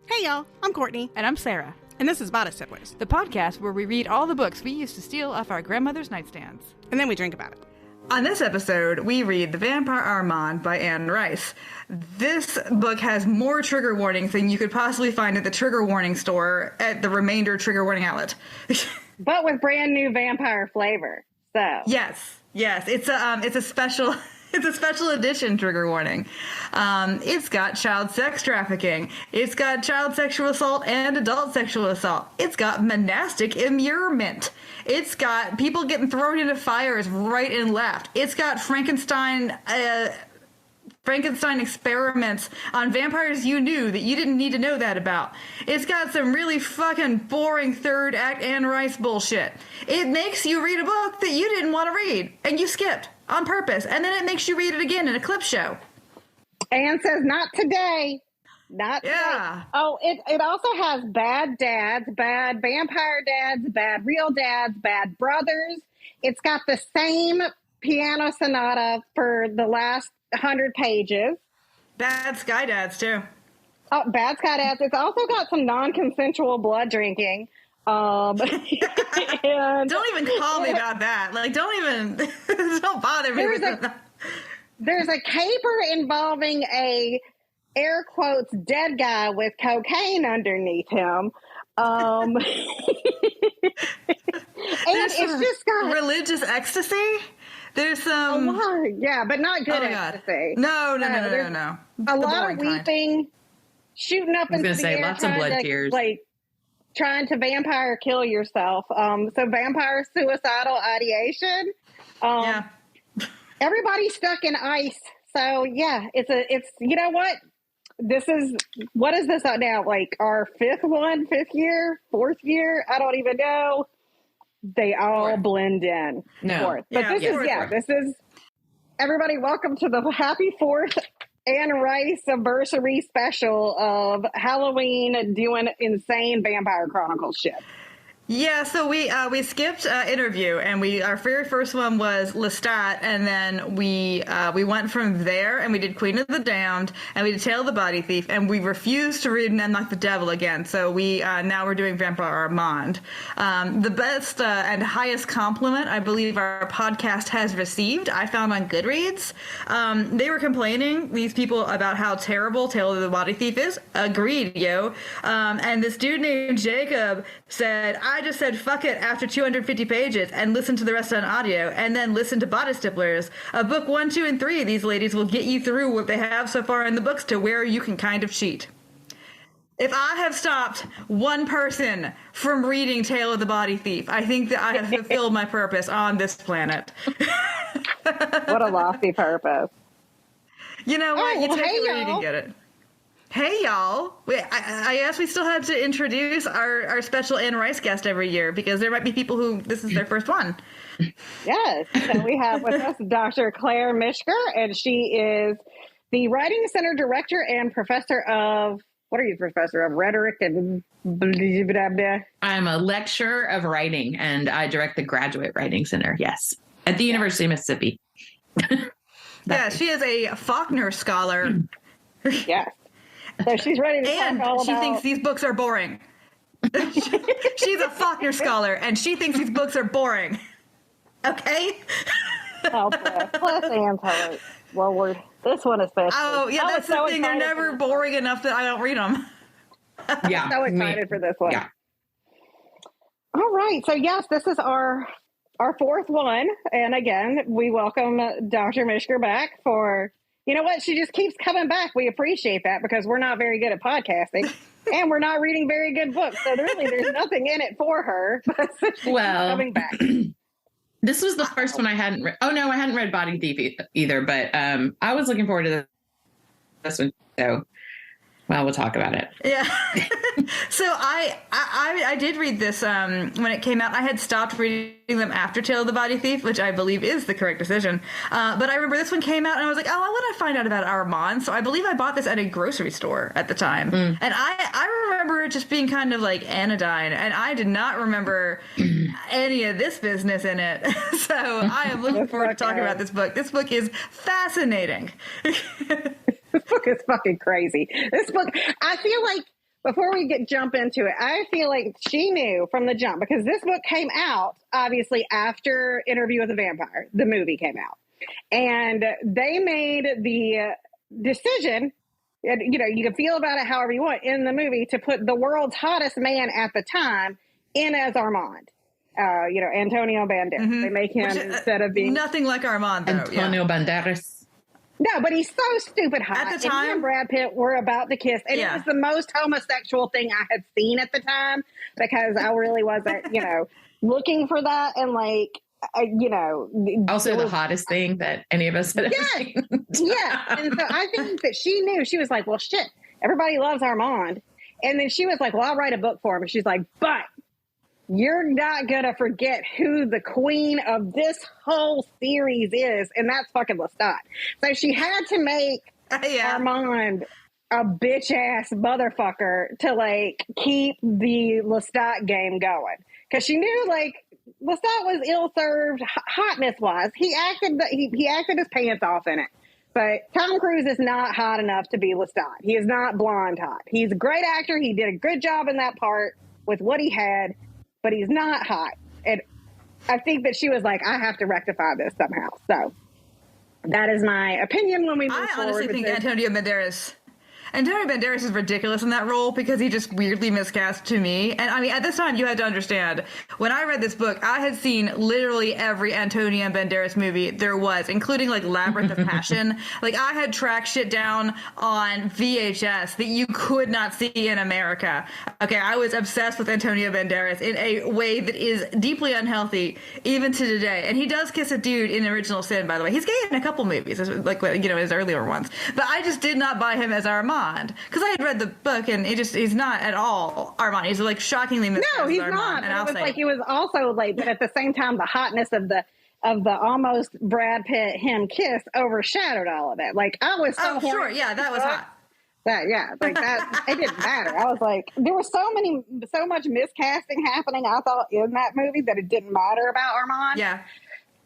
Hey y'all, I'm Courtney. And I'm Sarah. And this is Bodice Tipplers, the podcast where we read all the books we used to steal off our grandmother's nightstands. And then we drink about it. On this episode, we read The Vampire Armand by Anne Rice. This book has more trigger warnings than you could possibly find at the trigger warning store at the remainder trigger warning outlet. But with brand new vampire flavor. So yes, it's a special. It's a special edition trigger warning. It's got child sex trafficking. It's got child sexual assault and adult sexual assault. It's got monastic immurement. It's got people getting thrown into fires right and left. It's got Frankenstein experiments on vampires you knew that you didn't need to know that about. It's got some really fucking boring third act Anne Rice bullshit. It makes you read a book that you didn't want to read and you skipped on purpose, and then it makes you read it again in a clip show. Anne says, not today. Not today. Oh, it also has bad dads, bad vampire dads, bad real dads, bad brothers. It's got the same piano sonata for the last 100 pages. Bad sky dads, too. Oh, bad sky dads. It's also got some non-consensual blood drinking. And don't even call me about that. Like, don't bother me with that. There's a caper involving a, air quotes, dead guy with cocaine underneath him. And it's just got religious ecstasy. There's some, but not good ecstasy. No. A lot of weeping, shooting up into the air, lots of blood tears, like trying to vampire kill yourself. So vampire suicidal ideation. Everybody's stuck in ice. So yeah, it's you know what? What is this now? Like our fifth year, fourth year? I don't even know. They all blend in. No. Fourth. But this is everybody, welcome to the happy fourth Anne Rice anniversary special of Halloween doing insane Vampire Chronicles shit. Yeah, so we skipped interview, and our very first one was Lestat, and then we went from there, and we did Queen of the Damned, and we did Tale of the Body Thief, and we refused to read Memnoch the Devil again. So we now we're doing Vampire Armand. The best and highest compliment I believe our podcast has received, I found on Goodreads. They were complaining, these people, about how terrible Tale of the Body Thief is. Agreed, yo. And this dude named Jacob said, I just said fuck it after 250 pages and listened to the rest on audio, and then listened to Bodice Tipplers. Book 1, 2, and 3, these ladies will get you through what they have so far in the books to where you can kind of cheat. If I have stopped one person from reading Tale of the Body Thief, I think that I have fulfilled my purpose on this planet. What a lofty purpose. You know what? You take it where you y'all. can get it. Hey, y'all. I guess we still had to introduce our special Anne Rice guest every year, because there might be people who this is their first one. Yes. So we have with us Dr. Claire Mischker, and she is the Writing Center Director and Professor of, what are you, Professor of Rhetoric and blah, blah, blah. I'm a lecturer of writing, and I direct the Graduate Writing Center, yes, at the University of Mississippi. Yeah, she is a Faulkner scholar. Yes. So she's ready to and talk all she about... thinks these books are boring. She's a Faulkner scholar, and she thinks these books are boring. Okay? Oh, bless Anne's heart. Lord, this one especially. Oh, yeah, that's the thing. They're never boring enough that I don't read them. Yeah. I'm so excited for this one. Yeah. All right. So, yes, this is our fourth one. And again, we welcome Dr. Mischker back for... You know what? She just keeps coming back. We appreciate that, because we're not very good at podcasting and we're not reading very good books. So really, there's nothing in it for her. But she's coming back. This was the first one I hadn't read. Oh, no, I hadn't read Body Thief either, but I was looking forward to this one. So, well, we'll talk about it. Yeah. So I did read this when it came out. I had stopped reading them after Tale of the Body Thief, which I believe is the correct decision. But I remember this one came out, and I was like, oh, I want to find out about Armand. So I believe I bought this at a grocery store at the time. And I remember it just being kind of like anodyne, and I did not remember any of this business in it. So I am looking forward to talking about this book. This book is fascinating. This book is fucking crazy. This book, I feel like before we jump into it, I feel like she knew from the jump, because this book came out obviously after Interview with a Vampire. The movie came out, and they made the decision, and you can feel about it however you want, in the movie to put the world's hottest man at the time in as Armand. Antonio Banderas. Mm-hmm. They make him instead of being nothing like Armand, though. Antonio Banderas. No, but he's so stupid hot. At the time, he and Brad Pitt were about to kiss, and it was the most homosexual thing I had seen at the time, because I really wasn't, looking for that, and also the hottest thing that any of us had ever seen. Yeah, and so I think that she knew. She was like, "Well, shit, everybody loves Armand," and then she was like, "Well, I'll write a book for him." And she's like, "But you're not gonna forget who the queen of this whole series is, and that's fucking Lestat." So she had to make Armand a bitch ass motherfucker to keep the Lestat game going, because she knew Lestat was ill served hotness wise. He acted his pants off in it, but Tom Cruise is not hot enough to be Lestat. He is not blonde hot. He's a great actor. He did a good job in that part with what he had, but he's not hot. And I think that she was like, I have to rectify this somehow. So that is my opinion when we move forward. I honestly think Antonio Banderas is ridiculous in that role, because he just weirdly miscast to me. And I mean, at this time, you had to understand, when I read this book, I had seen literally every Antonio Banderas movie there was, including Labyrinth of Passion. I had tracked shit down on VHS that you could not see in America. Okay, I was obsessed with Antonio Banderas in a way that is deeply unhealthy, even to today. And he does kiss a dude in Original Sin, by the way. He's gay in a couple movies, his earlier ones. But I just did not buy him as Armand, because I had read the book, and he's not at all Armand. He's shockingly miscast. No, he's Armand, not. It was also but at the same time, the hotness of the almost Brad Pitt him kiss overshadowed all of it. I was so sure, yeah, that was hot. That it didn't matter. I was like, there was so much miscasting happening, I thought, in that movie, that it didn't matter about Armand. Yeah,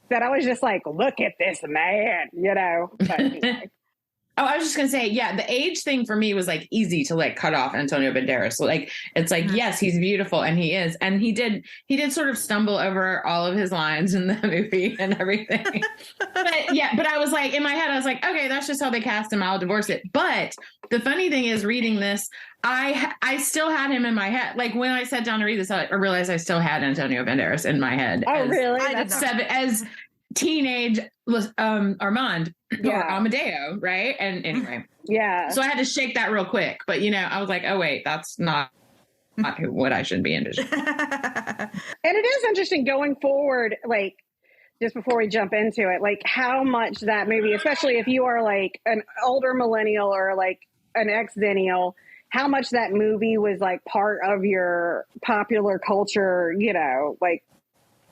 that I was just like, look at this man, But anyway. Oh, I was just going to say, the age thing for me was easy to cut off Antonio Banderas. So it's yes, he's beautiful, and he is. And he did sort of stumble over all of his lines in the movie and everything. but I was in my head, I was like, okay, that's just how they cast him. I'll divorce it. But the funny thing is, reading this, I still had him in my head. When I sat down to read this, I realized I still had Antonio Banderas in my head. Oh, really? As teenage Armand or Amadeo, right? And anyway, so I had to shake that real quick. But I was like, oh wait, that's not what I should be envisioning. And it is interesting going forward, just before we jump into it, how much that movie, especially if you are an older millennial or an ex-zennial, how much that movie was part of your popular culture,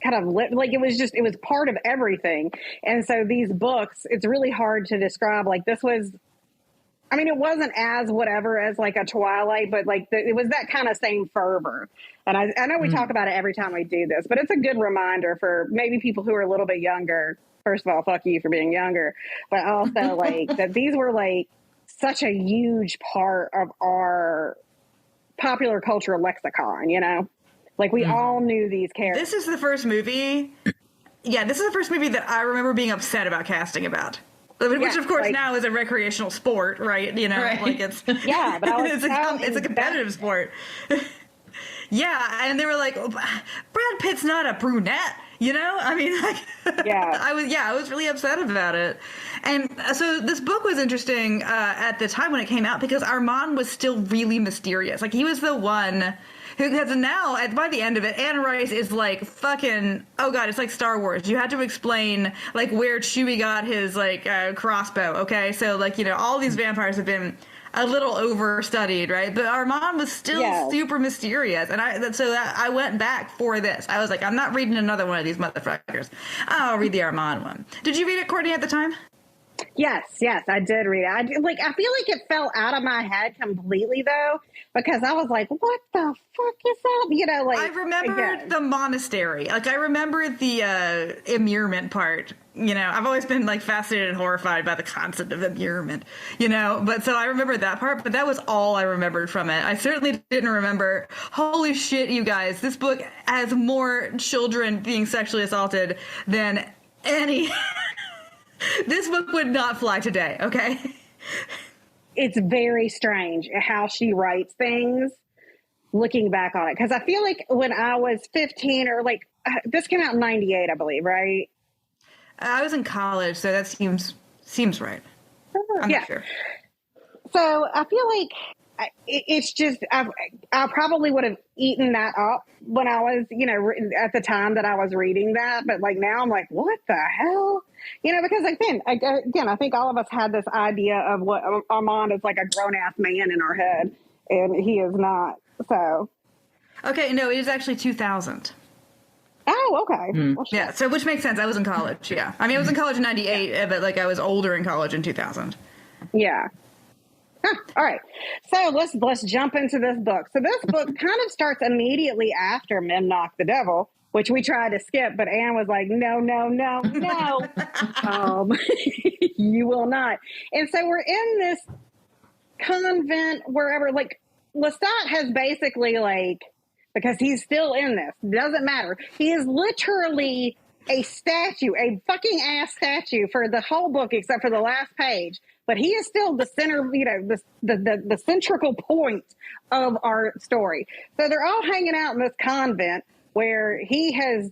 kind of it was part of everything. And so these books, it's really hard to describe. This was, it wasn't as whatever as a Twilight, but it was that kind of same fervor. And I know we talk about it every time we do this, but it's a good reminder for maybe people who are a little bit younger. First of all, fuck you for being younger, but also that these were such a huge part of our popular culture lexicon, we all knew these characters. This is the first movie. Yeah, this is the first movie that I remember being upset about casting about. Which, of course, now is a recreational sport, right? Right. It's but I was it's a competitive sport. Yeah, and they were like, oh, Brad Pitt's not a brunette, I was really upset about it. And so this book was interesting at the time when it came out, because Armand was still really mysterious. He was the one who, because now, by the end of it, Anne Rice is fucking, oh god, it's like Star Wars. You had to explain where Chewie got his crossbow, okay? So all these vampires have been a little overstudied, right? But Armand was still super mysterious, and I went back for this. I was like, I'm not reading another one of these motherfuckers. I'll read the Armand one. Did you read it, Courtney, at the time? Yes, I did read it. I feel like it fell out of my head completely though, because I was like, "What the fuck is that?" You know, like I remembered the monastery. Like I remember the immurement part. You know, I've always been like fascinated and horrified by the concept of immurement. You know, but so I remember that part. But that was all I remembered from it. I certainly didn't remember. Holy shit, you guys! This book has more children being sexually assaulted than any. This book would not fly today, okay? It's very strange how she writes things looking back on it. Because I feel like when I was 15 or like, this came out in 98, I believe, right? I was in college, so that seems right. I'm not sure. So I feel like it's just, I probably would have eaten that up when I was, you know, at the time that I was reading that. But like now I'm like, what the hell? You know, because again, I think all of us had this idea of what Armand is like a grown-ass man in our head, and he is not. So. Okay, no, it is actually 2000. Oh, okay. Well, yeah, so which makes sense. I was in college, yeah. I mean, I was in college in 98, but like I was older in college in 2000. Yeah. Huh, all right. So let's jump into this book. So this book kind of starts immediately after Memnoch the Devil, which we tried to skip, but Anne was like, no, you will not. And so we're in this convent, wherever, like, Lestat has basically, like, because he's still in this, doesn't matter. He is literally a statue, a fucking ass statue for the whole book except for the last page. But he is still the center, you know, the central point of our story. So they're all hanging out in this convent where he has,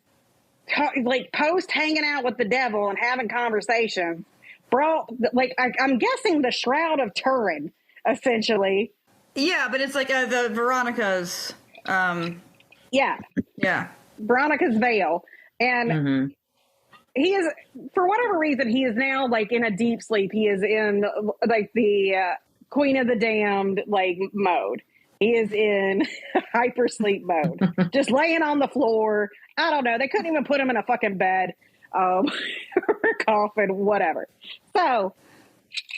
post hanging out with the devil and having conversations, brought, like, I'm guessing the Shroud of Turin, essentially. Yeah, but it's like the Veronica's. Yeah. Veronica's veil. And he is, for whatever reason, he is now like in a deep sleep. He is in like the Queen of the Damned like mode. He is in hyper sleep mode, just laying on the floor. I don't know. They couldn't even put him in a fucking bed, or coffin, whatever. So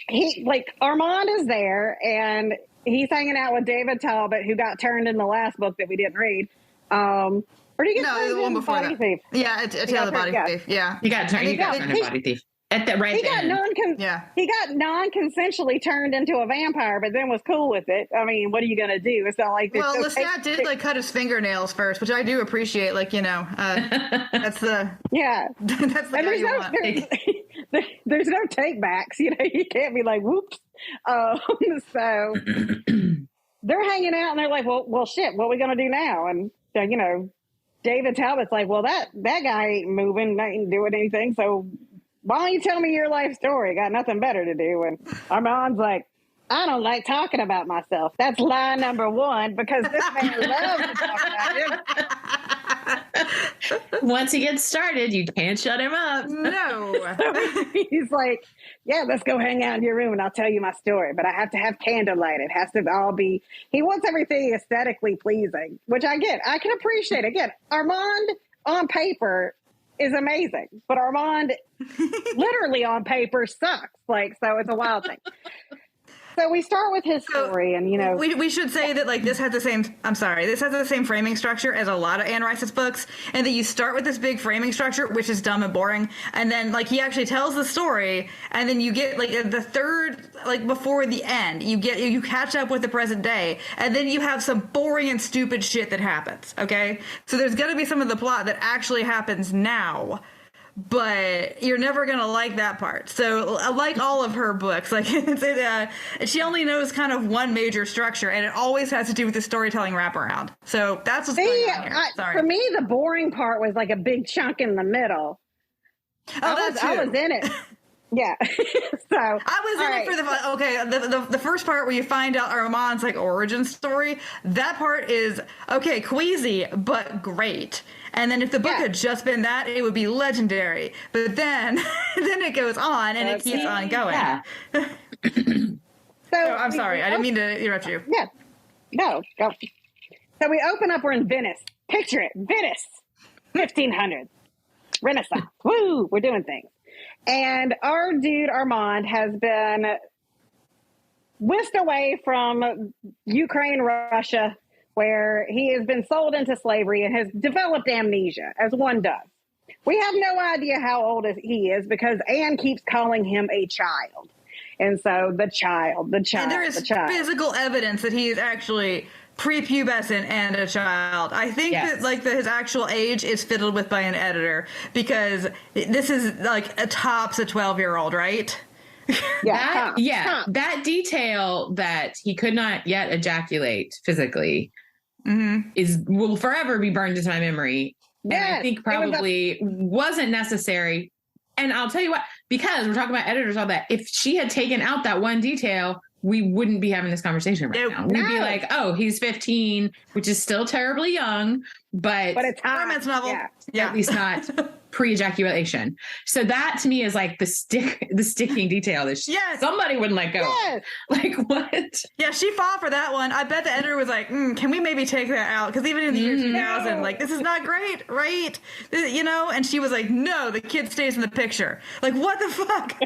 he, like, Armand is there and he's hanging out with David Talbot, who got turned in the last book that we didn't read. Or do you get the one before that? Thief? Yeah, Attila the Body Thief. Yeah, he got turned. He got turned into Body Thief at the right. He got He got non-consensually turned into a vampire, but then was cool with it. I mean, what are you gonna do? It's not like well, Lestat did like cut his fingernails first, which I do appreciate. Like, you know, that's the that's the guy you want. There's no take backs. You know, you can't be like, whoops. So they're hanging out and they're like, well, shit, what are we gonna do now? And you know, David Talbot's like, well, that guy ain't moving, ain't doing anything. So why don't you tell me your life story? Got nothing better to do. And Armand's like, I don't like talking about myself. That's lie number one, because this man loves to talk about him. Once he gets started, you can't shut him up. No. So he's like, yeah, let's go hang out in your room and I'll tell you my story. But I have to have candlelight. It has to all be, he wants everything aesthetically pleasing, which I get. I can appreciate. Again, Armand on paper is amazing, but Armand literally on paper sucks. Like, so it's a wild thing. So we start with his story, and, you know... We should say that, like, this has the same framing structure as a lot of Anne Rice's books, and that you start with this big framing structure, which is dumb and boring, and then, like, he actually tells the story, and then you get, like, the third, like, before the end, you catch up with the present day, and then you have some boring and stupid shit that happens, okay? So there's gonna be some of the plot that actually happens now, but you're never going to like that part. So, like all of her books, like she only knows kind of one major structure, and it always has to do with the storytelling wraparound. So that's what's going on here. Sorry. For me, the boring part was like a big chunk in the middle. I was in it. Yeah. So I was in it for the first part where you find out Armand's like origin story. That part is okay, queasy but great. And then if the book had just been that, it would be legendary. But then it goes on and it keeps on going. Yeah. So I'm sorry, I didn't mean to interrupt you. Yeah. No. So we open up. We're in Venice. Picture it, Venice, 1500s, Renaissance. Woo! We're doing things. And our dude Armand has been whisked away from Ukraine, Russia, where he has been sold into slavery and has developed amnesia, as one does. We have no idea how old he is because Anne keeps calling him a child. And so the child. And there is physical evidence that he is actually prepubescent and a child. I think that his actual age is fiddled with by an editor because this is like a tops a 12-year-old, right? That detail that he could not yet ejaculate physically will forever be burned into my memory. Yes, and I think probably wasn't necessary. And I'll tell you what, because we're talking about editors, all that, if she had taken out that one detail, we wouldn't be having this conversation right now. We'd be like, oh, he's 15, which is still terribly young, but it's hot. Romance novel. At least not pre-ejaculation. So that to me is like the sticking detail that somebody wouldn't let go. Yes. Like what? Yeah, she fought for that one. I bet the editor was like, can we maybe take that out? Because even in the year 2000, like, this is not great, right? You know? And she was like, no, the kid stays in the picture. Like, what the fuck?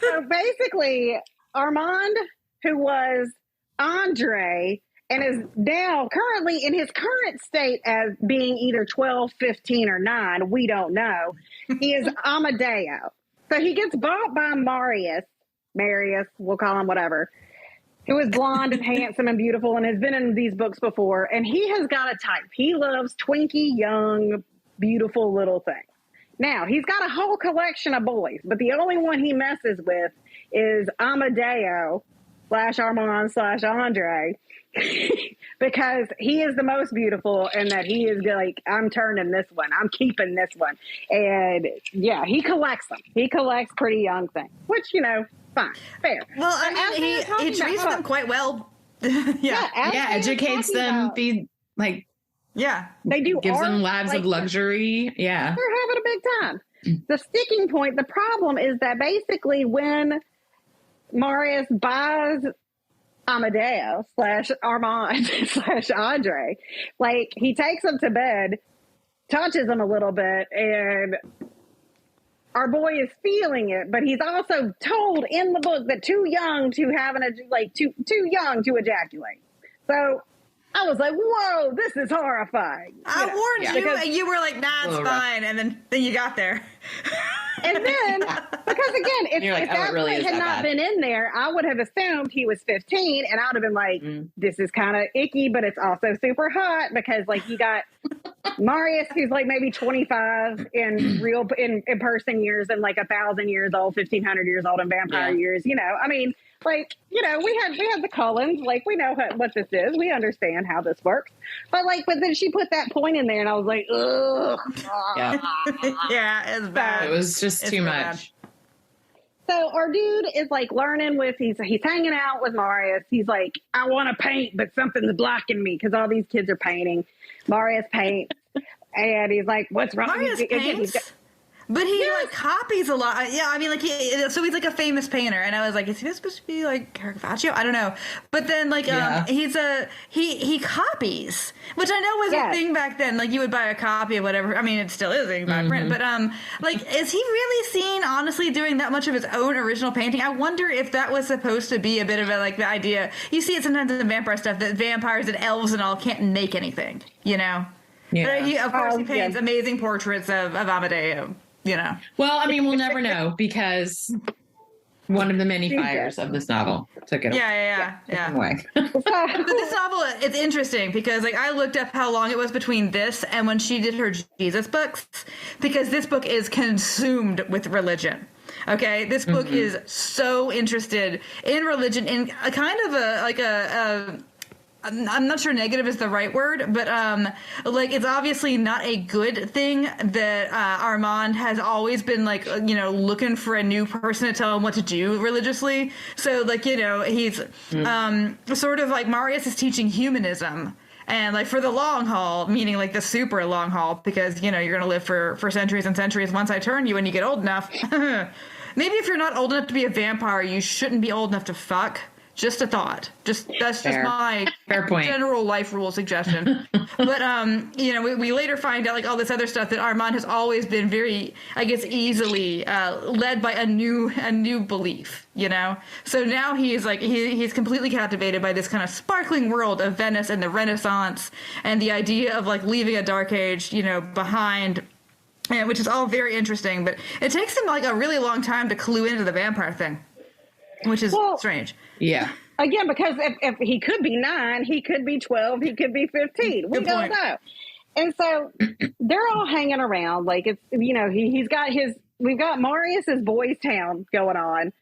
So basically, Armand, who was Andre, and is now currently in his current state as being either 12, 15, or 9. We don't know. He is Amadeo. So he gets bought by Marius, we'll call him whatever, who is blonde and handsome and beautiful and has been in these books before. And he has got a type. He loves twinky, young, beautiful little things. Now, he's got a whole collection of boys, but the only one he messes with is Amadeo / Armand / Andre. Because he is the most beautiful and that he is like, I'm turning this one. I'm keeping this one. And yeah, he collects them. He collects pretty young things, which, fine, fair. Well, I mean, he treats them quite well. Educates them, they do. Gives them lives of luxury. Yeah. They're having a big time. The sticking point, the problem is that basically when Marius buys Amadeo / Armand / Andre, like, he takes him to bed, touches him a little bit, and our boy is feeling it, but he's also told in the book that too young to ejaculate. So I was like, whoa, this is horrifying. I warned you, and you were like, nah, it's fine. And then you got there. And then, because again, if that really had not been in there, I would have assumed he was 15, and I would have been like, this is kind of icky, but it's also super hot, because like you got Marius, who's like maybe 25 in person years and like 1,000 years old, 1,500 years old in vampire years. I mean, like, we had the Cullens, like, we know what this is. We understand how this works. But then she put that point in there, and I was like, ugh. Yeah, it's bad. It was just too much. So our dude is like learning he's hanging out with Marius. He's like, I want to paint, but something's blocking me because all these kids are painting. Marius paints. And he's like, what's wrong? Marius paints? But he copies a lot. Yeah, I mean, so he's like a famous painter, and I was like, is he supposed to be like Caravaggio? I don't know. But then he copies, which I know was a thing back then. Like, you would buy a copy of whatever. I mean, it still is in by print. But is he really seen honestly doing that much of his own original painting? I wonder if that was supposed to be a bit of the idea. You see it sometimes in vampire stuff that vampires and elves and all can't make anything. Yeah. But he paints amazing portraits of Amadeo. Well, I mean, we'll never know, because one of the many fires of this novel took it away. But this novel, it's interesting because I looked up how long it was between this and when she did her Jesus books, because this book is consumed with religion. Okay, this book is so interested in religion, in a kind of I'm not sure negative is the right word, but it's obviously not a good thing that Armand has always been looking for a new person to tell him what to do religiously. So he's sort of like Marius is teaching humanism. And for the long haul, meaning the super long haul, because you're going to live for centuries and centuries once I turn you when you get old enough. Maybe if you're not old enough to be a vampire, you shouldn't be old enough to fuck. Just a thought. That's just Fair. my Fair point. general life rule suggestion. But we later find out like all this other stuff that Armand has always been very, I guess, easily led by a new belief. So now he's like he's completely captivated by this kind of sparkling world of Venice and the Renaissance and the idea of like leaving a dark age, behind. Yeah, which is all very interesting, but it takes him like a really long time to clue into the vampire thing, which is strange. Yeah. Again, because if he could be 9, he could be 12, he could be 15. We don't know. And so they're all hanging around. Like it's, we've got Marius's Boys Town going on.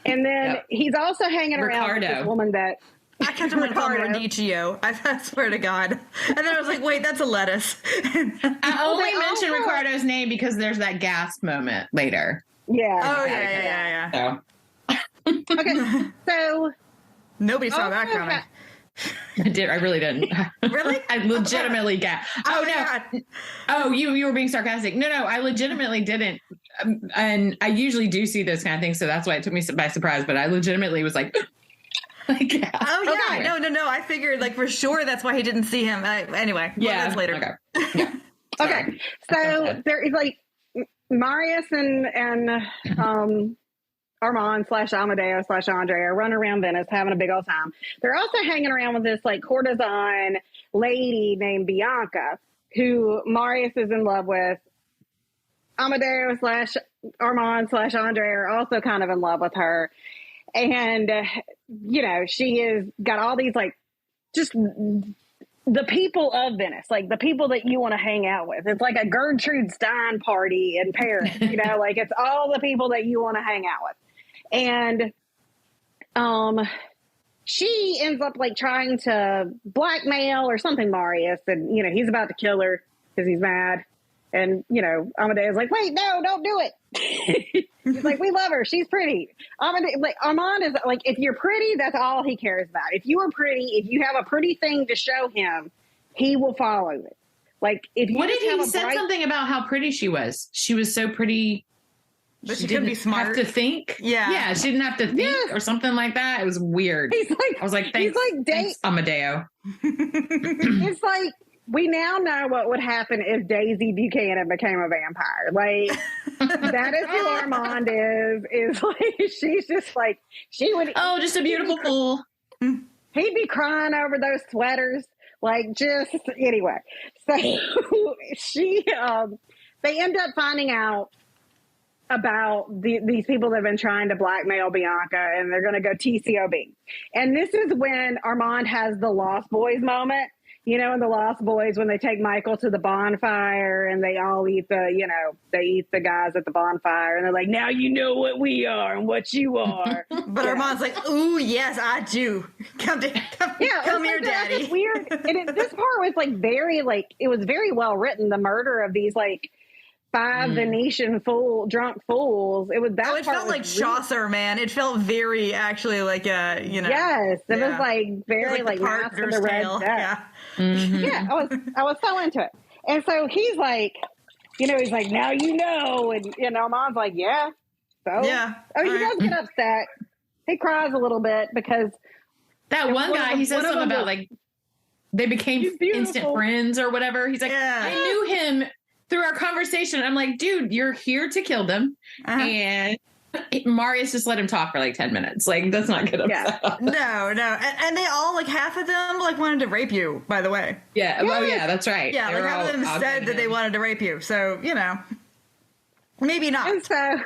And then he's also hanging around with this woman that I kept him calling Radicchio. I swear to God. And then I was like, wait, that's a lettuce. I only mentioned Ricardo's name because there's that gasp moment later. Yeah. Oh, yeah. So. Okay, so nobody saw that coming. I really didn't. Really? I legitimately gasped. Oh, no. God. Oh, you were being sarcastic. No, I legitimately didn't. And I usually do see those kind of things, so that's why it took me by surprise. But I legitimately was like, oh yeah, okay. No. I figured like for sure that's why he didn't see him. Anyway, that's later. Okay. Yeah. Okay. So there is like Marius and Armand / Amadeo / Andre are running around Venice having a big old time. They're also hanging around with this like courtesan lady named Bianca, who Marius is in love with. Amadeo / Armand / Andre are also kind of in love with her. And, she is got all these like just the people of Venice, like the people that you want to hang out with. It's like a Gertrude Stein party in Paris, like it's all the people that you want to hang out with. And she ends up like trying to blackmail or something Marius, and he's about to kill her because he's mad. And Amadeo's like, wait, no, don't do it. He's like, we love her, she's pretty. Armand is like, if you're pretty, that's all he cares about. If you are pretty, if you have a pretty thing to show him, he will follow it. Like if you said something about how pretty she was. She was so pretty. But she couldn't be smart. Have to think. Yeah, she didn't have to think or something like that. It was weird. I was like, thanks, Amadeo. It's like we now know what would happen if Daisy Buchanan became a vampire. Like that is who Armand is like she's just like she would. Oh, just a beautiful fool. He'd be crying over those sweaters. Like just anyway. So they end up finding out about these people that have been trying to blackmail Bianca, and they're going to go TCOB. And this is when Armand has the Lost Boys moment. In the Lost Boys, when they take Michael to the bonfire and they all eat they eat the guys at the bonfire and they're like, now you know what we are and what you are. But Armand's like, ooh, yes, I do. Come here, Daddy. Weird. And this part was like it was very well written. The murder of these like 5 Venetian drunk fools. It was that. It felt like Chaucer, man. It felt very actually like Yes, it was like very like Mask of the Red Death. Yeah. Mm-hmm. Yeah, I was so into it. And so he's like, he's like, now and Armand's like, yeah. So yeah. Oh, he does get upset. He cries a little bit because that one guy, he says something about like they became instant friends or whatever. He's like, I knew him through our conversation. I'm like, dude, you're here to kill them. And Marius just let him talk for like 10 minutes. Like, that's not good. Yeah. No. And they all, like, half of them, like, wanted to rape you, by the way. Yeah. Yes. Oh, yeah, that's right. Yeah, like, half of them said that they wanted to rape you. So, maybe not. And so,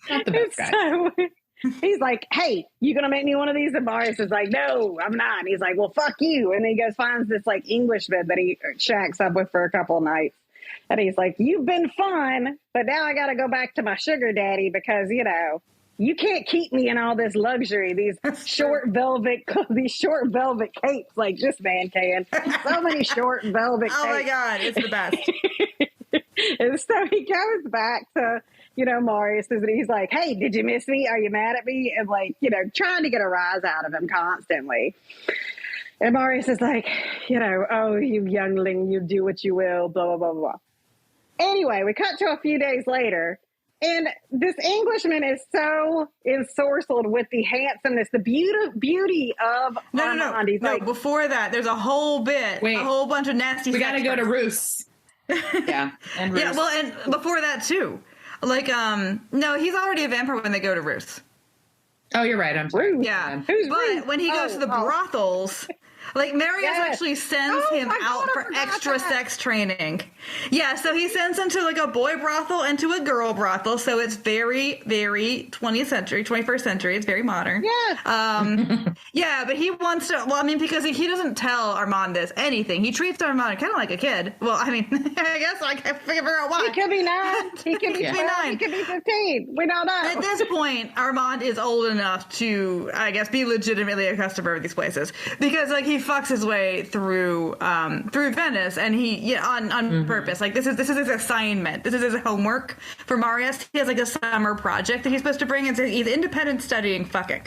not the best guy. So, he's like, hey, you going to make me one of these? And Marius is like, no, I'm not. And he's like, well, fuck you. And then he goes, finds this, like, Englishman that he shacks up with for a couple of nights. And he's like, you've been fun, but now I got to go back to my sugar daddy because, you can't keep me in all this luxury, these short velvet capes like this man can. So many short velvet capes. Oh, my God. It's the best. And so he goes back to, Marius, and he's like, hey, did you miss me? Are you mad at me? And like, trying to get a rise out of him constantly. And Marius is like, oh, you youngling, you do what you will, blah, blah, blah, blah. Anyway, we cut to a few days later, And this Englishman is so ensorcelled with the handsomeness, the beauty of Armand. He's like, before that, there's a whole bit, a whole bunch of nasty. We got to go to Roos. Yeah, and Roos. Yeah. Well, and before that too, like, no, he's already a vampire when they go to Roos. Oh, you're right. I'm sorry. Yeah, but when he goes to the brothels. Like, Marius actually sends him out for extra sex training. Yeah, so he sends him to, like, a boy brothel and to a girl brothel. So it's very, very 21st century. It's very modern. Yeah. Yeah, but he wants to, well, I mean, because he doesn't tell Armand anything. He treats Armand kind of like a kid. Well, I mean, I guess I can't figure out why. He could be 9. He could be 9. He could be 15. We don't know. At this point, Armand is old enough to, I guess, be legitimately a customer of these places. Because, like, he fucks his way through Venice, and he on purpose. Like, this is his assignment. This is his homework for Marius. He has like a summer project that he's supposed to bring, and so he's independent studying fucking.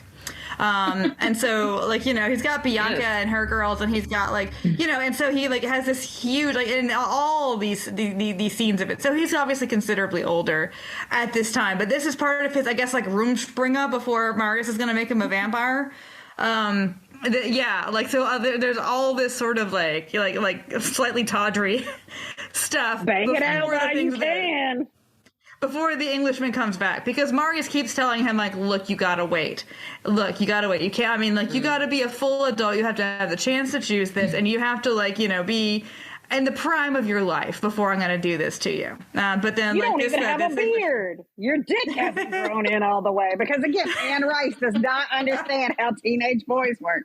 And so, like, you know, he's got Bianca and her girls, and he's got, like, you know, and so he, like, has this huge, like, in all these scenes of it. So he's obviously considerably older at this time, but this is part of his, I guess, like, Rumspringa before Marius is going to make him a vampire. Yeah, like, so there's all this sort of like slightly tawdry stuff. Bang it out while you can. Before the Englishman comes back, because Marius keeps telling him, like, look, you gotta wait. Look, you gotta wait. You can't, I mean, like, you gotta be a full adult. You have to have the chance to choose this, and you have to, like, you know, be in the prime of your life before I'm going to do this to you. But then, you like, don't even have a beard. Your dick hasn't grown in all the way. Because again, Anne Rice does not understand how teenage boys work.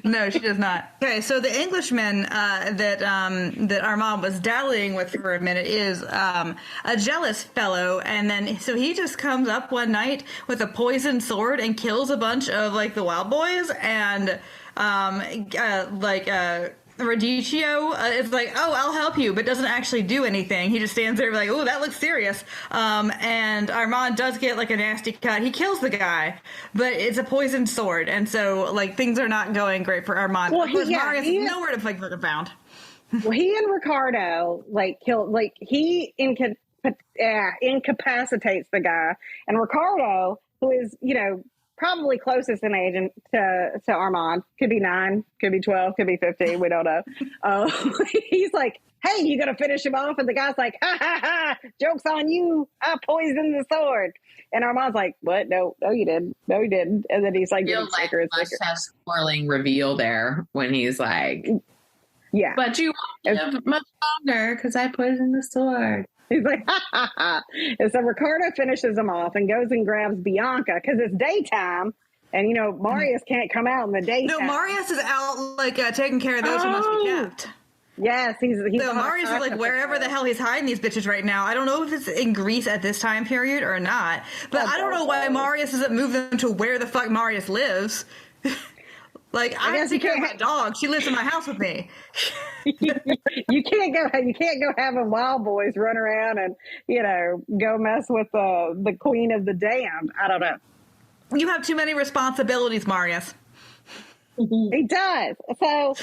No, she does not. Okay, so the Englishman that Armand was dallying with for a minute is a jealous fellow, and then so he just comes up one night with a poisoned sword and kills a bunch of, like, the wild boys, and Radicchio is like, oh, I'll help you, but doesn't actually do anything. He just stands there like, oh, that looks serious. And Armand does get, like, a nasty cut. He kills the guy, but it's a poisoned sword, and so, like, things are not going great for Armand. Well, Marius is nowhere to, like, fucking found. Well, he and Ricardo, like, killed, like, he incapacitates the guy, and Ricardo, who is, you know, probably closest in age to Armand, could be 9, could be 12, could be 15, we don't know. He's like, hey, you gonna finish him off? And the guy's like, ha ha ha, joke's on you, I poisoned the sword. And Armand's like, what? No, you didn't. No, you didn't. And then he's like, getting sicker and sicker. Must have swirling reveal there when he's like, yeah, but you won't live much longer because I poisoned the sword. He's like, ha, ha, ha. And so Ricardo finishes him off and goes and grabs Bianca because it's daytime. And, you know, Marius can't come out in the daytime. No, Marius is out, like, taking care of those who must be kept. Yes, he's so Marius is, like, wherever the hell he's hiding these bitches right now. I don't know if it's in Greece at this time period or not. But I don't know why Marius doesn't move them to where the fuck Marius lives. Like, I guess take care of my dog. She lives in my house with me. You can't go having wild boys run around and, you know, go mess with the queen of the damned. I don't know. You have too many responsibilities, Marius. He does. So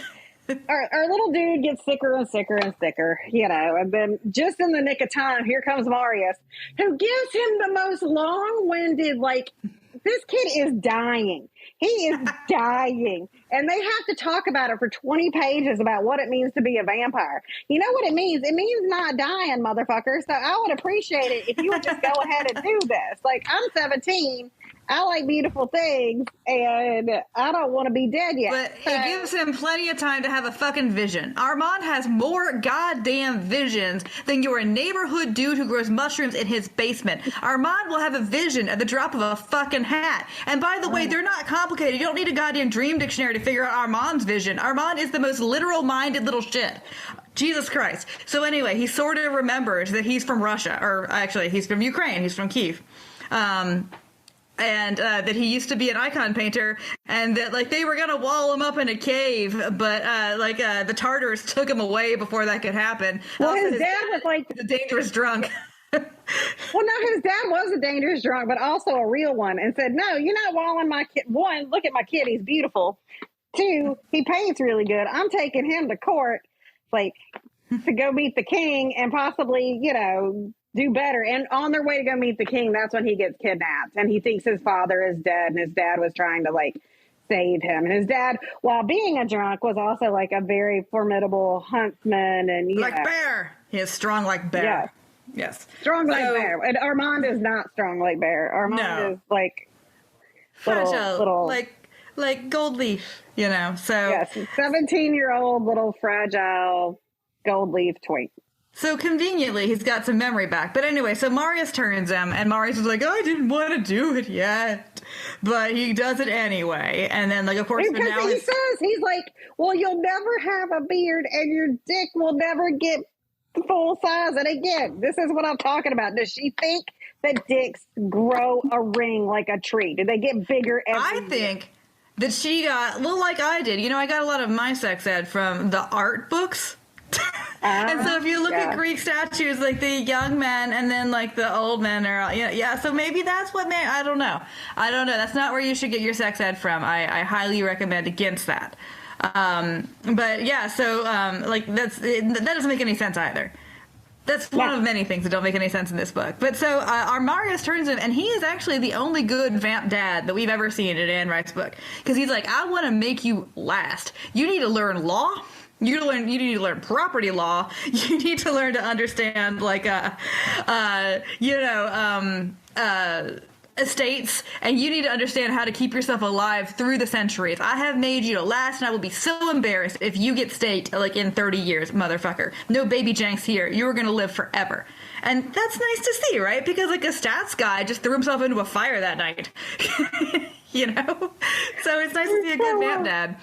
our little dude gets sicker and sicker and sicker, you know, and then just in the nick of time, here comes Marius, who gives him the most long-winded, like, this kid is dying. He is dying. And they have to talk about it for 20 pages about what it means to be a vampire. You know what it means? It means not dying, motherfucker. So I would appreciate it if you would just go ahead and do this. Like, I'm 17. I like beautiful things, and I don't want to be dead yet. But it gives him plenty of time to have a fucking vision. Armand has more goddamn visions than your neighborhood dude who grows mushrooms in his basement. Armand will have a vision at the drop of a fucking hat. And by the way, they're not complicated. You don't need a goddamn dream dictionary to figure out Armand's vision. Armand is the most literal-minded little shit. Jesus Christ. So anyway, he sort of remembers that he's from Russia, or actually, he's from Ukraine. He's from Kyiv. And that he used to be an icon painter, and that, like, they were gonna wall him up in a cave, but the Tartars took him away before that could happen. Well, his dad was like a dangerous drunk. Well, no, his dad was a dangerous drunk, but also a real one, and said, "No, you're not walling my kid. One, look at my kid; he's beautiful. Two, he paints really good. I'm taking him to court, like, to go meet the king and possibly, you know, do better. And on their way to go meet the king, that's when he gets kidnapped. And he thinks his father is dead, and his dad was trying to, like, save him. And his dad, while being a drunk, was also, like, a very formidable huntsman. And like bear. He is strong like bear. Yeah. Yes. Strong like bear. And Armand is not strong like bear. Armand is, like, fragile, like gold leaf, you know. So yes, 17-year-old little fragile gold leaf twink. So conveniently, he's got some memory back. But anyway, so Marius turns him, and Marius is like, I didn't want to do it yet. But he does it anyway. And then, like, of course, because now he says, he's like, well, you'll never have a beard, and your dick will never get full size. And again, this is what I'm talking about. Does she think that dicks grow a ring like a tree? Do they get bigger every year? think that she got, well, like I did. You know, I got a lot of my sex ed from the art books. And so if you look at Greek statues, like the young men and then like the old men are, so maybe that's what I don't know. That's not where you should get your sex ed from. I highly recommend against that. But yeah, so like that doesn't make any sense either. That's one of many things that don't make any sense in this book. But so our Marius turns him, and he is actually the only good vamp dad that we've ever seen in Anne Rice's book. Because he's like, I want to make you last. You need to learn law. You need to learn property law. You need to learn to understand, like, estates, and you need to understand how to keep yourself alive through the centuries. I have made you to last, and I will be so embarrassed if you get staked, like, in 30 years, motherfucker. No baby janks here. You're going to live forever. And that's nice to see, right? Because, like, a stats guy just threw himself into a fire that night. You know? So it's nice to see a good vamp dad.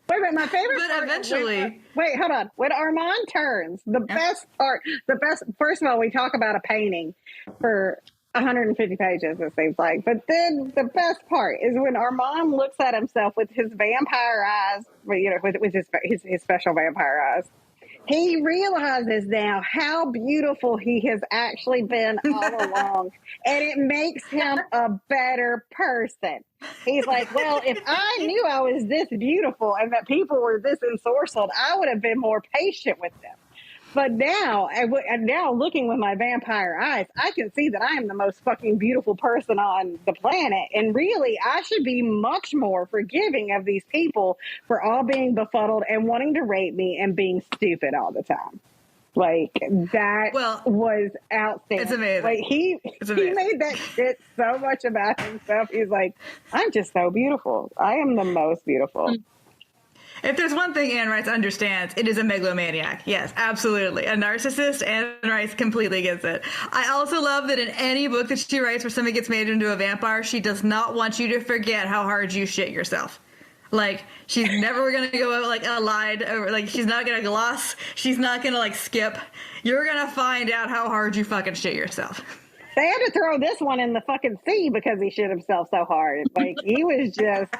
Wait, my favorite but part eventually... Wait, hold on. When Armand turns, best part, first of all, we talk about a painting for 150 pages, it seems like. But then the best part is when Armand looks at himself with his vampire eyes, with his special vampire eyes. He realizes now how beautiful he has actually been all along, and it makes him a better person. He's like, well, if I knew I was this beautiful and that people were this ensorcelled, I would have been more patient with them. But now, and now looking with my vampire eyes, I can see that I am the most fucking beautiful person on the planet. And really, I should be much more forgiving of these people for all being befuddled and wanting to rape me and being stupid all the time. Like, that was outstanding. It's amazing. Like, he made that shit so much about himself. He's like, I'm just so beautiful. I am the most beautiful. If there's one thing Anne Rice understands, it is a megalomaniac. Yes, absolutely. A narcissist, Anne Rice completely gets it. I also love that in any book that she writes where somebody gets made into a vampire, she does not want you to forget how hard you shit yourself. Like, she's never going to go, like, lied over, like, she's not going to gloss. She's not going to, like, skip. You're going to find out how hard you fucking shit yourself. They had to throw this one in the fucking sea because he shit himself so hard. Like, he was just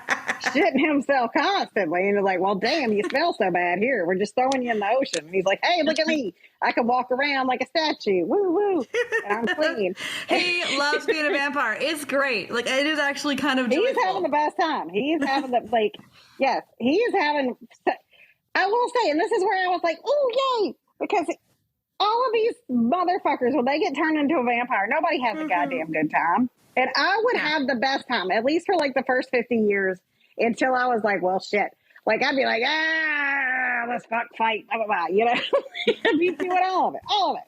shitting himself constantly. And they're like, well, damn, you smell so bad. Here, we're just throwing you in the ocean. And he's like, hey, look at me. I can walk around like a statue. Woo, woo. And I'm clean. He loves being a vampire. It's great. Like, it is actually kind of joyful. He's having the best time. He's having the, like, yes, he is having, I will say, and this is where I was like, oh, yay. Because all of these motherfuckers, when they get turned into a vampire, nobody has a goddamn good time. And I would have the best time, at least for like the first 50 years, until I was like, well, shit. Like, I'd be like, let's fuck, fight, blah, blah, blah, you know? I'd be doing all of it.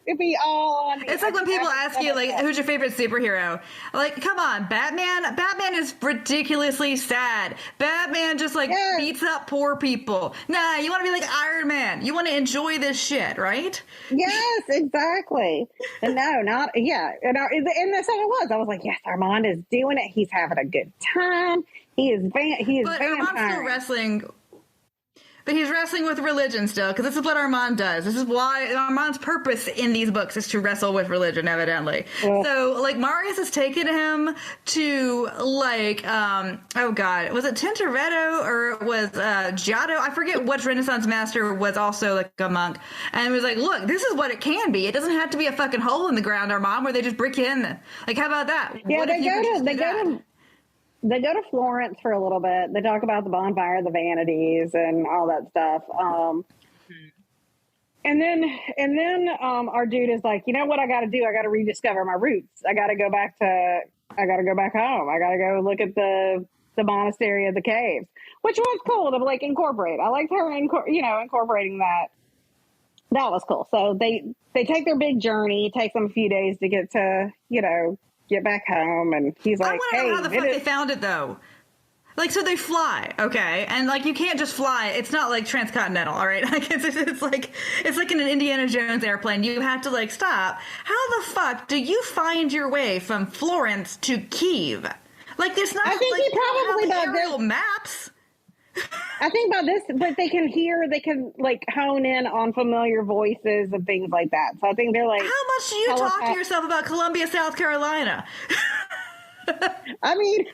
It'd be all on me. It's like when people ask you, like, who's your favorite superhero? Like, come on, Batman? Batman is ridiculously sad. Batman just, like, beats up poor people. Nah, you want to be like Iron Man. You want to enjoy this shit, right? Yes, exactly. And no, not, yeah. And that's how it was. I was like, yes, Armand is doing it. He's having a good time. He is But Armand's still wrestling. But he's wrestling with religion still, because this is what Armand does. This is why Armand's purpose in these books is to wrestle with religion, evidently. Yeah. So, like, Marius has taken him to, like, oh God, was it Tintoretto or was Giotto? I forget which Renaissance master was also, like, a monk. And he was like, look, this is what it can be. It doesn't have to be a fucking hole in the ground, Armand, where they just brick you in. Like, how about that? Yeah, they go to Florence for a little bit. They talk about the bonfire, the vanities, and all that stuff. Our dude is like, you know what I got to do? I got to rediscover my roots. I got to go back home. I got to go look at the monastery of the caves, which was cool to like incorporate. I liked her, incorporating that. That was cool. So they take their big journey. It takes them a few days to get to, get back home. And he's like, I want to know how the fuck they found it though. Like, so they fly, okay, and like you can't just fly. It's not like transcontinental, all right. Like it's like in an Indiana Jones airplane. You have to like stop. How the fuck do you find your way from Florence to Kyiv? Like, there's not. I think like, he probably have does aerial maps. I think about this, but they can like hone in on familiar voices and things like that. So I think they're like, how much do you talk to yourself about Columbia, South Carolina? I mean,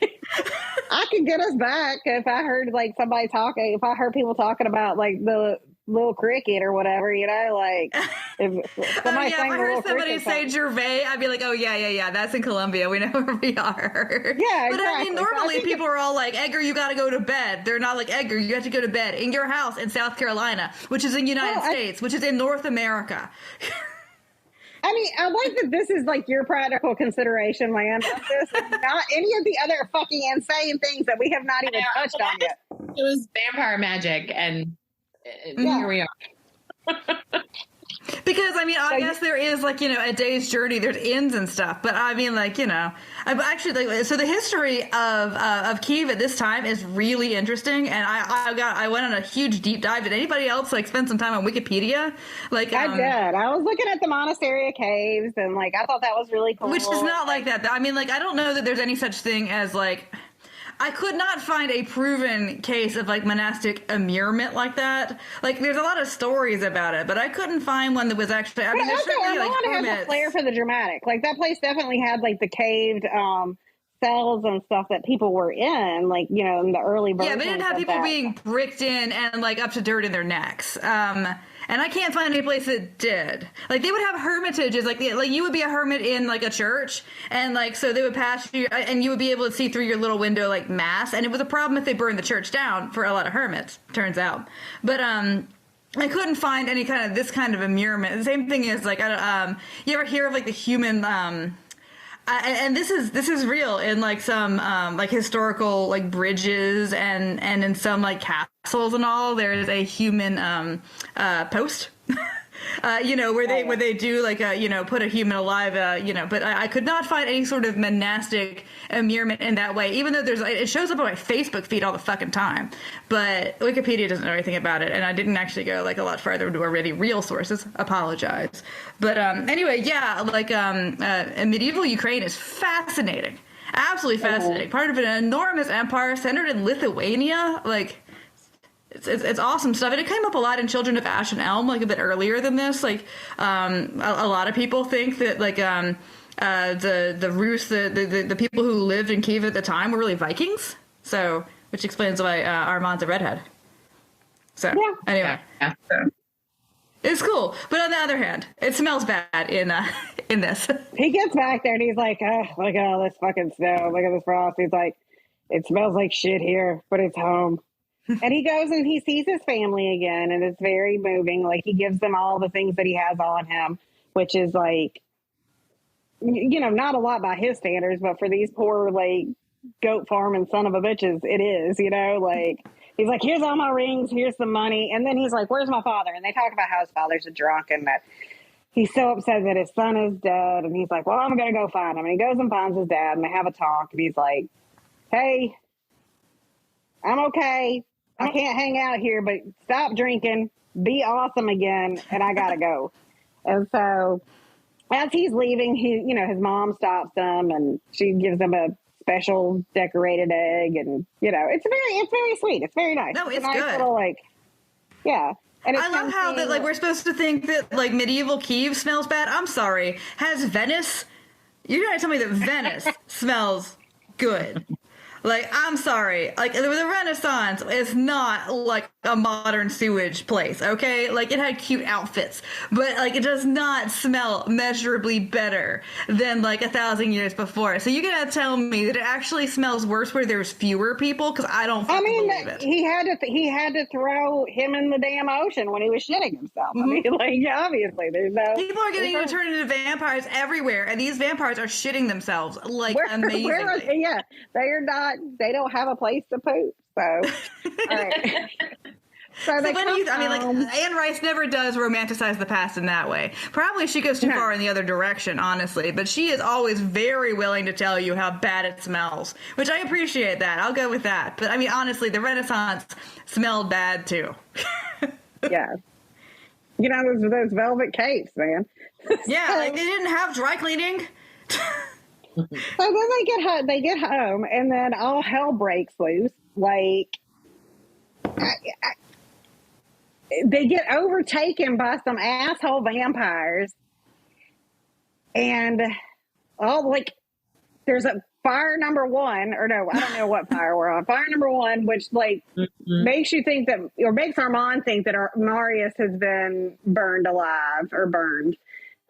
I could get us back if I heard like somebody talking. If I heard people talking about like the little cricket or whatever, like if somebody if I heard somebody say Gervais, I'd be like, oh yeah, that's in Columbia. We know where we are. Yeah, but exactly. I mean, normally people are all like, Edgar, you got to go to bed. They're not like, Edgar, you have to go to bed in your house in South Carolina, which is in the United States, which is in North America. I mean, I like that this is like your practical consideration, land. This is not any of the other fucking insane things that we have not even touched on yet. It was vampire magic, and here we are. Because, I mean, I guess there is, like, a day's journey. There's inns and stuff. But, I mean, like, I've actually, like, so the history of Kyiv at this time is really interesting. And I went on a huge deep dive. Did anybody else, like, spend some time on Wikipedia? Like, I did. I was looking at the monastery of caves, and, like, I thought that was really cool. Which is not like that. I mean, like, I don't know that there's any such thing as, like... I could not find a proven case of like monastic immurement like that. Like, there's a lot of stories about it, but I couldn't find one that was actually. I mean, there's certainly like hermits. Has a flair for the dramatic. Like, that place definitely had like the caved cells and stuff that people were in, like in the early versions. Yeah, they didn't have people being bricked in and like up to dirt in their necks. And I can't find any place that did. Like, they would have hermitages, like you would be a hermit in like a church, and like so they would pass you, and you would be able to see through your little window like mass. And it was a problem if they burned the church down for a lot of hermits, turns out. But I couldn't find any kind of this kind of immurement. The same thing is like you ever hear of like the human and this is real in like some like historical like bridges and in some like castles and all. There is a human post, where they do like put a human alive, But I could not find any sort of monastic immurement in that way. Even though it shows up on my Facebook feed all the fucking time, but Wikipedia doesn't know anything about it, and I didn't actually go like a lot further into already real sources. Apologize, but anyway, yeah, like medieval Ukraine is fascinating, absolutely fascinating. Part of an enormous empire centered in Lithuania, like. It's awesome stuff, and it came up a lot in Children of Ash and Elm, like a bit earlier than this. Like, a lot of people think that like the Rus, the people who lived in Kyiv at the time were really Vikings. So, which explains why Armand's a redhead. So anyway, so. It's cool. But on the other hand, it smells bad in this. He gets back there and he's like, oh, look at all this fucking snow. Look at this frost. He's like, it smells like shit here, but it's home. And he goes and he sees his family again, and it's very moving. Like, he gives them all the things that he has on him, which is like, not a lot by his standards, but for these poor, like, goat farming son of a bitches, it is, like, he's like, here's all my rings, here's the money. And then he's like, where's my father? And they talk about how his father's a drunk and that he's so upset that his son is dead. And he's like, well, I'm going to go find him. And he goes and finds his dad, and they have a talk. And he's like, hey, I'm okay. I can't hang out here, but stop drinking, be awesome again, and I gotta go. And so, as he's leaving, his mom stops him, and she gives him a special decorated egg, and it's very sweet. It's very nice. No, it's a nice good. Little, like, yeah. And I love how that, like, we're supposed to think that like medieval Kyiv smells bad. I'm sorry. Has Venice? You're gonna tell me that Venice smells good? Like, I'm sorry. Like, the Renaissance is not like a modern sewage place, okay? Like, it had cute outfits, but like, it does not smell measurably better than like 1,000 years before. So you gotta tell me that it actually smells worse where there's fewer people? Because I don't fucking believe it. he had to throw him in the damn ocean when he was shitting himself. I mean, like, obviously, there's no... People are getting turned into vampires everywhere, and these vampires are shitting themselves like amazingly. They don't have a place to poop. So, all right. So Anne Rice never does romanticize the past in that way. Probably she goes too far in the other direction, honestly. But she is always very willing to tell you how bad it smells, which I appreciate that. I'll go with that. But I mean, honestly, the Renaissance smelled bad too. Yeah. You know, those velvet capes, man. Yeah, like, they didn't have dry cleaning. So then they get home, and then all hell breaks loose. Like, they get overtaken by some asshole vampires, and there's a fire number one, or no, I don't know what fire we're on. Fire number one, which makes you think that, or makes Armand think that Marius has been burned alive or burned.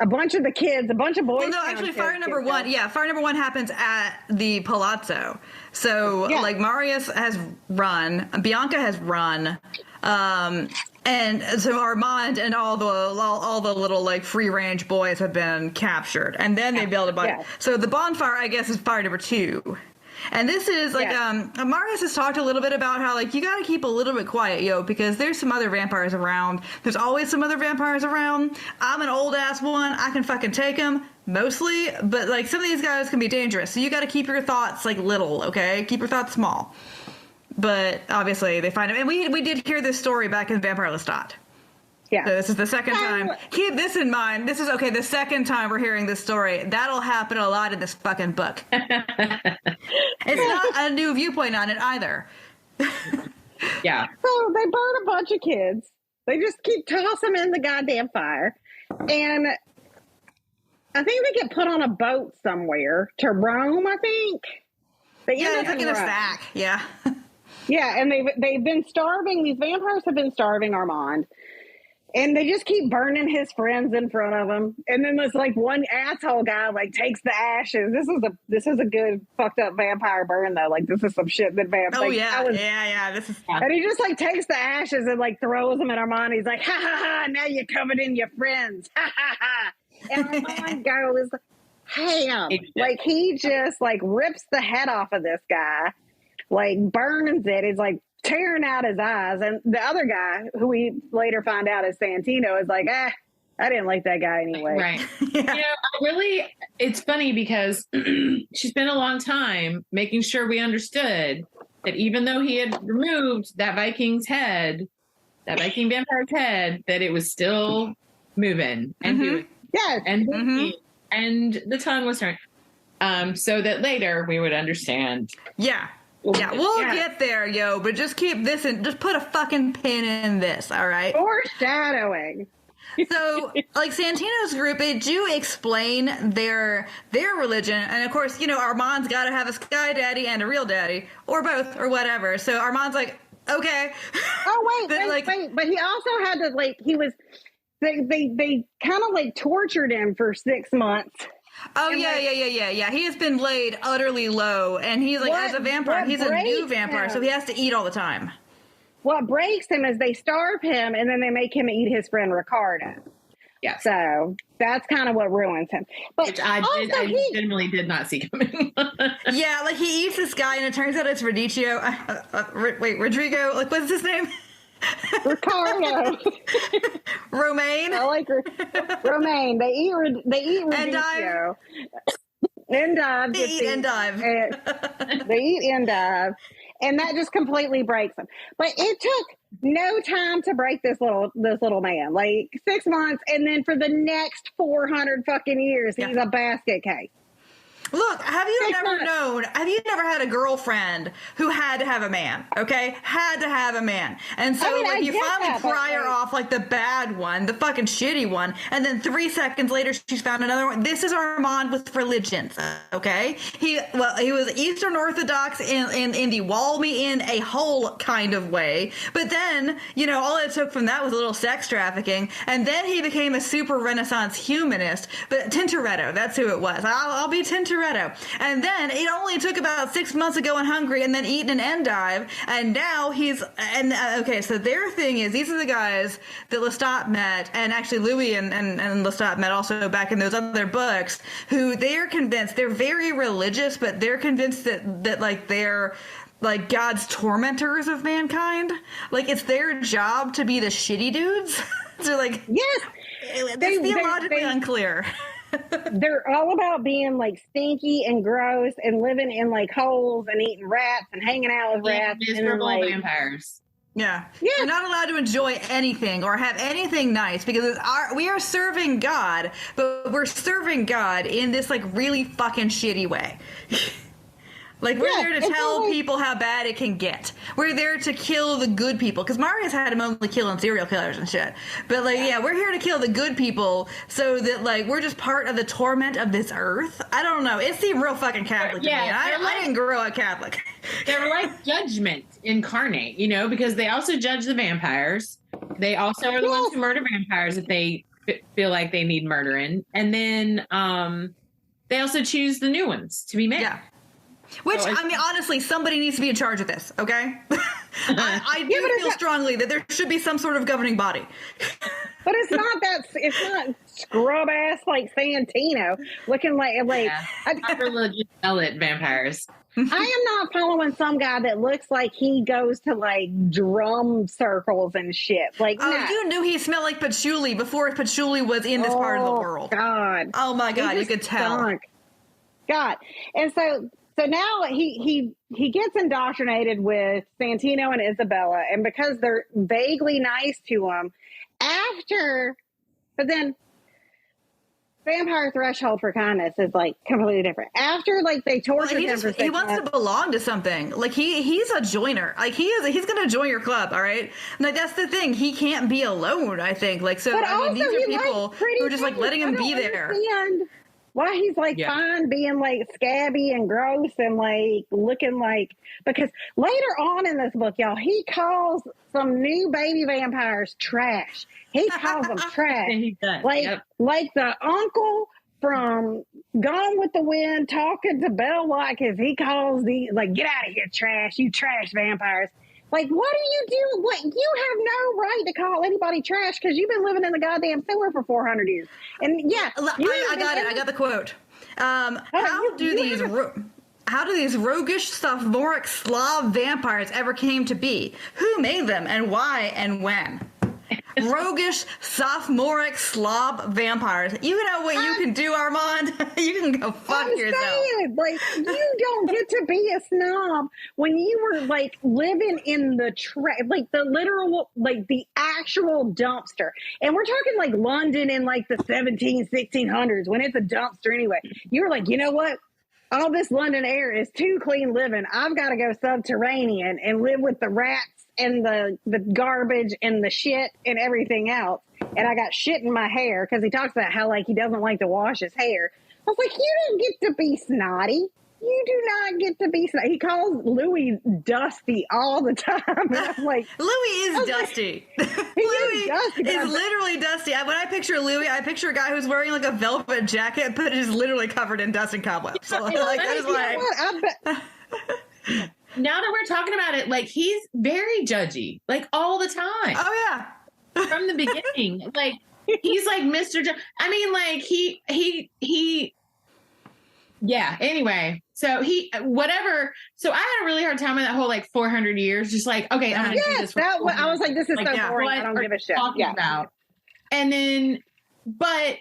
A bunch of the kids, a bunch of boys. Well, no, actually, fire number one happens at the Palazzo. So, like, Marius has run, Bianca has run, and so Armand and all the little like free range boys have been captured, and then they build a bunch. Yeah. So the bonfire, I guess, is fire number 2. And this is like, Marius has talked a little bit about how, like, you got to keep a little bit quiet, because there's some other vampires around. There's always some other vampires around. I'm an old ass one. I can fucking take them mostly, but like some of these guys can be dangerous. So you got to keep your thoughts like little, okay? Keep your thoughts small. But obviously they find him. And we did hear this story back in Vampire Lestat. Yeah. So this is the second time. Keep this in mind. This is the second time we're hearing this story. That'll happen a lot in this fucking book. It's not a new viewpoint on it either. Yeah. So they burn a bunch of kids. They just keep tossing them in the goddamn fire. And I think they get put on a boat somewhere to Rome, I think. They end up in a sack. Yeah. Yeah, and they've been starving. These vampires have been starving Armand. And they just keep burning his friends in front of him. And then there's like one asshole guy like takes the ashes. This is a good fucked up vampire burn though. Like, this is some shit that vampires. Oh yeah. This is. And he just like takes the ashes and like throws them at Armand. He's like, ha ha ha! Now you're covered in your friends. Ha ha ha! And Armand goes ham. Like, he just like rips the head off of this guy, like burns it. He's like tearing out his eyes, and the other guy, who we later find out is Santino, is like, I didn't like that guy anyway. Right. Yeah. It's funny because she spent a long time making sure we understood that even though he had removed that Viking vampire's head, that it was still moving and doing. Yes. And the tongue was turned. So that later we would understand. Yeah. Yeah, we'll get there, but just keep this in, just put a fucking pin in this, all right? Foreshadowing. So, like, Santino's group, they do explain their religion, and of course, Armand's got to have a sky daddy and a real daddy, or both, or whatever. So Armand's like, okay. Oh, wait, but he also had to, like, they kind of, like, tortured him for 6 months. Oh, and yeah. He has been laid utterly low, and he's like, as a vampire, he's a new vampire, so he has to eat all the time. What breaks him is they starve him, and then they make him eat his friend Ricardo. Yeah. So that's kind of what ruins him. But which I generally did not see coming. Yeah, like, he eats this guy, and it turns out it's Rodrigo. Rodrigo, like, what's his name? Ricardo. Romaine. I like Romaine. They eat Rodrigo. Endive. They eat Endive. They eat Endive. And that just completely breaks them. But it took no time to break this little man. Like 6 months, and then for the next 400 fucking years, he's a basket case. Look, have you never had a girlfriend who had to have a man, okay? Had to have a man. And so you finally pry her off like the bad one, the fucking shitty one, and then 3 seconds later she's found another one. This is Armand with religions, okay? He was Eastern Orthodox in the wall me in a hole kind of way, but then, all it took from that was a little sex trafficking, and then he became a super Renaissance humanist, but Tintoretto, that's who it was. I'll be Tintoretto. And then it only took about 6 months ago in Hungary and then eaten an endive. And now okay, so their thing is, these are the guys that Lestat met, and actually Louis and Lestat met also back in those other books, who they're convinced, they're very religious, but they're convinced that like they're like God's tormentors of mankind. Like it's their job to be the shitty dudes. So like, yes, it's theologically unclear. They're all about being like stinky and gross and living in like holes and eating rats and hanging out with rats. Miserable and vampires. Yeah. We're not allowed to enjoy anything or have anything nice because we are serving God, but we're serving God in this like really fucking shitty way. Like, we're there to tell people how bad it can get. We're there to kill the good people. Because Marius had him only killing serial killers and shit. But, like, we're here to kill the good people so that, like, we're just part of the torment of this earth. I don't know. It seemed real fucking Catholic to me. I didn't grow up Catholic. They're like judgment incarnate, because they also judge the vampires. They also are the ones who murder vampires if they feel like they need murdering. And then they also choose the new ones to be made. Yeah. Which, honestly, somebody needs to be in charge of this, okay? I do feel strongly that there should be some sort of governing body. But it's not scrub ass like Santino looking like not religious zealot vampires. I am not following some guy that looks like he goes to like drum circles and shit. Like, you knew he smelled like patchouli before patchouli was in this part of the world. God. Oh my God, you could tell. Stunk. God. And so now he gets indoctrinated with Santino and Isabella, and because they're vaguely nice to him, but then vampire threshold for kindness is like completely different. After like they torture him for 6 months, he wants to belong to something. Like he's a joiner. Like he's gonna join your club. All right. Like that's the thing. He can't be alone. I think. Like so. These are people who are just like letting him be there. Why he's like fine being like scabby and gross and like looking like, because later on in this book, y'all, he calls some new baby vampires trash. He calls them trash. Like the uncle from Gone with the Wind talking to Belle Watkins. He calls get out of here, trash, you trash vampires. Like, what do you do? What, you have no right to call anybody trash because you've been living in the goddamn sewer for 400 years. And I got it. I got the quote. How do these roguish, sophomoric Slav vampires ever came to be? Who made them and why and when? Roguish, sophomoric Slav vampires. You know what you can do, Armand? You can go fuck yourself. Saying, you don't get to be a snob when you were living in the the literal, the actual dumpster. And we're talking London in the 1600s when it's a dumpster anyway. You were like, you know what? All this London air is too clean living. I've got to go subterranean and live with the rats and the garbage and the shit and everything else. And I got shit in my hair because he talks about how he doesn't like to wash his hair. I was like, you don't get to be snotty. You do not get to be snotty. He calls Louis dusty all the time. And I'm like, Louis is dusty. Louis is literally dusty. When I picture Louis, I picture a guy who's wearing a velvet jacket, but is literally covered in dust and cobwebs. So that is why. Now that we're talking about it, he's very judgy, all the time. Oh yeah, from the beginning, he's Mr. Yeah. Anyway, so So I had a really hard time with that whole 400 years. Just okay, I'm gonna do this. I was like, this is so boring. I don't give a shit. About. And then, but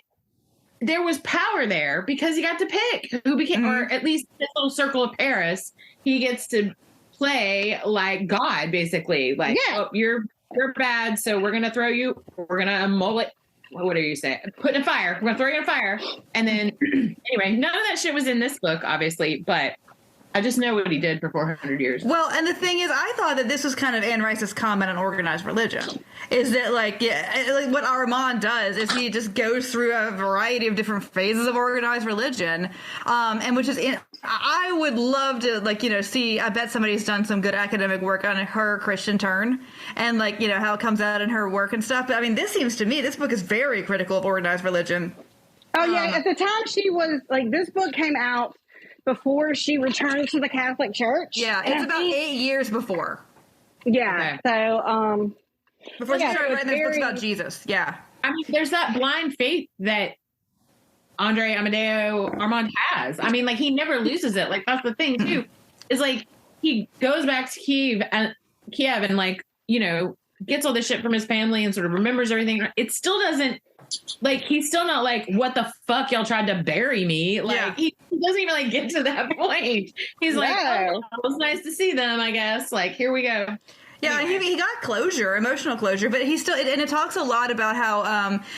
there was power there because he got to pick who became, or at least this little circle of Paris, he gets to play like God, basically. Oh, you're bad, so we're gonna throw you. We're gonna mullet what do you say? Put in a fire. We're going to throw you in a fire. And then, anyway, none of that shit was in this book, obviously, but I just know what he did for 400 years. Well, and the thing is, I thought that this was kind of Anne Rice's comment on organized religion. Is that like what Armand does is he just goes through a variety of different phases of organized religion, and which is I would love to see. I bet somebody's done some good academic work on her Christian turn and how it comes out in her work and stuff. But I mean, this seems to me this book is very critical of organized religion. Oh yeah, at the time she was this book came out before she returned to the Catholic Church. Yeah, it's about 8 years before. Yeah, okay. So before she started writing those books about Jesus. Yeah, I mean, there's that blind faith that Andre Amadeo Armand has. I mean, he never loses it. That's the thing too. Is he goes back to Kiev and gets all this shit from his family and sort of remembers everything. It still doesn't. He's still not what the fuck y'all tried to bury me. He doesn't even get to that point. He's oh, it was nice to see them, I guess. Here we go. Yeah, anyway. He got closure, emotional closure, but he still, and it talks a lot about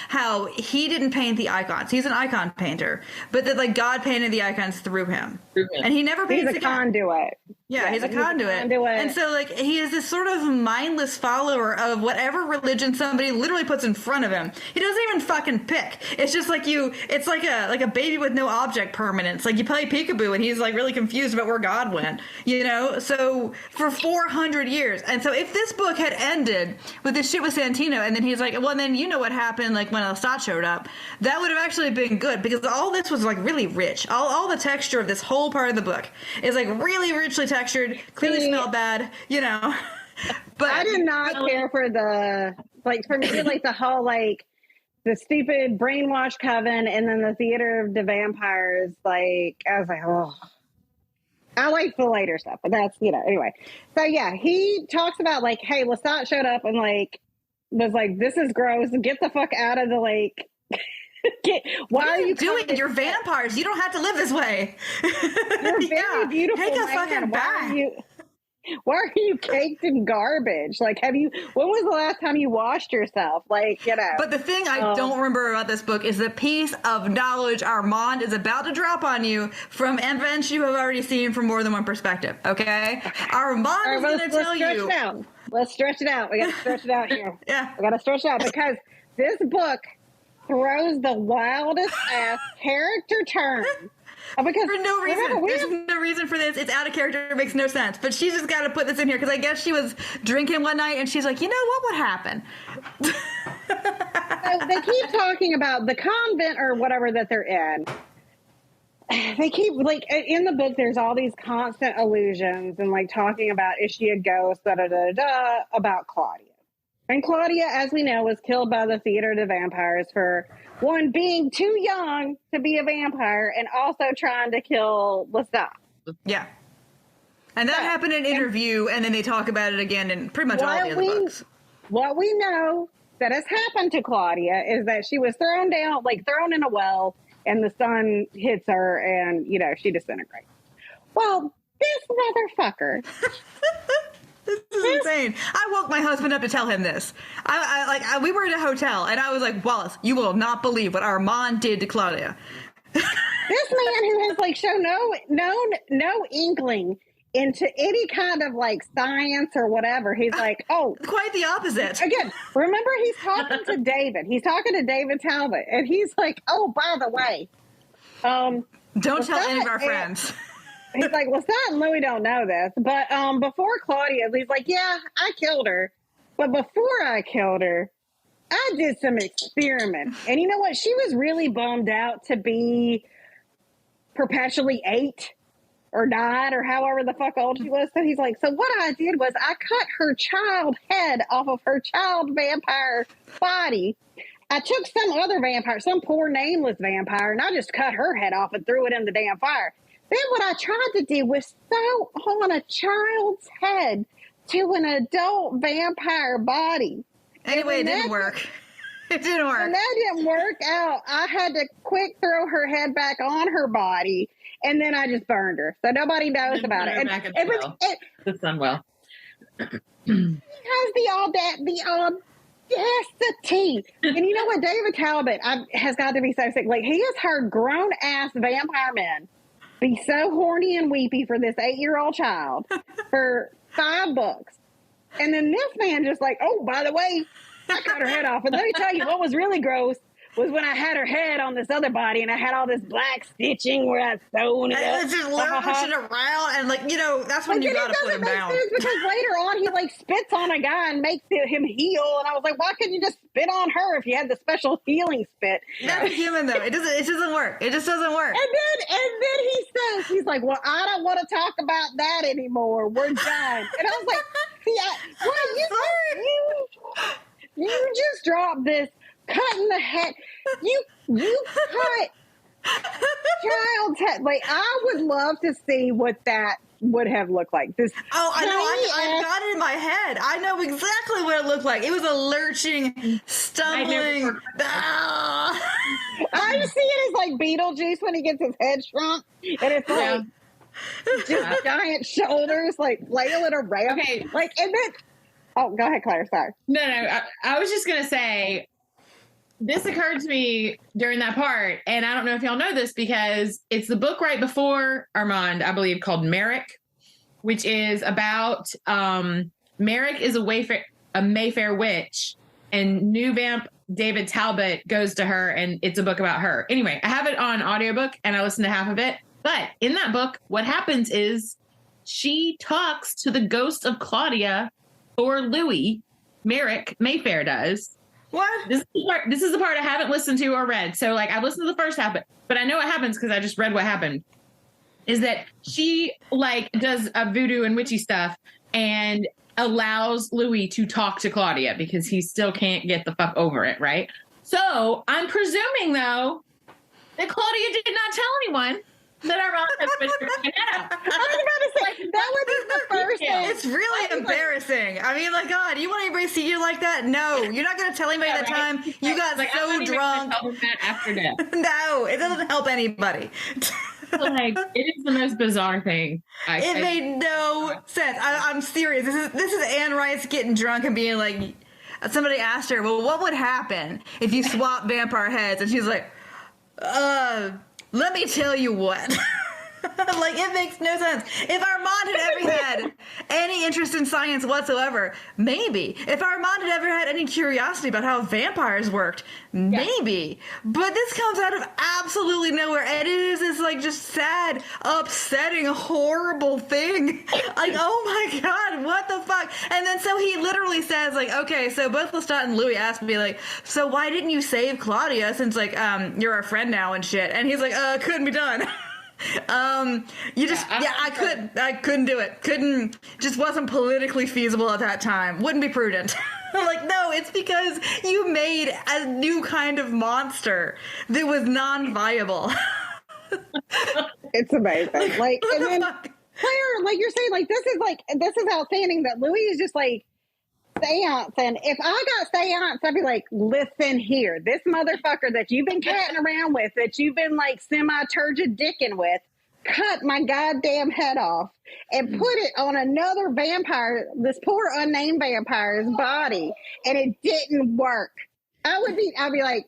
how he didn't paint the icons. He's an icon painter, but that God painted the icons through him. And he never paints He's a conduit. Yeah, he's a conduit. And so he is this sort of mindless follower of whatever religion somebody literally puts in front of him. He doesn't even fucking pick. It's just it's like a baby with no object permanence. You play peekaboo and he's really confused about where God went, So for 400 years. And so if this book had ended with this shit with Santino and then he's well, then what happened when Lestat showed up, that would have actually been good because all this was really rich. All the texture of this whole part of the book is really richly textured, clearly smelled bad, But I did not care for the for me the whole the stupid brainwash coven and then the theater of the vampires. I was oh. I like the later stuff, but that's anyway. So yeah, he talks about hey, Lestat showed up and was this is gross. Get the fuck out of the lake. Why are you doing it? You're vampires. You don't have to live this way. You're very beautiful. Take a man. fucking bath. Why are you caked in garbage? When was the last time you washed yourself? But the thing I don't remember about this book is the piece of knowledge Armand is about to drop on you from events you have already seen from more than one perspective. Okay? Armand is going to tell you. Let's stretch it out. We got to stretch it out here. Yeah. We got to stretch it out because this book throws the wildest ass character turn. Because for no reason. There's no reason for this. It's out of character. It makes no sense. But she's just got to put this in here because I guess she was drinking one night and she's what would happen? So they keep talking about the convent or whatever that they're in. They keep in the book. There's all these constant allusions and talking about is she a ghost? About Claudia. And Claudia, as we know, was killed by the theater of the vampires for one being too young to be a vampire and also trying to kill Lestat. Yeah. And that happened in an interview, and then they talk about it again in pretty much all the other books. What we know that has happened to Claudia is that she was thrown in a well, and the sun hits her, and, she disintegrates. Well, this motherfucker... This is insane. I woke my husband up to tell him this. We were in a hotel, and I was like, Wallace, you will not believe what Armand did to Claudia. This man who has shown no inkling into any kind of science or whatever. He's quite the opposite. Again, remember he's talking to David. He's talking to David Talbot, and he's oh, by the way, don't tell any of our friends. He's Lestat and Louis don't know this, but before Claudia, he's yeah, I killed her, but before I killed her, I did some experiments, and you know what? She was really bummed out to be perpetually 8 or 9 or however the fuck old she was. So he's so what I did was I cut her child head off of her child vampire body. I took some other vampire, some poor nameless vampire, and I just cut her head off and threw it in the damn fire. Then what I tried to do was sew on a child's head to an adult vampire body. Anyway, it didn't work. It didn't work. And that didn't work out. I had to quick throw her head back on her body, and then I just burned her. So nobody knows about it. The sun well. Because the audacity. And you know what? David Talbot has got to be so sick. Like, he has heard grown-ass vampire men be so horny and weepy for this 8-year-old child for 5 books. And then this man just like, oh, by the way, I cut her head off. And let me tell you what was really gross was when I had her head on this other body and I had all this black stitching where I sewn it up. And it's just lurching around, and like, you know, that's when you gotta put him down. Because later on he like spits on a guy and makes him heal, and I was like, why couldn't you just spit on her if you had the special healing spit? That's human though. It doesn't work. It just doesn't work. And then he says, he's like, well, I don't want to talk about that anymore. We're done. And I was like, you just dropped this. Cutting the head, you cut child's head. Like, I would love to see what that would have looked like. This I know. I got it in my head. I know exactly what it looked like. It was a lurching, stumbling. I see it as like Beetlejuice when he gets his head shrunk, and it's like just giant shoulders, like flailing around. Okay, like, and then go ahead, Claire. Sorry. No. I was just gonna say. This occurred to me during that part, and I don't know if y'all know this because it's the book right before Armand, I believe, called Merrick, which is about Merrick is a Mayfair witch, and new vamp David Talbot goes to her, and it's a book about her. Anyway, I have it on audiobook, and I listened to half of it. But in that book, what happens is she talks to the ghost of Claudia or Louis. Merrick Mayfair does. What? This is the part I haven't listened to or read. So, like, I've listened to the first half, but I know what happens because I just read what happened. Is that she, like, does a voodoo and witchy stuff and allows Louis to talk to Claudia because he still can't get the fuck over it, right? So, I'm presuming, though, that Claudia did not tell anyone that Armand has been drinking it up. I was about to say, that would be the first thing. It's really embarrassing. I mean, like, God, you want anybody to see you like that? No. You're not going to tell anybody that time. You got like, so drunk. After death. No, it doesn't help anybody. Like, it is the most bizarre thing. It made no sense. I'm serious. This is Anne Rice getting drunk and being like, somebody asked her, well, what would happen if you swap vampire heads? And she's like, let me tell you what. Like, it makes no sense. If Armand had ever had any interest in science whatsoever, maybe. If Armand had ever had any curiosity about how vampires worked, maybe. But this comes out of absolutely nowhere, and it is this, like, just sad, upsetting, horrible thing. Like, oh my God, what the fuck? And then so he literally says, like, okay, so both Lestat and Louis asked me, like, so why didn't you save Claudia since, like, you're our friend now and shit? And he's like, couldn't be done. I couldn't do it. Just wasn't politically feasible at that time. Wouldn't be prudent. Like, no, it's because you made a new kind of monster that was non-viable. It's amazing. Like, and then Claire, like you're saying, like, this is outstanding that Louis is just like, seance, and if I got seance, I'd be like, listen here, this motherfucker that you've been catting around with, that you've been like semi-turgid dicking with, cut my goddamn head off and put it on another vampire, this poor unnamed vampire's body, and it didn't work. I'd be like,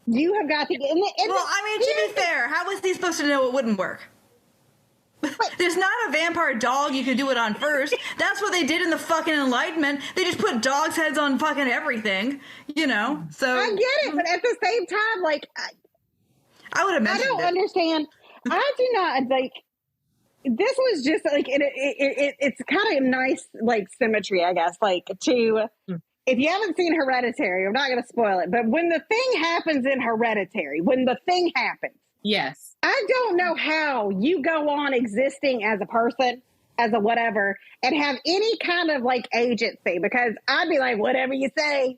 you have got to get. Well, I mean, to be fair, how was he supposed to know it wouldn't work? There's not a vampire dog you could do it on first. That's what they did in the fucking Enlightenment. They just put dogs' heads on fucking everything, you know? So I get it, but at the same time, like, I would have mentioned I don't understand. I do not, like, this was just, like, it's kind of nice, like, symmetry, I guess, like, to, if you haven't seen Hereditary, I'm not going to spoil it, but when the thing happens in Hereditary, when the thing happens, yes. I don't know how you go on existing as a person, as a whatever, and have any kind of, like, agency, because I'd be like, whatever you say,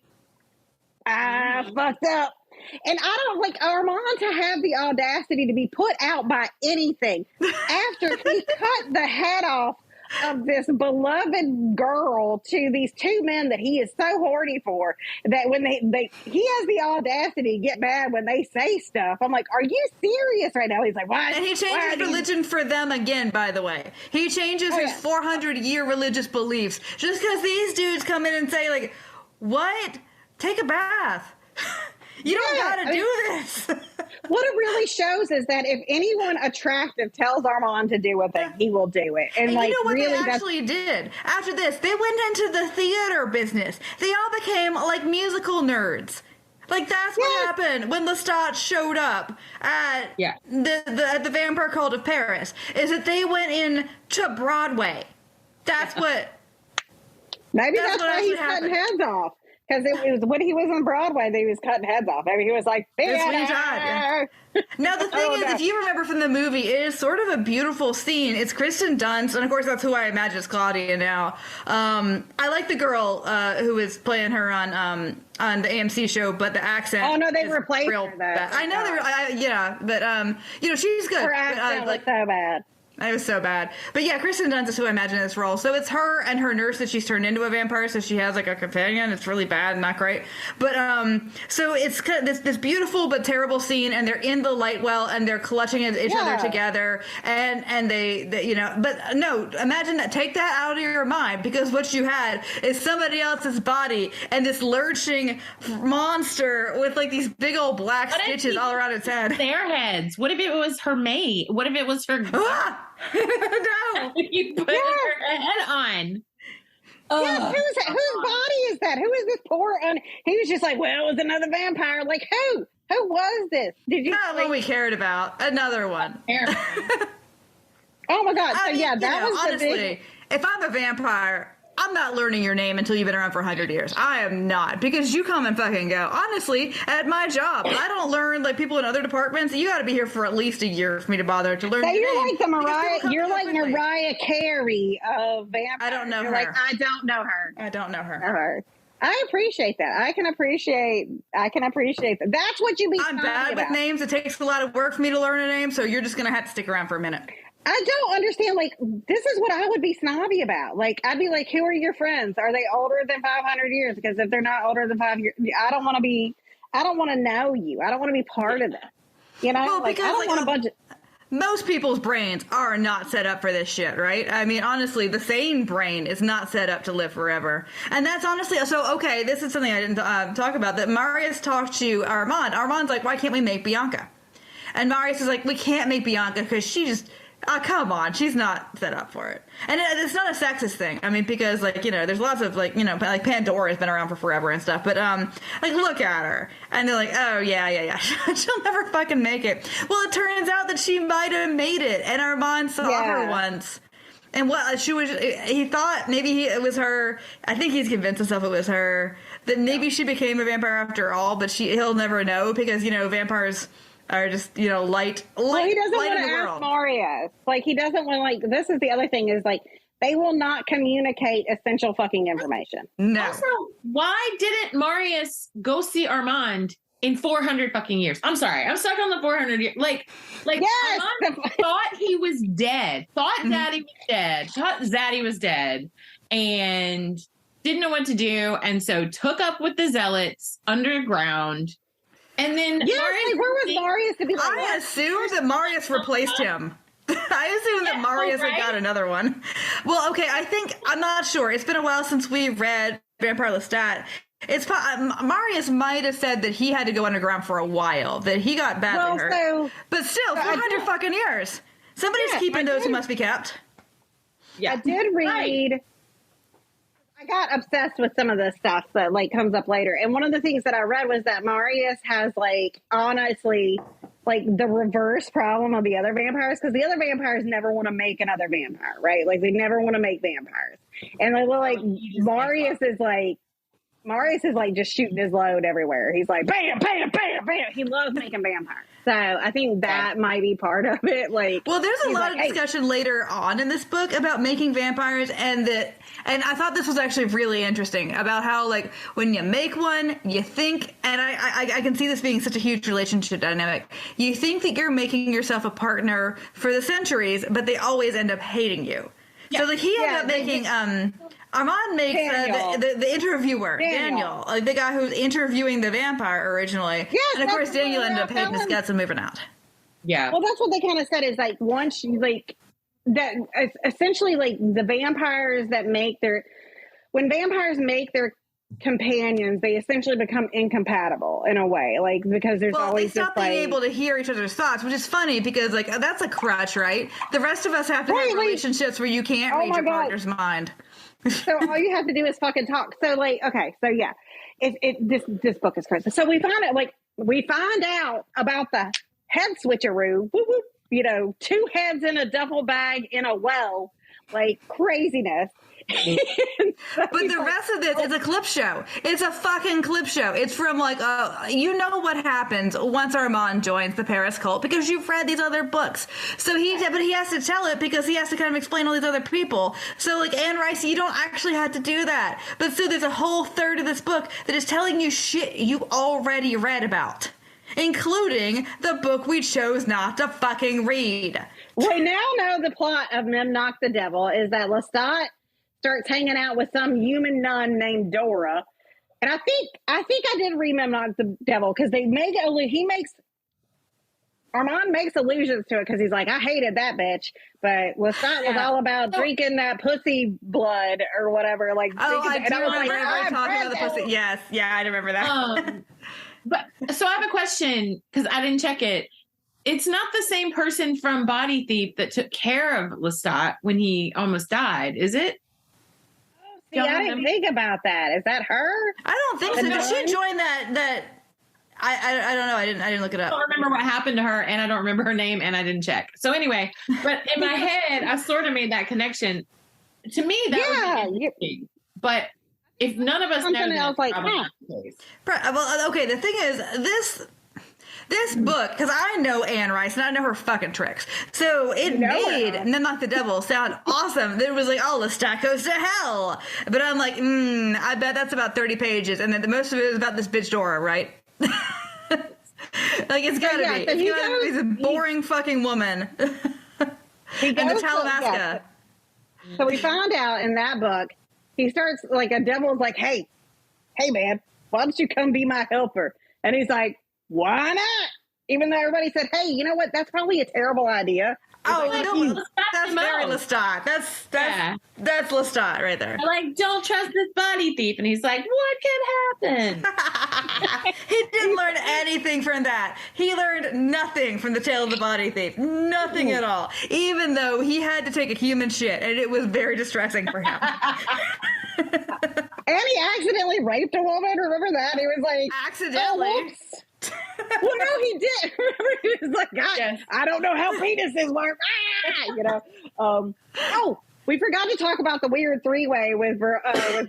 I fucked up. And I don't like Armand to have the audacity to be put out by anything after he cut the head off of this beloved girl to these two men that he is so horny for, that when he has the audacity to get mad when they say stuff. I'm like, are you serious right now? He's like, why? And he changes religion for them again, by the way. He changes his 400-year religious beliefs just because these dudes come in and say, like, what? take a bath. You don't gotta do this. What it really shows is that if anyone attractive tells Armand to do a thing, he will do it. And you like, know what really, they actually did? After this, they went into the theater business. They all became like musical nerds. Like that's what happened when Lestat showed up at the Vampire Cult of Paris. Is that they went in to Broadway? That's what. Maybe that's why he's cutting heads off. Because it was when he was on Broadway that he was cutting heads off. I mean, he was like, yeah. Now, the thing is, if you remember from the movie, it is sort of a beautiful scene. It's Kristen Dunst, and of course, that's who I imagine is Claudia now. I like the girl who is playing her on the AMC show, but the accent. Oh, no, they replaced her, though. I know, but, she's good. Her accent was so bad. It was so bad. But yeah, Kristen Dunst is who I imagine in this role. So it's her and her nurse that she's turned into a vampire, so she has like a companion. It's really bad and not great. But so it's kind of this beautiful but terrible scene, and they're in the light well and they're clutching each other together, and they but no, imagine that, take that out of your mind, because what you had is somebody else's body and this lurching monster with like these big old black stitches all around its head. Their heads. What if it was her mate? What if it was her no. You put her head on. Yes, whose body is that? Who is this poor? He was just like, well, it was another vampire. Like, who? Who was this? Did you? Not one we cared about. Another one. Oh my God! So that was honestly, the big... if I'm a vampire, I'm not learning your name until you've been around for 100 years. I am not, because you come and fucking go. Honestly, at my job, I don't learn like people in other departments. You got to be here for at least a year for me to bother to learn. So your you're name, like the Mariah. You're like Mariah Carey of vampires. I don't know her. Like, I don't know her. I don't know her. I appreciate that. I can appreciate that. That's what you be. I'm bad with names. It takes a lot of work for me to learn a name, so you're just gonna have to stick around for a minute. I don't understand. Like, this is what I would be snobby about. Like, I'd be like, who are your friends? Are they older than 500 years? Because if they're not older than 5 years, I don't want to know you. I don't want to be part of that. You know, well, like, I don't want a bunch of... Most people's brains are not set up for this shit, right? I mean, honestly, the sane brain is not set up to live forever. And that's honestly... So, okay, this is something I didn't talk about. That Marius talked to Armand. Armand's like, why can't we make Bianca? And Marius is like, we can't make Bianca because she just... Oh, come on. She's not set up for it. And it's not a sexist thing. I mean, because, like, there's lots of, like, like Pandora's been around for forever and stuff. But, like, look at her. And they're like, oh, yeah. She'll never fucking make it. Well, it turns out that she might have made it. And Armand saw her once. And he thought maybe it was her. I think he's convinced himself it was her. That maybe she became a vampire after all. But he'll never know because, vampires... are just, light well, he doesn't want to ask Marius. Like, he doesn't want, like, this is the other thing is, like, they will not communicate essential fucking information. No. Also, why didn't Marius go see Armand in 400 fucking years? I'm sorry. I'm stuck on the 400 years. Like yes! Armand thought he was dead. Thought Zaddy was dead. Thought Zaddy was dead. And didn't know what to do. And so took up with the zealots underground. And then where was Marius to be like, I assumed that Marius replaced him. I assumed that Marius had got another one. Well, okay, I'm not sure. It's been a while since we read Vampire Lestat. Marius might have said that he had to go underground for a while, that he got badly hurt. But still, 400 fucking years. Somebody's keeping those who must be kept. Yeah. I did read... Right. I got obsessed with some of the stuff that like comes up later. And one of the things that I read was that Marius has like, honestly, like the reverse problem of the other vampires. Cause the other vampires never want to make another vampire, right? Like they never want to make vampires. And like Marius is like just shooting his load everywhere. He's like, bam, bam, bam, bam. He loves making vampires. So I think that might be part of it. Like, well, there's a lot of discussion later on in this book about making vampires, and I thought this was actually really interesting about how, like, when you make one, you think, and I can see this being such a huge relationship dynamic. You think that you're making yourself a partner for the centuries, but they always end up hating you. Yeah. So, like, he ended up making, Armand makes the interviewer, Daniel, the guy who's interviewing the vampire originally. Yes, and of course, Daniel ended up hating his guts and moving out. Yeah. Well, that's what they kind of said is like once you like that essentially like the vampires that when vampires make their companions, they essentially become incompatible in a way, like because there's always they this stop being like able to hear each other's thoughts, which is funny because like that's a crutch, right? The rest of us have to have relationships where you can't read your partner's mind. So all you have to do is fucking talk. So like, okay, so yeah, this book is crazy. So we find out about the head switcheroo. Whoop, whoop, you know, 2 heads in a duffel bag in a well, like craziness. But the rest of this is a clip show. It's a fucking clip show. It's from like you know what happens once Armand joins the Paris cult because you've read these other books. So he has to tell it because he has to kind of explain all these other people. So like Anne Rice, you don't actually have to do that. But so there's a whole third of this book that is telling you shit you already read about, including the book we chose not to fucking read. We now know the plot of Memnoch the Devil is that Lestat starts hanging out with some human nun named Dora. And I think I did read Memnoch the Devil because Armand makes allusions to it because he's like, I hated that bitch. But Lestat was all about drinking that pussy blood or whatever. Like, I remember talking about the pussy. Yes. Yeah, I remember that. But so I have a question because I didn't check it. It's not the same person from Body Thief that took care of Lestat when he almost died, is it? See, I didn't think about that. Is that her? I don't think so. Did she join that? I don't know. I didn't look it up. I don't remember what happened to her, and I don't remember her name, and I didn't check. So anyway, but in my head, I sort of made that connection. To me, that was interesting. But if none of us know that, like, well, okay. The thing is, this book, because I know Anne Rice and I know her fucking tricks. So it made Memnoch the Devil sound awesome. It was like, oh, Lestat goes to hell. But I'm like, I bet that's about 30 pages. And then the most of it is about this bitch Dora, right? Like, it's gotta be. It's gotta be this boring fucking woman. And the Talamasca. So we found out in that book, he starts, like, a devil's like, hey man, why don't you come be my helper? And he's like, why not? Even though everybody said, hey, you know what? That's probably a terrible idea. Oh, no, that's very Lestat. That's Lestat right there. Like, don't trust this body thief. And he's like, what can happen? He didn't learn anything from that. He learned nothing from the tale of the body thief. Nothing at all. Even though he had to take a human shit, and it was very distressing for him. And he accidentally raped a woman. Remember that? He was like, accidentally. Oh, well, no, he did. Remember, he was like, I don't know how penises work. You know. Oh, we forgot to talk about the weird 3-way with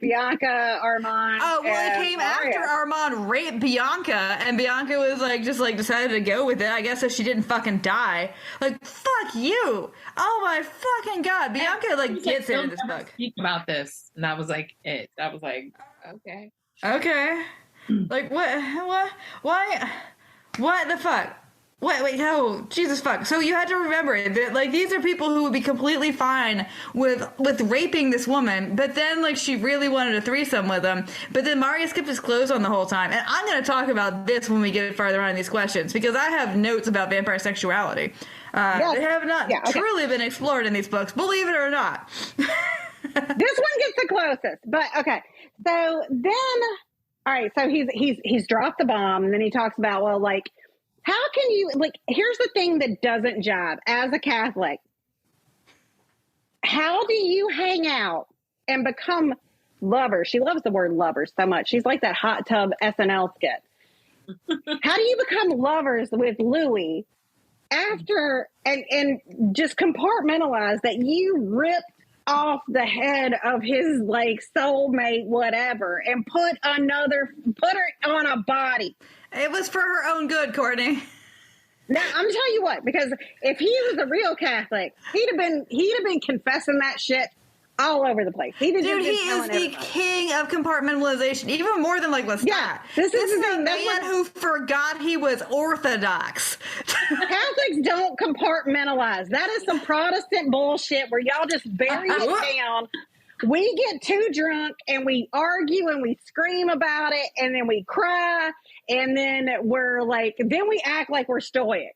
Bianca, Armand. Oh, well, it came after Armand raped Bianca, and Bianca was like, just like decided to go with it. I guess so she didn't fucking die. Like, fuck you. Oh my fucking god. Bianca like gets into this book. Speak about this, and that was like it. I was like, okay. Like, what, what the fuck? Wait, oh, Jesus fuck. So you had to remember that, like, these are people who would be completely fine with raping this woman, but then, like, she really wanted a threesome with him, but then Marius kept his clothes on the whole time. And I'm going to talk about this when we get farther on in these questions, because I have notes about vampire sexuality. They have not truly been explored in these books, believe it or not. This one gets the closest, but okay. So then... All right, so he's dropped the bomb, and then he talks about, well, like, how can you, like, here's the thing that doesn't jive. As a Catholic, how do you hang out and become lovers? She loves the word lovers so much. She's like that hot tub SNL skit. How do you become lovers with Louis after, and just compartmentalize that you ripped off the head of his like soulmate whatever and put her on a body? It was for her own good, Courtney. Now I'm gonna tell you what, because if he was a real Catholic, he'd have been confessing that shit all over the place. He is the king of compartmentalization, even more than like Lestat. Yeah, this is a man who forgot he was Orthodox. Catholics don't compartmentalize. That is some Protestant bullshit where y'all just bury it down. We get too drunk and we argue and we scream about it and then we cry and then then we act like we're stoic.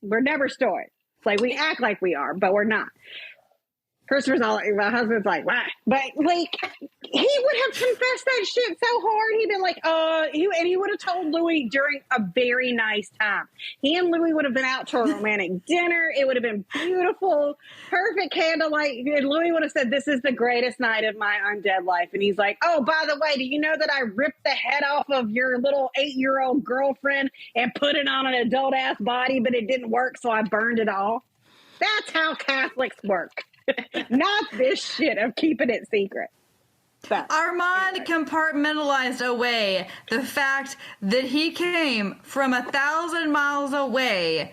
We're never stoic. Like we act like we are, but we're not. Christopher's all like, my husband's like, why? But like, he would have confessed that shit so hard. He'd been like, he would have told Louis during a very nice time. He and Louis would have been out to a romantic dinner. It would have been beautiful, perfect candlelight. And Louis would have said, this is the greatest night of my undead life. And he's like, oh, by the way, do you know that I ripped the head off of your little 8-year-old girlfriend and put it on an adult ass body, but it didn't work, so I burned it all? That's how Catholics work. Not this shit of keeping it secret. So, Armand compartmentalized away the fact that he came from 1,000 miles away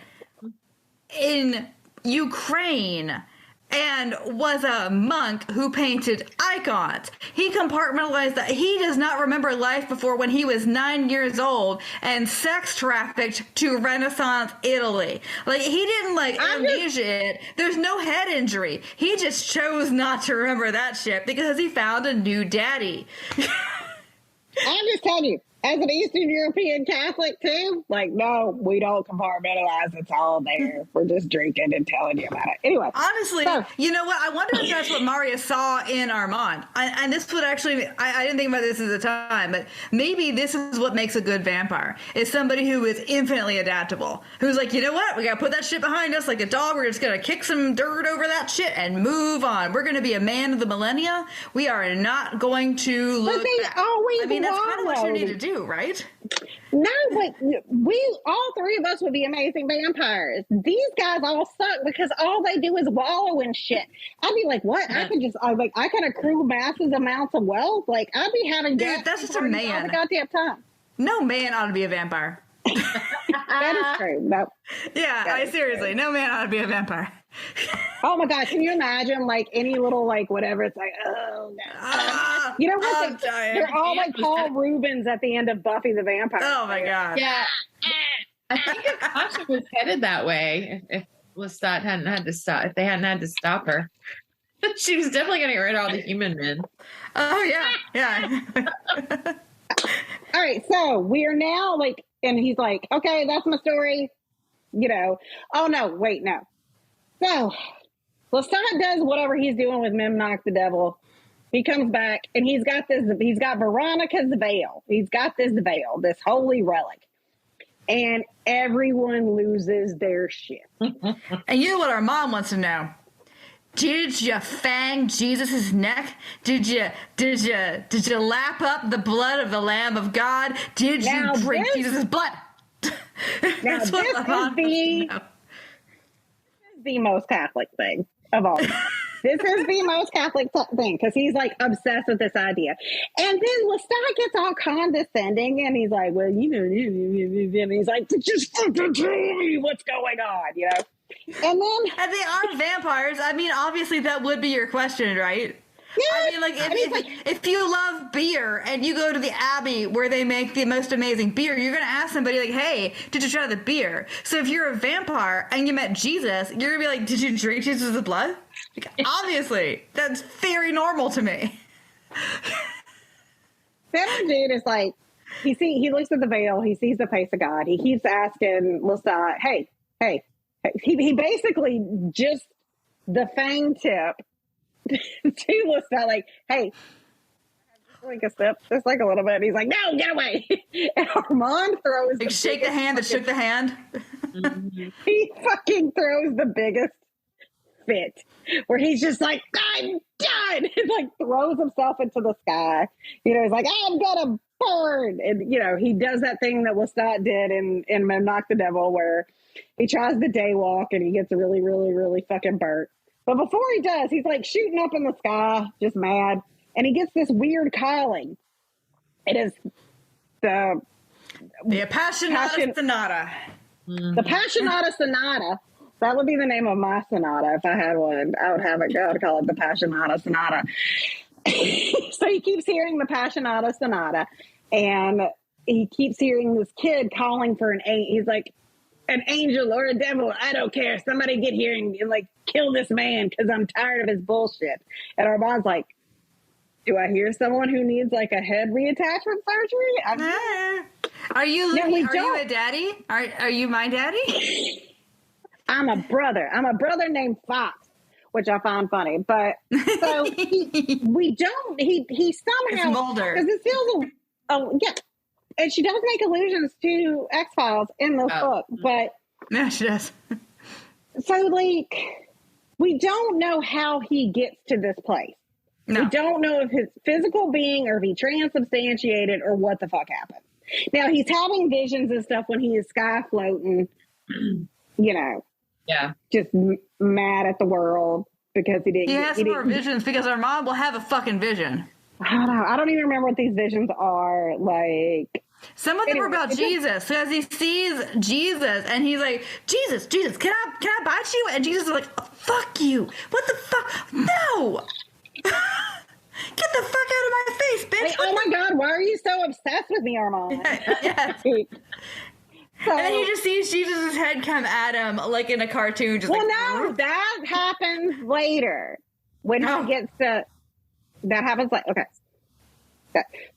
in Ukraine and was a monk who painted icons. He compartmentalized that. He does not remember life before when he was 9 years old and sex trafficked to Renaissance Italy. Like, he didn't, like, amnesia it. There's no head injury. He just chose not to remember that shit because he found a new daddy. I'm just telling you, as an Eastern European Catholic too, like, no, we don't compartmentalize. It's all there. We're just drinking and telling you about it. Anyway. Honestly, you know what? I wonder if that's what Maria saw in Armand. And this would actually, I didn't think about this at the time, but maybe this is what makes a good vampire. Is somebody who is infinitely adaptable. Who's like, you know what? We got to put that shit behind us like a dog. We're just going to kick some dirt over that shit and move on. We're going to be a man of the millennia. We are not going to look back. Always that's kind of what you need to do, right? No, but we, all three of us would be amazing vampires. These guys all suck because all they do is wallow in shit. I'd be like, what? I could accrue massive amounts of wealth. Like, I'd be having that's just a man. all the goddamn time. No man ought to be a vampire. That is true. No. Yeah, seriously, no man ought to be a vampire. Oh my God, can you imagine, like, any little, like, whatever, it's like, oh no. You know what? They're all like Paul Rubens at the end of Buffy the Vampire. Oh my God. Yeah. I think if Tasha was headed that way, if Lestat hadn't had to stop, if they hadn't had to stop her, she was definitely going to get rid of all the human men. Oh yeah, yeah. All right, so we are now, like, and he's like, okay, that's my story. You know, oh no, wait, no. So, Lestat does whatever he's doing with Memnoch the Devil. He comes back and he's got Veronica's veil. He's got this veil, this holy relic. And everyone loses their shit. And you know what our mom wants to know? Did you fang Jesus' neck? Did you lap up the blood of the Lamb of God? Did you drink Jesus' blood? That's what the mom wants to know. The most Catholic thing of all. This is the most Catholic thing because he's like obsessed with this idea. And then Lestat gets all condescending and he's like, well, you know, and he's like, just fucking tell me what's going on, you know? And they are vampires. I mean, obviously that would be your question, right? Yeah, I mean, like, if you love beer and you go to the Abbey where they make the most amazing beer, you're going to ask somebody, like, hey, did you try the beer? So if you're a vampire and you met Jesus, you're going to be like, did you drink Jesus' blood? Like, obviously, that's very normal to me. That dude is like, he looks at the veil, he sees the face of God, he keeps asking Lestat, hey. He basically just the fang tip to Lestat, like, hey, like a sip, just like a little bit. And he's like, no, get away. And Armand throws like, shake the hand that shook the hand. He fucking throws the biggest fit where he's just like, I'm done, and like throws himself into the sky. You know, he's like, I'm gonna burn. And you know, he does that thing that Lestat did in Memnoch the Devil where he tries the daywalk and he gets really, really, really fucking burnt. But before he does, he's like shooting up in the sky, just mad. And he gets this weird calling. It is the Appassionata Sonata. The Appassionata Sonata. That would be the name of my sonata. If I had one, I would call it the Appassionata Sonata. So he keeps hearing the Appassionata Sonata. And he keeps hearing this kid calling for he's like, an angel or a devil, I don't care. Somebody get here and like kill this man because I'm tired of his bullshit. And Armand's like, do I hear someone who needs like a head reattachment surgery? Are you a daddy? Are you my daddy? I'm a brother. I'm a brother named Fox. which I find funny. But so he somehow, Mulder. because it feels yeah, and she does make allusions to X-Files in this book, but yeah, she does. So like, we don't know how he gets to this place. No. We don't know if his physical being or if he transubstantiated or what the fuck happened. Now he's having visions and stuff when he is sky floating, you know. Yeah. Just mad at the world because he didn't. He has more visions because Armand will have a fucking vision. I don't even remember what these visions are. Like, some of them are about Jesus, because he sees Jesus and he's like, Jesus, can I bite you? And Jesus is like, oh, fuck you. What the fuck? No. Get the fuck out of my face, bitch. Like, oh my God, why are you so obsessed with me, Armand? Yes. So, and then he just sees Jesus' head come at him like in a cartoon. Just no, that happens later when he gets to. That happens like okay.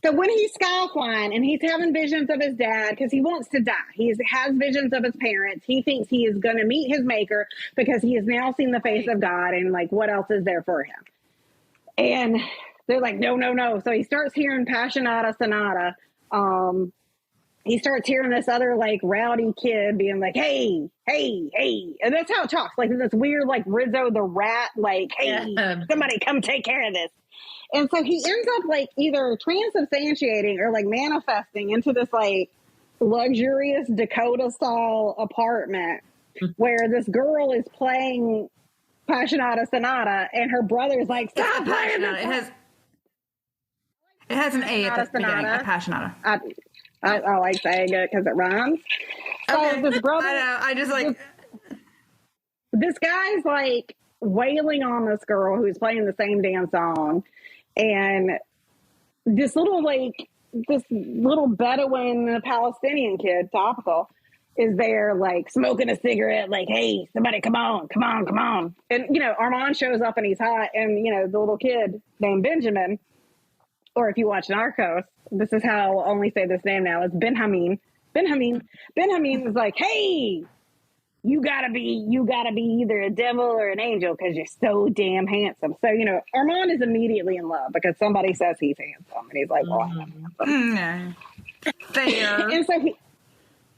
So when he's sky flying and he's having visions of his dad because he wants to die, he has visions of his parents. He thinks he is going to meet his maker because he has now seen the face of God, and like what else is there for him? And they're like, no. So he starts hearing Appassionata, Sonata. He starts hearing this other like rowdy kid being like, hey. And that's how it talks. Like this weird, like Rizzo the rat, like, hey, somebody come take care of this. And so he ends up like either transubstantiating or like manifesting into this like luxurious Dakota style apartment where this girl is playing Appassionata Sonata and her brother's like, stop playing this. It has an A at the beginning. Appassionata. I like saying it because it rhymes. So this brother, I know. I just like this guy's like wailing on this girl who's playing the same damn song, and this little Bedouin Palestinian kid, topical, is there like smoking a cigarette, like, hey, somebody, come on. And you know, Armand shows up and he's hot, and you know, the little kid named Benjamin. Or if you watch Narcos, this is how I'll only say this name now. It's Benjamin. Benjamin is like, hey, you gotta be either a devil or an angel because you're so damn handsome. So, you know, Armand is immediately in love because somebody says he's handsome. And he's like, well, I'm handsome. Fair. And so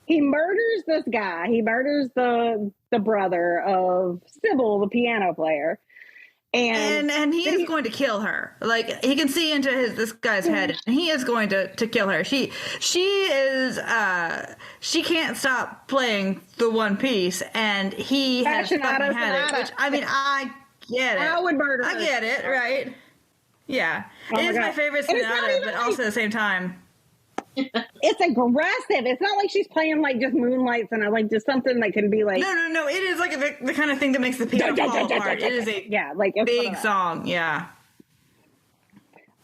he murders this guy. He murders the brother of Sybil, the piano player. And he is going to kill her. Like, he can see into this guy's head, and he is going to kill her. She can't stop playing the one piece, and he has fucking had it. Which, I mean, I get it. I would murder her. I get it, right? Yeah. Oh it is my favorite Sonata, but also at the same time. It's aggressive. It's not like she's playing like just Moonlights and like just something that can be like No. It is like the kind of thing that makes the piano fall apart. It is a big song. Yeah.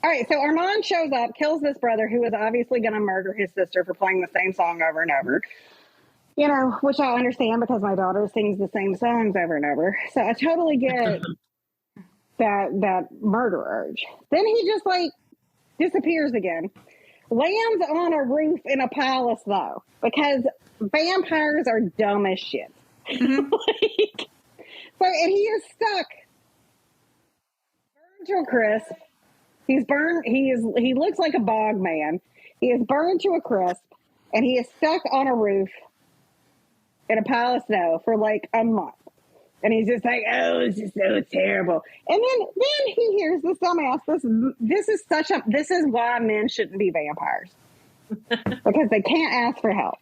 All right, so Armand shows up, kills this brother who is obviously going to murder his sister for playing the same song over and over. You know, which I understand because my daughter sings the same songs over and over. So I totally get that murder urge. Then he just like disappears again. Lands on a roof in a palace, though, because vampires are dumb as shit. And he is stuck, burned to a crisp. He's burned. He looks like a bog man. He is burned to a crisp, and he is stuck on a roof in a palace, though, for like a month. And he's just like, oh, it's just so terrible. And then he hears this dumbass. This is why men shouldn't be vampires. Because they can't ask for help.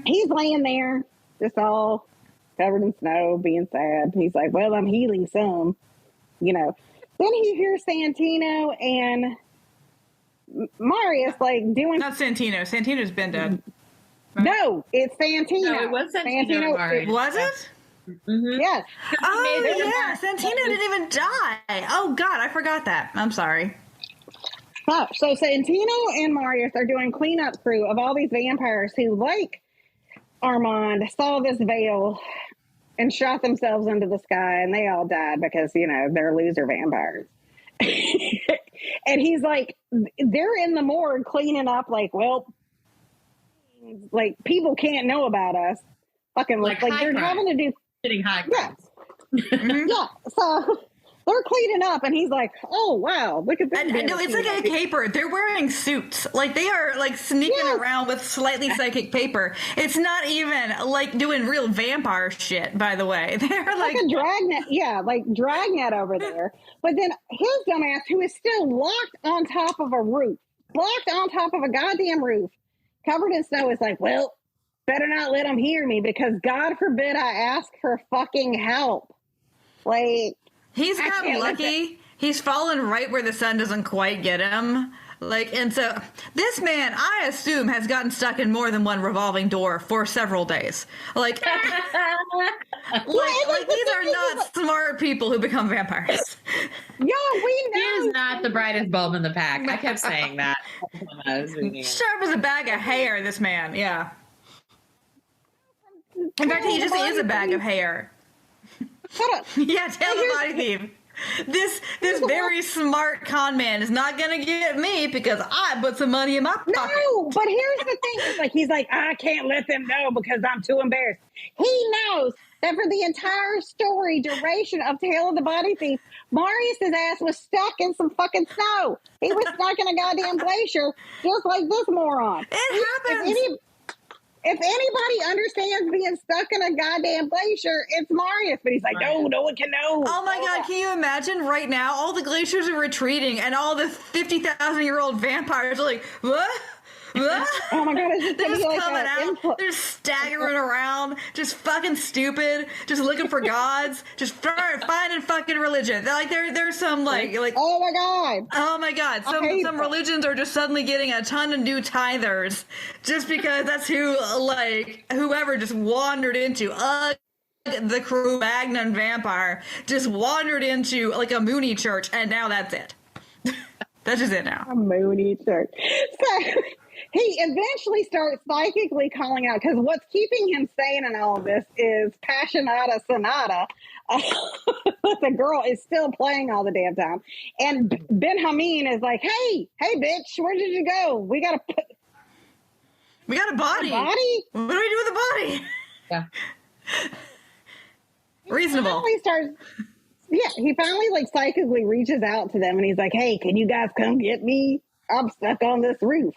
He's laying there, just all covered in snow, being sad. He's like, well, I'm healing some, you know. Then he hears Santino and Marius like doing. Not Santino. Santino's been dead. Right? No, it's Santino. No, it was Santino. Was it? Mm-hmm. Yes. Oh, yeah. Santino didn't even die. Oh, God. I forgot that. I'm sorry. So Santino and Marius are doing cleanup crew of all these vampires who, like Armand, saw this veil and shot themselves into the sky, and they all died because, you know, they're loser vampires. And he's like, they're in the morgue cleaning up, like, well, like, people can't know about us. Fucking, like they're having to do. High yeah. Yeah, so they're cleaning up, and he's like, "Oh wow, look at this!" No, it's like a caper. They're wearing suits. Like they are like sneaking around with slightly psychic paper. It's not even like doing real vampire shit. By the way, they're like a dragnet. Yeah, like dragnet over there. But then his dumbass, who is still locked on top of a roof, blocked on top of a goddamn roof, covered in snow, is like, "Well, better not let them hear me because God forbid I ask for fucking help." Like, he's gotten lucky. He's fallen right where the sun doesn't quite get him. Like, and so this man, I assume, has gotten stuck in more than one revolving door for several days. Like, these are not smart people who become vampires. Yeah, we know. He is not the brightest bulb in the pack. I kept saying that. Sharp as a bag of hair, this man. Yeah. In fact, he just is a bag of hair. Yeah, tell the body thief. This very smart con man is not gonna get me because I put some money in my pocket. No, but here's the thing: he's like, I can't let them know because I'm too embarrassed. He knows that for the entire story duration of Tale of the Body Thief, Marius's ass was stuck in some fucking snow. He was stuck in a goddamn glacier, just like this moron. It happens. If anybody understands being stuck in a goddamn glacier, it's Marius. But he's like, no one can know. Oh my God, can you imagine right now? All the glaciers are retreating and all the 50,000-year-old vampires are like, what? What? Oh my God, it's they're just like coming out. They're staggering around, just fucking stupid, just looking for gods, just finding fucking religion. There's some like oh my God, some religions are just suddenly getting a ton of new tithers just because that's who whoever just wandered into the Cro-Magnon vampire just wandered into like a Mooney church, and now that's it. That's just it now. A Mooney church. So he eventually starts psychically calling out, because what's keeping him sane in all of this is Appassionata Sonata. The girl is still playing all the damn time. And Ben Hameen is like, hey, bitch, where did you go? We got a body. Body? What do we do with the body? Yeah. Reasonable. He finally like psychically reaches out to them and he's like, hey, can you guys come get me? I'm stuck on this roof.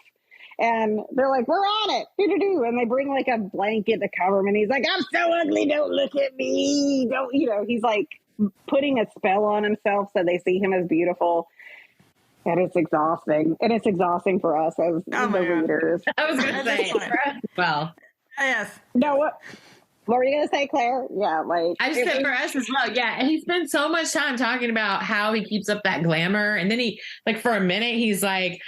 And they're like, we're on it. Do-do-do. And they bring like a blanket to cover him. And he's like, I'm so ugly. Don't look at me. He's like putting a spell on himself so they see him as beautiful. And it's exhausting. And it's exhausting for us as the readers. I was going to say, well. Yes. No, what were you going to say, Claire? Yeah, I just said for us as well. Yeah, and he spends so much time talking about how he keeps up that glamour. And then he, for a minute, he's like,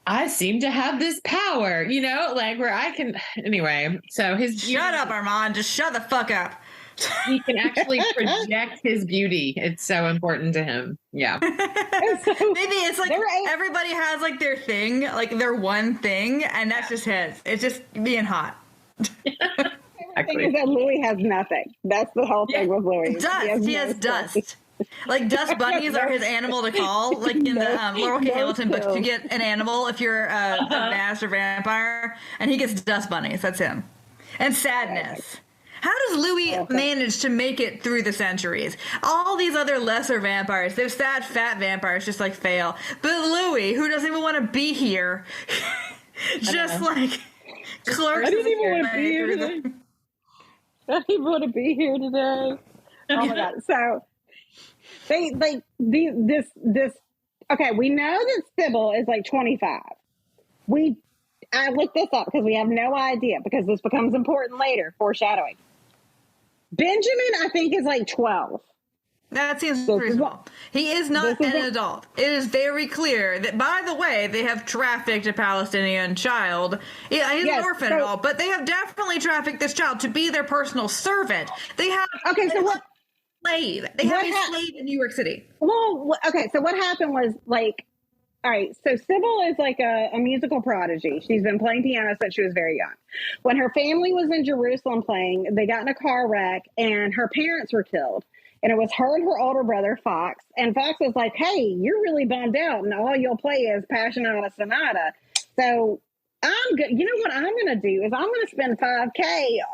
I seem to have this power, where I can. Anyway, so shut up, Armand. Just shut the fuck up. He can actually project his beauty. It's so important to him. Yeah. Maybe it's like everybody has like their thing, like their one thing, and that's just his. It's just being hot. The thing is that Louis has nothing. That's the whole thing with Louis. Dust. He has dust. Like dust bunnies are his animal to call. Like in the Laurel K. Hamilton books, you get an animal if you're a master vampire, and he gets dust bunnies. That's him. And sadness. How does Louis manage to make it through the centuries? All these other lesser vampires, they're sad, fat vampires, just like fail. But Louis, who doesn't even want to be here, just like clerks. I didn't even want to be here today. I didn't even want to be here today. Oh my God! So this. Okay, we know that Sybil is like 25. I looked this up because we have no idea, because this becomes important later. Foreshadowing. Benjamin, I think, is like 12. That seems reasonable. He is not an adult. It is very clear that, by the way, they have trafficked a Palestinian child. Yeah, he's an orphan and all, but they have definitely trafficked this child to be their personal servant. They have slave. They have a slave in New York City. Well, okay, so what happened was all right, so Sybil is like a musical prodigy. She's been playing piano since she was very young. When her family was in Jerusalem playing, they got in a car wreck and her parents were killed. And it was her and her older brother, Fox. And Fox was like, hey, you're really bummed out, and all you'll play is Appassionata Sonata. So I'm good. You know what I'm going to do is I'm going to spend $5,000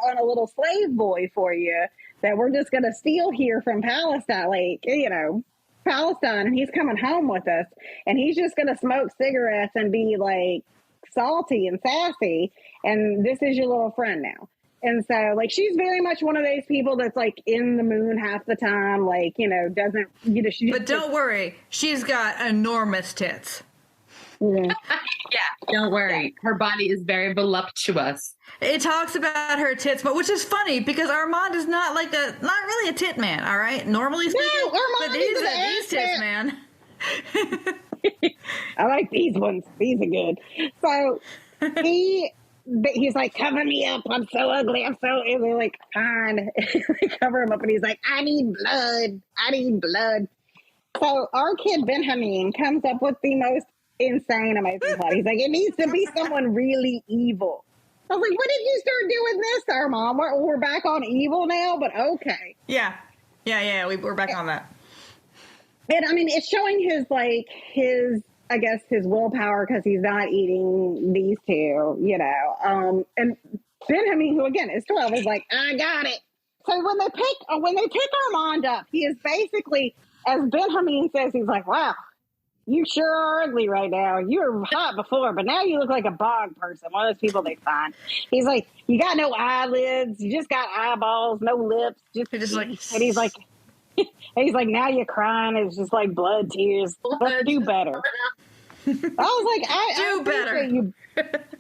on a little slave boy for you that we're just going to steal here from Palestine, Palestine, and he's coming home with us, and he's just going to smoke cigarettes and be like salty and sassy, and this is your little friend now. And so, like, she's very much one of those people that's like in the moon half the time, like, doesn't, she just. But don't worry, she's got enormous tits. Yeah. Yeah, don't worry. Her body is very voluptuous. It talks about her tits, but which is funny because Armand is not really a tit man, all right? Normally speaking, Armand is an these tits man. I like these ones. These are good. So he's like, cover me up. I'm so ugly. And they're like, fine. They cover him up, and he's like, I need blood. I need blood. So our kid Benjamin comes up with the most insane, amazing plot. He's like, it needs to be someone really evil. I was like, when did you start doing this, Armand? We're back on evil now, but okay. Yeah. We're back on that. And I mean, it's showing his willpower because he's not eating these two, and Benjamin, who again is 12, is like, I got it. So when they pick Armand up, he is basically, as Benjamin says, he's like, wow, you sure are ugly right now. You were hot before, but now you look like a bog person, one of those people they find. He's like, you got no eyelids, you just got eyeballs, no lips, and he's like, now you're crying. It's just like blood tears. Let's do better. I was like, I appreciate you.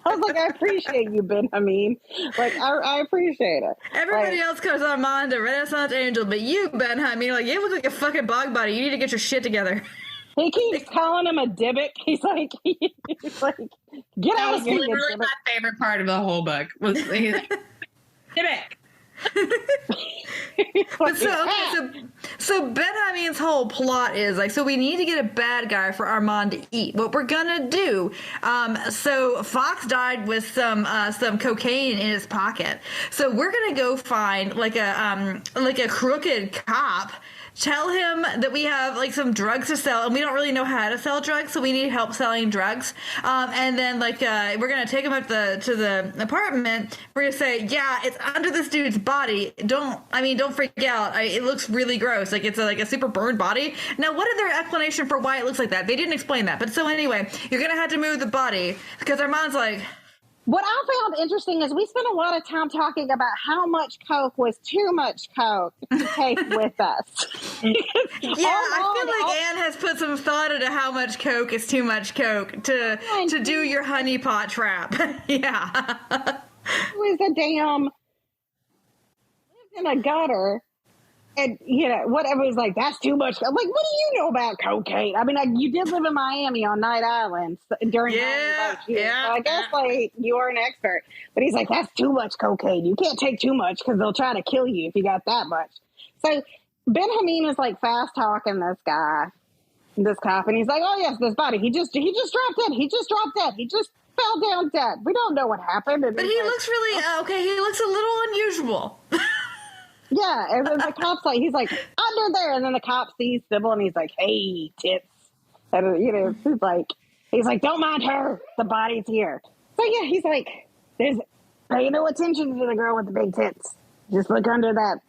I was like, I appreciate you, Benjamin. Like, I appreciate it. Everybody else calls Armand a Renaissance angel, but you, Benjamin, like, you look like a fucking bog body. You need to get your shit together. He keeps calling him a Dybbuk. He's like, get out of here. That was literally my favorite part of the whole book. Was Dybbuk. But so Benjamin's whole plot is like, so we need to get a bad guy for Armand to eat. What we're gonna do, so Fox died with some cocaine in his pocket. So we're gonna go find like a crooked cop. Tell him that we have like some drugs to sell, and we don't really know how to sell drugs, so we need help selling drugs. And then we're gonna take him up to the apartment. We're gonna say, yeah, it's under this dude's body. Don't freak out. It looks really gross. Like it's a super burned body. Now, what is their explanation for why it looks like that? They didn't explain that. But so anyway, you're gonna have to move the body because Armand's like. What I found interesting is we spent a lot of time talking about how much Coke was too much Coke to take with us. Yeah, I feel like Anne has put some thought into how much Coke is too much Coke to do your honeypot trap. Yeah. It was a damn lived in a gutter. And, whatever was like, that's too much. I'm like, what do you know about cocaine? I mean, you did live in Miami on Night Island during yeah. So I guess, you are an expert. But he's like, that's too much cocaine. You can't take too much because they'll try to kill you if you got that much. So Benjamin is, fast-talking this cop, and he's like, oh, yes, this body. He just dropped dead. He just dropped dead. He just fell down dead. We don't know what happened. And but he looks really, okay, he looks a little unusual. Yeah, and then the cop's he's like, under there, and then the cop sees Sybil, and he's like, hey, tits. And, he's like, don't mind her, the body's here. So, yeah, he's like, pay no attention to the girl with the big tits. Just look under that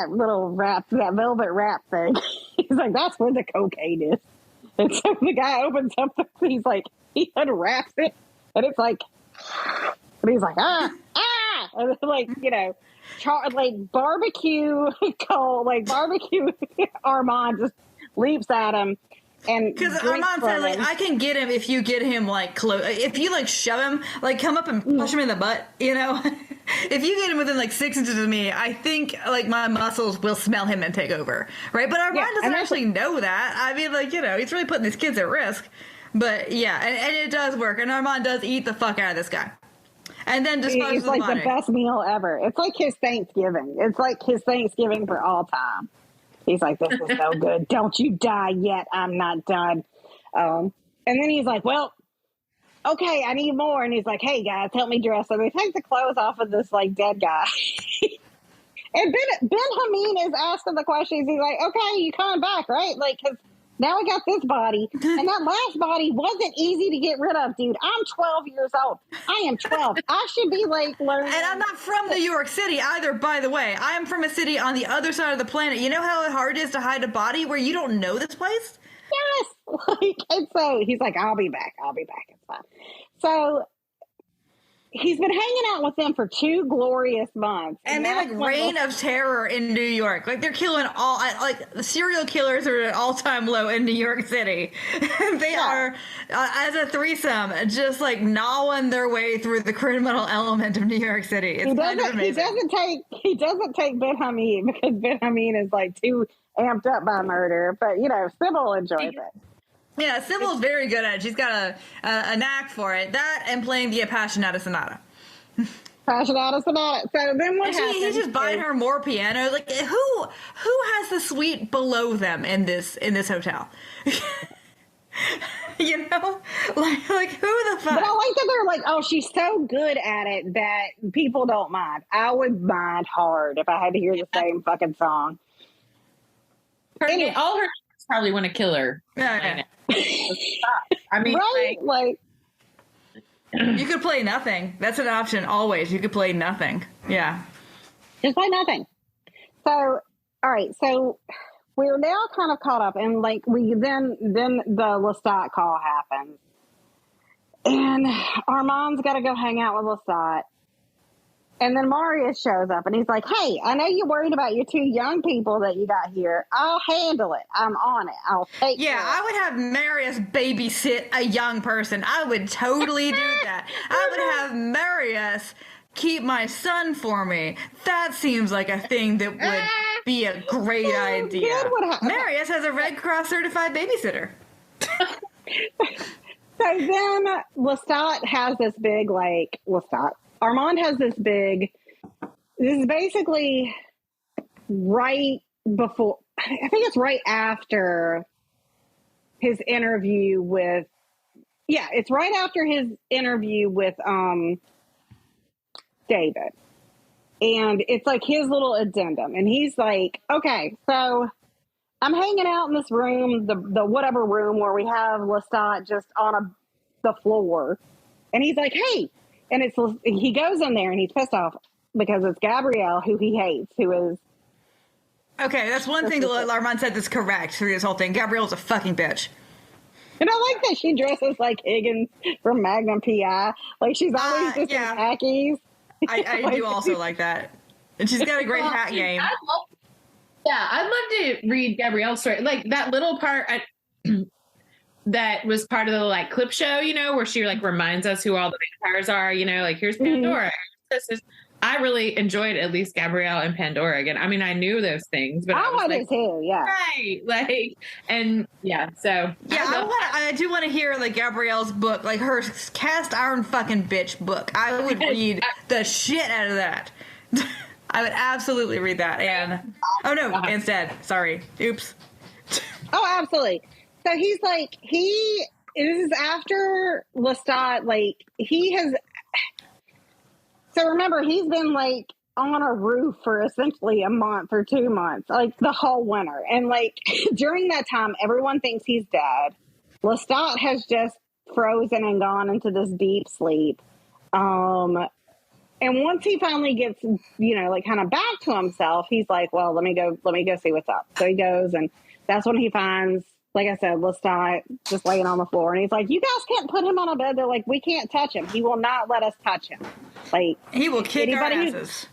little wrap, that velvet wrap thing. He's like, that's where the cocaine is. And so the guy opens up, he unwraps it, and it's like, and he's like, and barbecue Armand just leaps at him, and because Armand said, I can get him if you get him close. If you shove him, come up and push him in the butt, If you get him within 6 inches of me, I think my muscles will smell him and take over, right? But Armand doesn't actually know that. I mean, he's really putting these kids at risk. But yeah, and it does work, and Armand does eat the fuck out of this guy. And then disposes it's the best meal ever. It's like his Thanksgiving. It's like his Thanksgiving for all time. He's like, this is so good. Don't you die yet. I'm not done. And then he's like, well, okay, I need more. And he's like, hey, guys, help me dress. So they take the clothes off of this, dead guy. And Benjamin is asking the questions. He's like, okay, you coming back, right? Because Now I got this body. And that last body wasn't easy to get rid of, dude. I'm 12 years old. I am 12. I should be like learning. And I'm not from New York City either, by the way. I am from a city on the other side of the planet. You know how hard it is to hide a body where you don't know this place? Yes. Like, and so he's like, I'll be back. It's fine. So he's been hanging out with them for 2 glorious months. And they're like reign of terror in New York. Like they're killing the serial killers are at an all-time low in New York City. They are, as a threesome, just like gnawing their way through the criminal element of New York City. It's kind of amazing. He doesn't take Ben Hameen because Ben Hameen is like too amped up by murder. But, Sybil enjoys it. Yeah, Sybil's very good at it. She's got a knack for it. That and playing the Appassionata Sonata. Appassionata Sonata. So then what happens? He's just buying her more piano. Like who has the suite below them in this hotel? Like who the fuck? But I like that they're like, oh, she's so good at it that people don't mind. I would mind hard if I had to hear the same fucking song. All her probably want to kill her. Yeah. I mean, right? Like you could play nothing. That's an option always. You could play nothing. Yeah. Just play nothing. So, all right. So we're now kind of caught up, and like then the Lestat call happens, and Armand's got to go hang out with Lestat. And then Marius shows up and he's like, hey, I know you're worried about your 2 young people that you got here. I'll handle it. I'm on it. I'll take care. I would have Marius babysit a young person. I would totally do that. I would have Marius keep my son for me. That seems like a thing that would be a great idea. Marius has a Red Cross certified babysitter. So then Lestat has this big, Armand has this is basically right before, I think it's right after his interview with, it's right after his interview with David. And it's like his little addendum. And he's like, okay, so I'm hanging out in this room, the whatever room where we have Lestat just on the floor. And he's like, hey, and he goes in there and he's pissed off because it's Gabrielle, who he hates, who is... Okay, that's one thing that Armand said that's correct through this whole thing. Gabrielle's a fucking bitch. And I like that she dresses like Higgins from Magnum P.I. Like, she's always just in khakis. I do also like that. And she's got a great hat game. I'd love to read Gabrielle's story. Like, that little part... that was part of the clip show, where she reminds us who all the vampires are, here's Pandora. I really enjoyed at least Gabrielle and Pandora again. I mean, I knew those things, but I wanted to, right. I do want to hear Gabrielle's book, her cast iron fucking bitch book. I would read the shit out of that. I would absolutely read that. And instead, sorry. Oops. Oh, absolutely. So he's this is after Lestat, so remember, he's been on a roof for essentially a month or 2 months, the whole winter. And during that time, everyone thinks he's dead. Lestat has just frozen and gone into this deep sleep. And once he finally gets, kind of back to himself, he's like, well, let me go see what's up. So he goes, and that's when he finds, like I said, Lestat just laying on the floor. And he's like, you guys can't put him on a bed. They're like, we can't touch him. He will not let us touch him. He will kick our asses.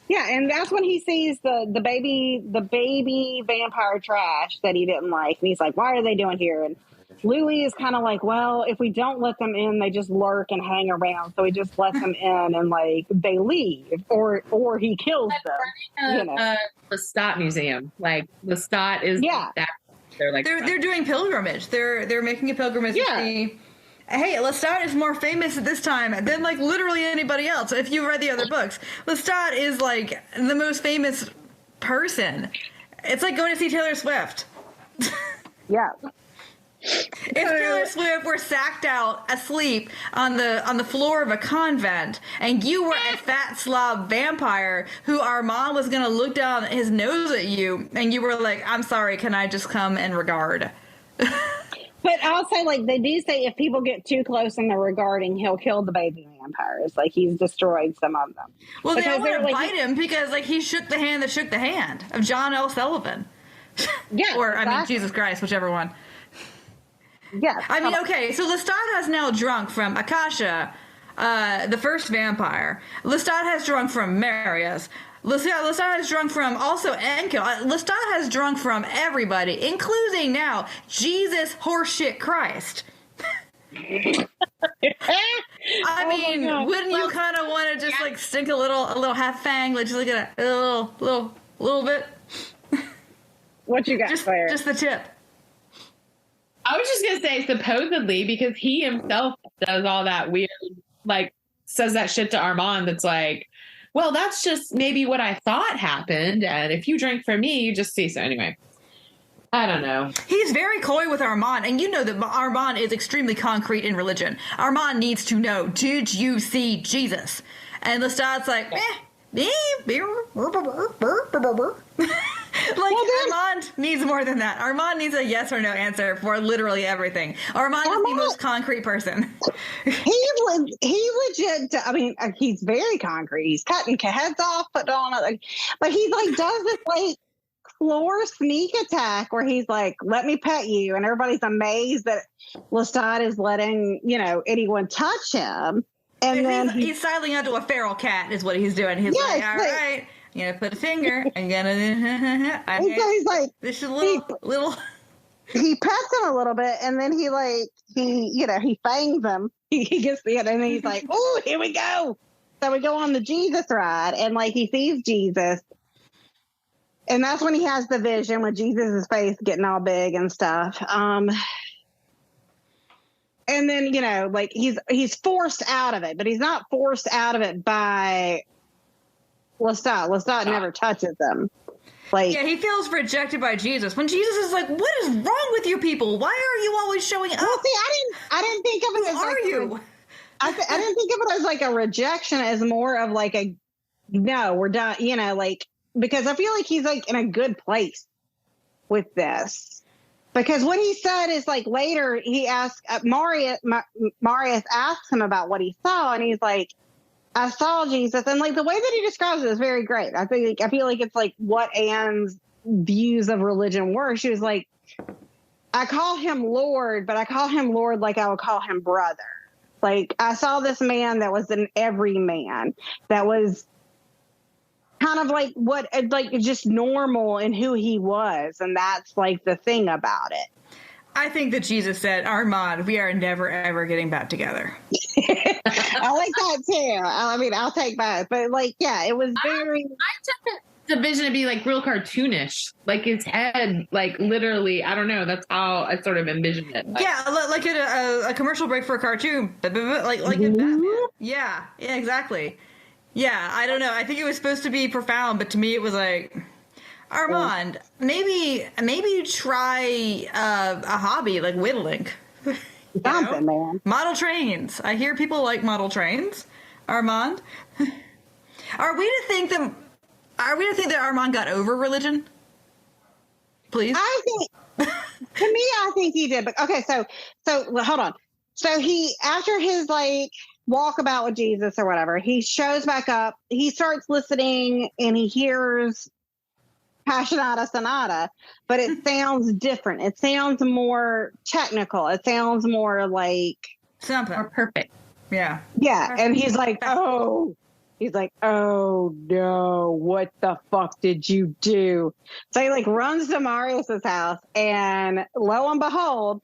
And that's when he sees the baby vampire trash that he didn't like. And he's like, why are they doing here? And Louis is kind of like, well, if we don't let them in, they just lurk and hang around. So he just lets them in and they leave or he kills them. Lestat museum. Lestat is that. They're doing pilgrimage. They're making a pilgrimage to see. Hey, Lestat is more famous at this time than literally anybody else. If you read the other books, Lestat is the most famous person. It's like going to see Taylor Swift. Yeah. If Taylor Swift were sacked out asleep on the floor of a convent, and you were a fat slob vampire who Armand was going to look down his nose at you, and you were like, I'm sorry, can I just come and regard? But also, like, they do say if people get too close and they're regarding, he'll kill the baby vampires. Like, he's destroyed some of them. Well, they Because don't want they're to like, bite him because, like, he shook the hand that shook the hand of John L. Sullivan. Yeah, Or, I mean, exactly. Jesus Christ, whichever one. Yeah. I mean, okay, so Lestat has now drunk from Akasha, the first vampire. Lestat has drunk from Marius. Lestat has drunk from also Enkill. Lestat has drunk from everybody, including now Jesus horseshit Christ. I mean, wouldn't you kind of want to just like stick a little half fang, like just like a little bit? What you got, Claire? Just the tip. I was just gonna say supposedly because he himself does all that weird, like says that shit to Armand. That's like, well, that's just maybe what I thought happened, and if you drink from me, you just see. So anyway, I don't know. He's very coy with Armand, and you know that Armand is extremely concrete in religion. Armand needs to know, did you see Jesus? And Lestat's like, Armand needs more than that. Armand needs a yes or no answer for literally everything. Armand is the most concrete person. He legit, I mean, he's very concrete. He's cutting heads off, putting on other, but he like does this like floor sneak attack where he's like, let me pet you. And everybody's amazed that Lestat is letting, anyone touch him. And then he's sidling onto a feral cat is what he's doing. He's like, all right, I'm gonna put a finger. I'm gonna. He's like, this is a little. He pets him a little bit, and then he fangs him. He gets the end, and then he's like, "Oh, here we go!" So we go on the Jesus ride, and like he sees Jesus, and that's when he has the vision with Jesus' face getting all big and stuff. And then, like he's forced out of it, but he's not forced out of it by Lestat. Lestat never touches him. Like, yeah, he feels rejected by Jesus. When Jesus is like, "What is wrong with you people? Why are you always showing up?" Well, see, I didn't think of it as Who are you? I didn't think of it as like a rejection, as more of like a no, we're done. Like, because I feel like he's like in a good place with this. Because what he said is like later he asked Marius asks him about what he saw, and he's like, I saw Jesus. And like the way that he describes it is very great. I feel like it's like what Anne's views of religion were. She was like, I call him Lord, but I call him Lord like I would call him brother. Like I saw this man that was an everyman, that was kind of like just normal in who he was. And that's like the thing about it. I think that Jesus said, Armand, we are never, ever getting back together. I like that too. I mean, I'll take both. But like, yeah, it was very... I took the vision to be like real cartoonish. Like his head, like literally, I don't know. That's how I sort of envisioned it. Like, yeah, like a commercial break for a cartoon. Like in Batman. Yeah, exactly. Yeah, I don't know. I think it was supposed to be profound, but to me it was like... Armand, maybe you try a hobby like whittling. Something, man. Model trains. I hear people like model trains. Armand, are we to think that Armand got over religion? Please. I think to me, I think he did. But okay, so hold on. So he, after his like walkabout with Jesus or whatever, he shows back up. He starts listening and he hears Appassionata Sonata, but it sounds different. It sounds more technical. It sounds more like something. or perfect. Yeah. Yeah. And he's like, oh no, what the fuck did you do? So he like runs to Marius's house, and lo and behold,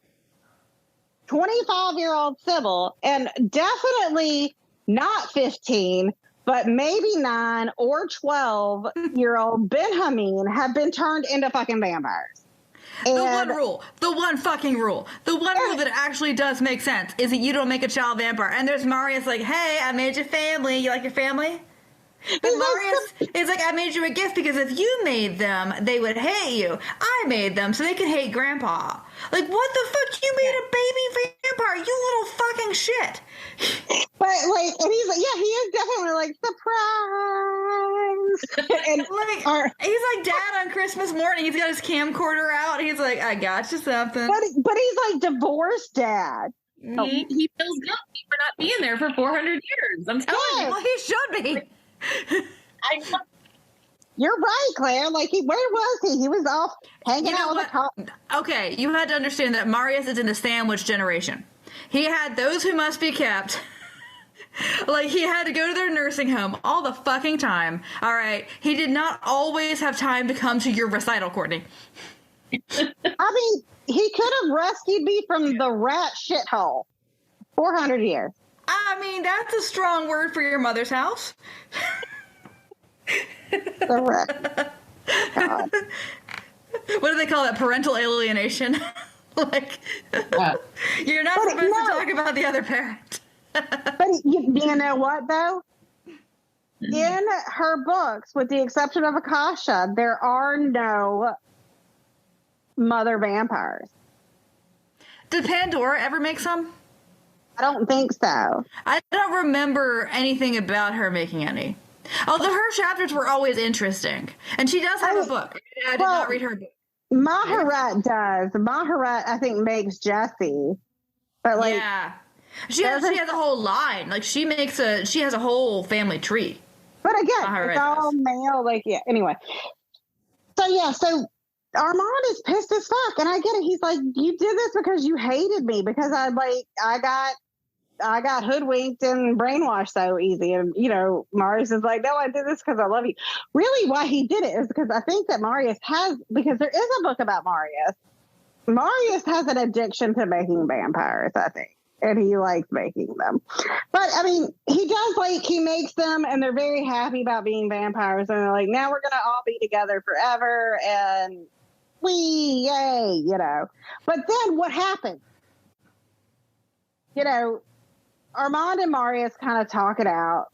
25-year-old Sybil, and definitely not 15, but maybe 9 or 12-year-old Benjamin have been turned into fucking vampires. The one fucking rule that actually does make sense is that you don't make a child vampire. And there's Marius like, hey, I made you family. You like your family? But Marius is like, I made you a gift because if you made them, they would hate you. I made them so they could hate Grandpa. Like, what the fuck? You made a baby vampire, you little fucking shit. But like, and he's like, yeah, he is definitely like, And He's like dad on Christmas morning. He's got his camcorder out. He's like, I got you something. but he's like divorced dad. He feels guilty for not being there for 400 years. I'm telling you. Well, he should be. You're right, Claire. Like, where was he? He was off hanging out with a cop. Okay, you had to understand that Marius is in the sandwich generation. He had those who must be kept. Like, he had to go to their nursing home all the fucking time. All right. He did not always have time to come to your recital, Courtney. I mean, he could have rescued me from the rat shithole. 400 years. I mean, that's a strong word for your mother's house. The rat. God. What do they call that? Parental alienation? Like, you're not supposed to talk about the other parent. But you know what, though? In her books, with the exception of Akasha, there are no mother vampires. Did Pandora ever make some? I don't think so. I don't remember anything about her making any. Although her chapters were always interesting. And she does have a book. I did not read her book. Maharat does. Maharat, I think, makes Jessie. But, like... Yeah. She has a whole line. Like, she has a whole family tree. But again, it's all male. Like, yeah, anyway. So Armand is pissed as fuck. And I get it. He's like, you did this because you hated me. Because I got hoodwinked and brainwashed so easy. And, Marius is like, no, I did this because I love you. Really, why he did it is because I think that because there is a book about Marius. Marius has an addiction to making vampires, I think. And he likes making them. But, I mean, he makes them, and they're very happy about being vampires. And they're like, now we're going to all be together forever. And yay, But then what happened? Armand and Marius kind of talk it out.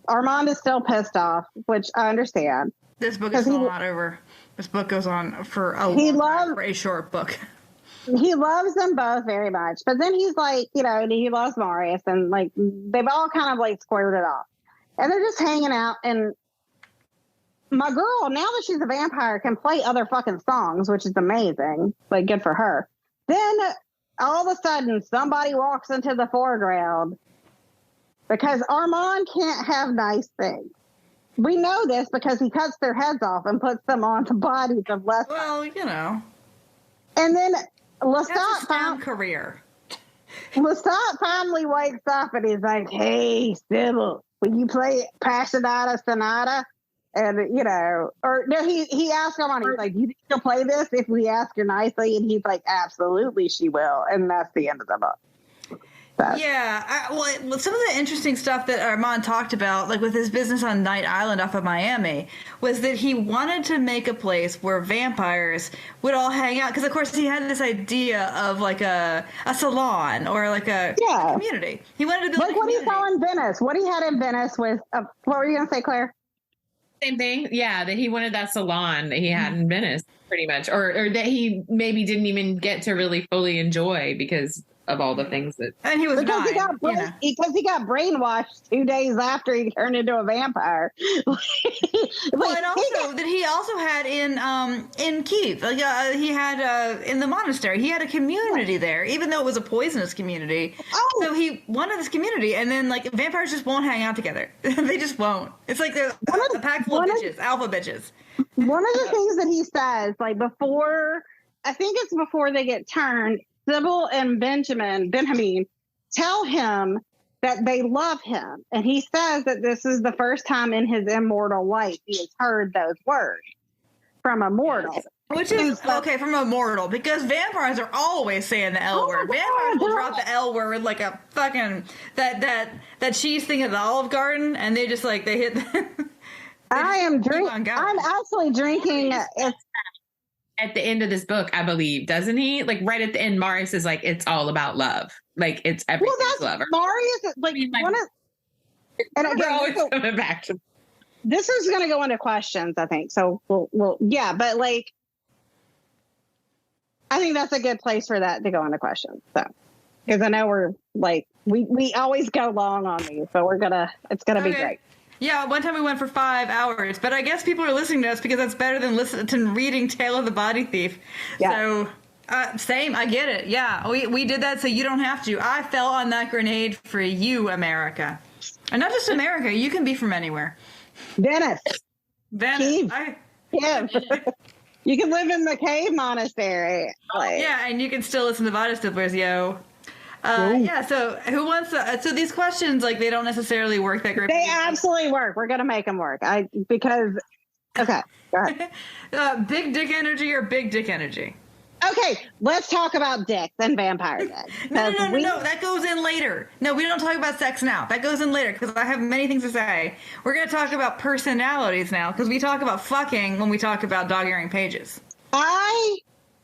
Armand is still pissed off, which I understand. This book is still not over. This book goes on for a short book. He loves them both very much. But then he's like, he loves Marius. And, like, they've all kind of, like, squared it off. And they're just hanging out. And my girl, now that she's a vampire, can play other fucking songs, which is amazing. Like, good for her. Then, all of a sudden, somebody walks into the foreground. Because Armand can't have nice things. We know this because he cuts their heads off and puts them on the bodies of Lestat. Well, And then... Lestat finally wakes up and he's like, hey, Sybil, will you play Appassionata Sonata? And, or no, he asked him he's like, you think she'll play this if we ask her nicely? And he's like, absolutely she will. And that's the end of the book. Yeah, some of the interesting stuff that Armand talked about, like with his business on Night Island off of Miami, was that he wanted to make a place where vampires would all hang out. Because, of course, he had this idea of like a salon or like a community. He wanted to build like what he saw in Venice. What he had in Venice was, what were you going to say, Claire? Same thing. Yeah, that he wanted that salon that he had in Venice, pretty much. Or that he maybe didn't even get to really fully enjoy because of all the things that... And he was because he got brainwashed 2 days after he turned into a vampire. And also that he also had in Kiev, he had in the monastery, he had a community there, even though it was a poisonous community. Oh. So he wanted this community, and then like vampires just won't hang out together. They just won't. It's like they're a pack full of bitches, alpha bitches. One of the things that he says, like before they get turned, Sybil and Benjamin tell him that they love him. And he says that this is the first time in his immortal life he has heard those words from a mortal. Yes. Which is, from a mortal, because vampires are always saying the L word. Vampires will drop the L word like a fucking, that cheese thing at the Olive Garden, and they just like, they hit I'm actually drinking... At the end of this book, I believe, doesn't he? Like right at the end, Marius is like, "It's all about love. Like it's everything's love." Marius, and again, we're always coming back to. This is going to go into questions, I think. So we'll, but like, I think that's a good place for that to go into questions. So, because I know we're like, we always go long on these, so it's gonna be great. Yeah, one time we went for 5 hours, but I guess people are listening to us because that's better than listening to reading Tale of the Body Thief. Yeah. So, same, I get it. Yeah, we did that so you don't have to. I fell on that grenade for you, America. And not just America, you can be from anywhere. Venice. Venice. Yeah. You can live in the cave monastery. Like, Yeah, and you can still listen to Body Slippers, yo. Yeah, so who wants to, so these questions, like, they don't necessarily work that great. they absolutely work. We're going to make them work. Okay, go ahead. Big dick energy or big dick energy? Okay, let's talk about dicks and vampire dicks. No, that goes in later. No, we don't talk about sex now. That goes in later because I have many things to say. We're going to talk about personalities now because we talk about fucking when we talk about dog-earing pages. I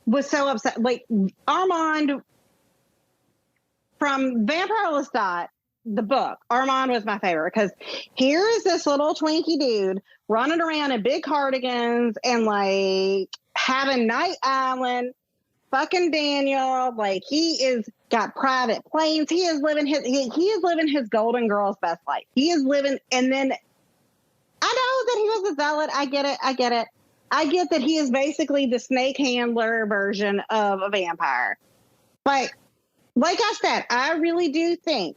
was so upset. Like, Armand from Vampire Lestat, the book, Armand was my favorite because here is this little Twinkie dude running around in big cardigans and, like, having Night Island, fucking Daniel. Like, he is got private planes. He is living his Golden Girls best life. He is living, and then I know that he was a zealot. I get it. I get that he is basically the snake handler version of a vampire. But like I said, I really do think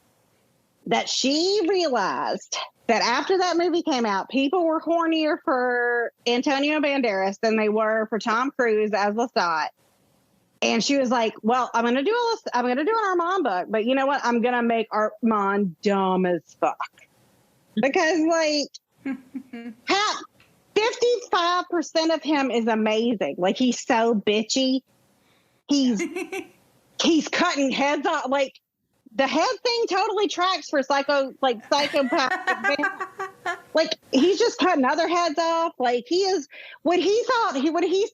that she realized that after that movie came out, people were hornier for Antonio Banderas than they were for Tom Cruise as Lestat. And she was like, well, I'm going to do an Armand book, but you know what? I'm going to make Armand dumb as fuck. Because, like, 55% of him is amazing. Like, he's so bitchy. He's cutting heads off. Like, the head thing totally tracks for psychopath. Like, he's just cutting other heads off. Like, he is when he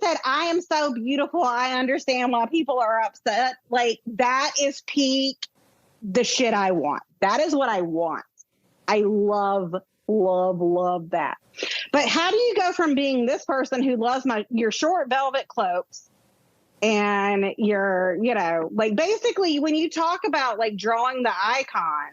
said, I am so beautiful, I understand why people are upset. Like, that is peak the shit I want. That is what I want. I love that. But how do you go from being this person who loves your short velvet cloaks and your, like, basically when you talk about, like, drawing the icon,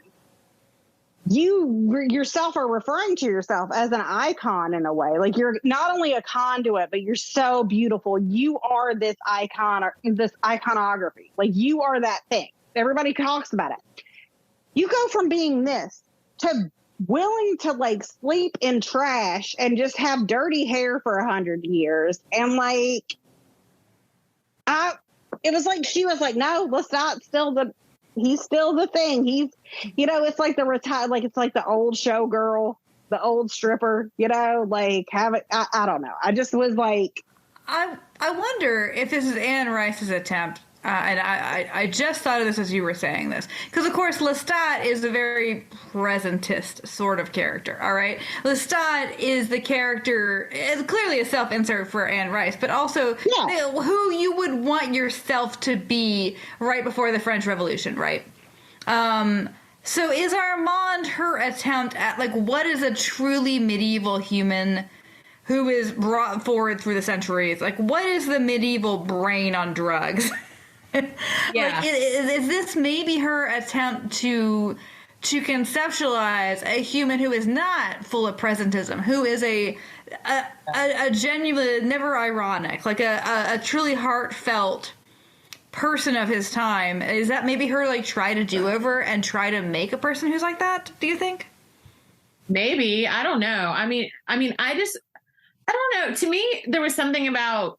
you yourself are referring to yourself as an icon in a way. Like, you're not only a conduit, but you're so beautiful. You are this icon or this iconography. Like, you are that thing. Everybody talks about it. You go from being this to willing to, like, sleep in trash and just have dirty hair for 100 years. And, like, it was like, she was like, no, he's still the thing. He's, it's like it's like the old showgirl, the old stripper, like, I don't know. I just was like, I wonder if this is Anne Rice's attempt. And I just thought of this as you were saying this. Because, of course, Lestat is a very presentist sort of character, all right? Lestat is the character, is clearly a self-insert for Anne Rice, but also who you would want yourself to be right before the French Revolution, right? So is Armand her attempt at, like, what is a truly medieval human who is brought forward through the centuries? Like, what is the medieval brain on drugs? Yeah. Like, is this maybe her attempt to conceptualize a human who is not full of presentism, who is a genuine, never ironic, like a truly heartfelt person of his time? Is that maybe her, like, try to do over and try to make a person who's like that? Do you think? Maybe. I don't know. I mean, I don't know. To me, there was something about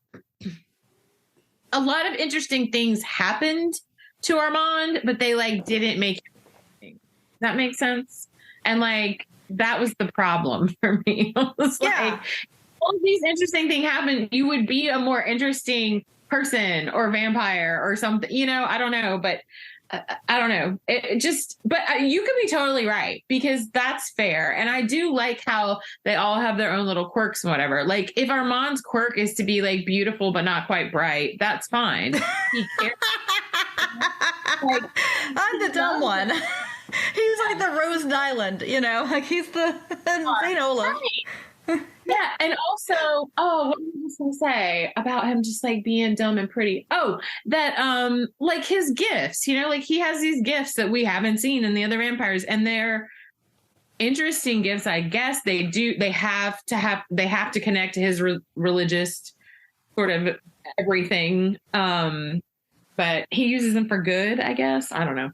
a lot of interesting things happened to Armand, but they, like, didn't make it. That makes sense. And, like, that was the problem for me. It was like, all these interesting things happened. You would be a more interesting person or vampire or something, I don't know, but I don't know. But you could be totally right, because that's fair. And I do like how they all have their own little quirks and whatever. Like, if Armand's quirk is to be, like, beautiful but not quite bright, that's fine. He cares. Like, I'm the dumb one. He's like the Rose Nyland, like, he's the St. Olaf. Right. Yeah, and also, what was I just gonna say about him just, like, being dumb and pretty? Oh, that like, his gifts, like, he has these gifts that we haven't seen in the other vampires, and they're interesting gifts. I guess they have to connect to his religious sort of everything. But he uses them for good, I guess. I don't know.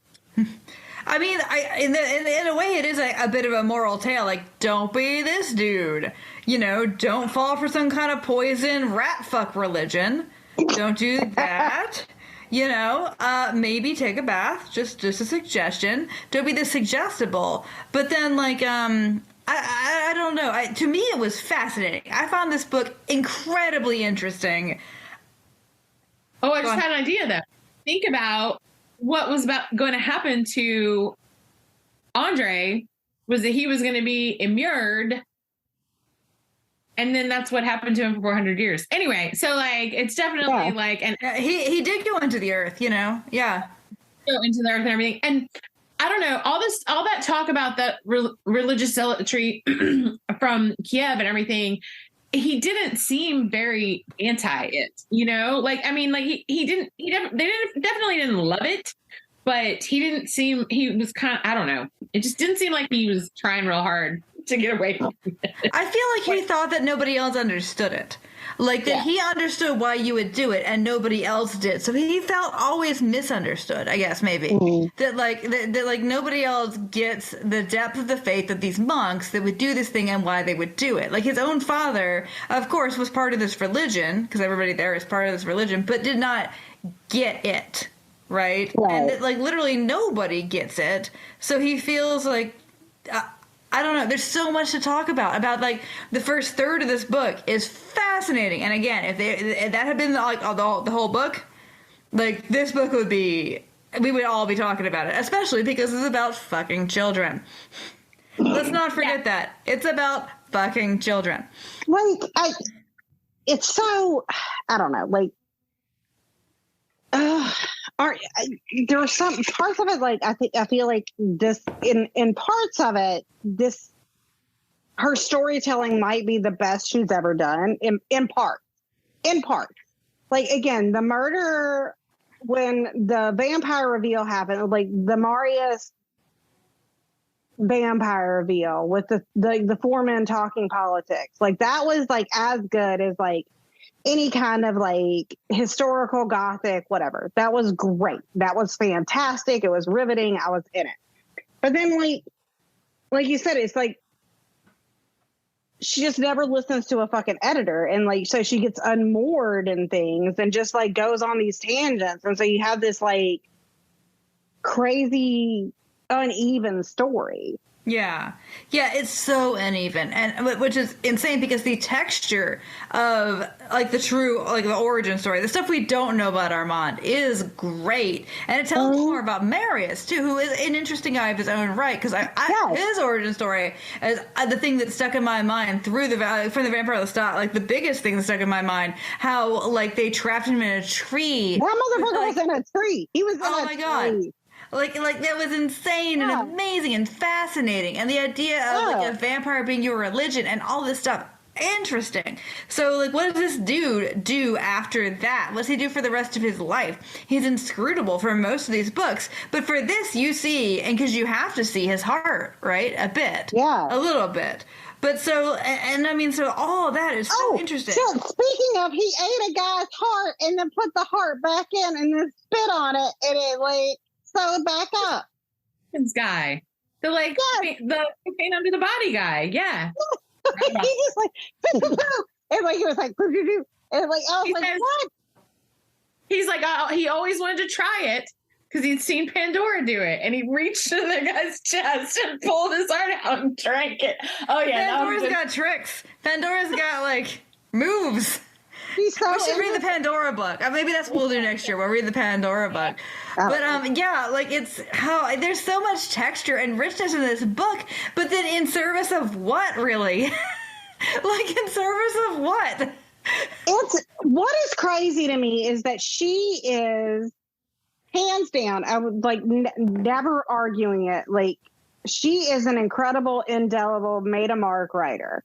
I mean, in a way, it is a bit of a moral tale. Like, don't be this dude. Don't fall for some kind of poison rat fuck religion. Don't do that. Maybe take a bath. Just a suggestion. Don't be this suggestible. But then, like, I don't know. To me, it was fascinating. I found this book incredibly interesting. Oh, I just had an idea, though. Think about what was going to happen to Andre was that he was going to be immured. And then that's what happened to him for 400 years. Anyway, so, like, it's definitely like... and he did go into the earth, Yeah. Go into the earth and everything. And I don't know, all that talk about the religious zealotry from Kiev and everything... He didn't seem very anti it, like, I mean, like they definitely didn't love it, but he was kind of, I don't know. It just didn't seem like he was trying real hard to get away from it. I feel like he thought that nobody else understood it. Like that he understood why you would do it and nobody else did. So he felt always misunderstood, I guess, maybe. That like nobody else gets the depth of the faith of these monks that would do this thing and why they would do it. Like his own father, of course, was part of this religion, because everybody there is part of this religion, but did not get it, right? And that, like, literally nobody gets it. So he feels like... I don't know. There's so much to talk about like the first third of this book is fascinating. And again, if that had been the whole book, like this book we would all be talking about it, especially because it's about fucking children. Let's not forget that it's about fucking children. Like it's so, I don't know, like, there are some parts of it, like I feel like this in parts of it, her storytelling might be the best she's ever done in part. Like, again, the murder, when the vampire reveal happened, like the Marius vampire reveal with the four men talking politics, like that was like as good as like any kind of like historical Gothic, whatever. That was great. That was fantastic. It was riveting. I was in it. But then like you said, it's like she just never listens to a fucking editor. And like, so she gets unmoored and things and just like goes on these tangents. And so you have this like crazy, uneven story. Yeah, it's so uneven, and which is insane because the texture of like the true, like the origin story, the stuff we don't know about Armand is great, and it tells more about Marius too, who is an interesting guy of his own right. Because his origin story is the thing that stuck in my mind from the Vampire Lestat, like the biggest thing that stuck in my mind, how like they trapped him in a tree. That motherfucker was in a tree. He was in a tree. Oh my god. Like that was insane and amazing and fascinating. And the idea of like a vampire being your religion and all this stuff, interesting. So like, what does this dude do after that? What does he do for the rest of his life? He's inscrutable for most of these books. But for this, you see, and because you have to see his heart, right? A bit. Yeah. A little bit. But so, and I mean, so all of that is so interesting. So speaking of, he ate a guy's heart and then put the heart back in and then spit on it and it like, so back up. This guy. The like the paint under the body guy. Yeah. He just like and like he was like and like I was like, what? He's like, he always wanted to try it because he'd seen Pandora do it, and he reached in the guy's chest and pulled his heart out and drank it. Oh yeah, Pandora's got tricks. Pandora's got like moves. We should read the Pandora book. Maybe that's what we'll do next year. We'll read the Pandora book. But like it's how there's so much texture and richness in this book, but then in service of what, really? Like in service of what? It's what is crazy to me is that she is hands down. I would like never arguing it. Like she is an incredible, indelible, made a mark writer.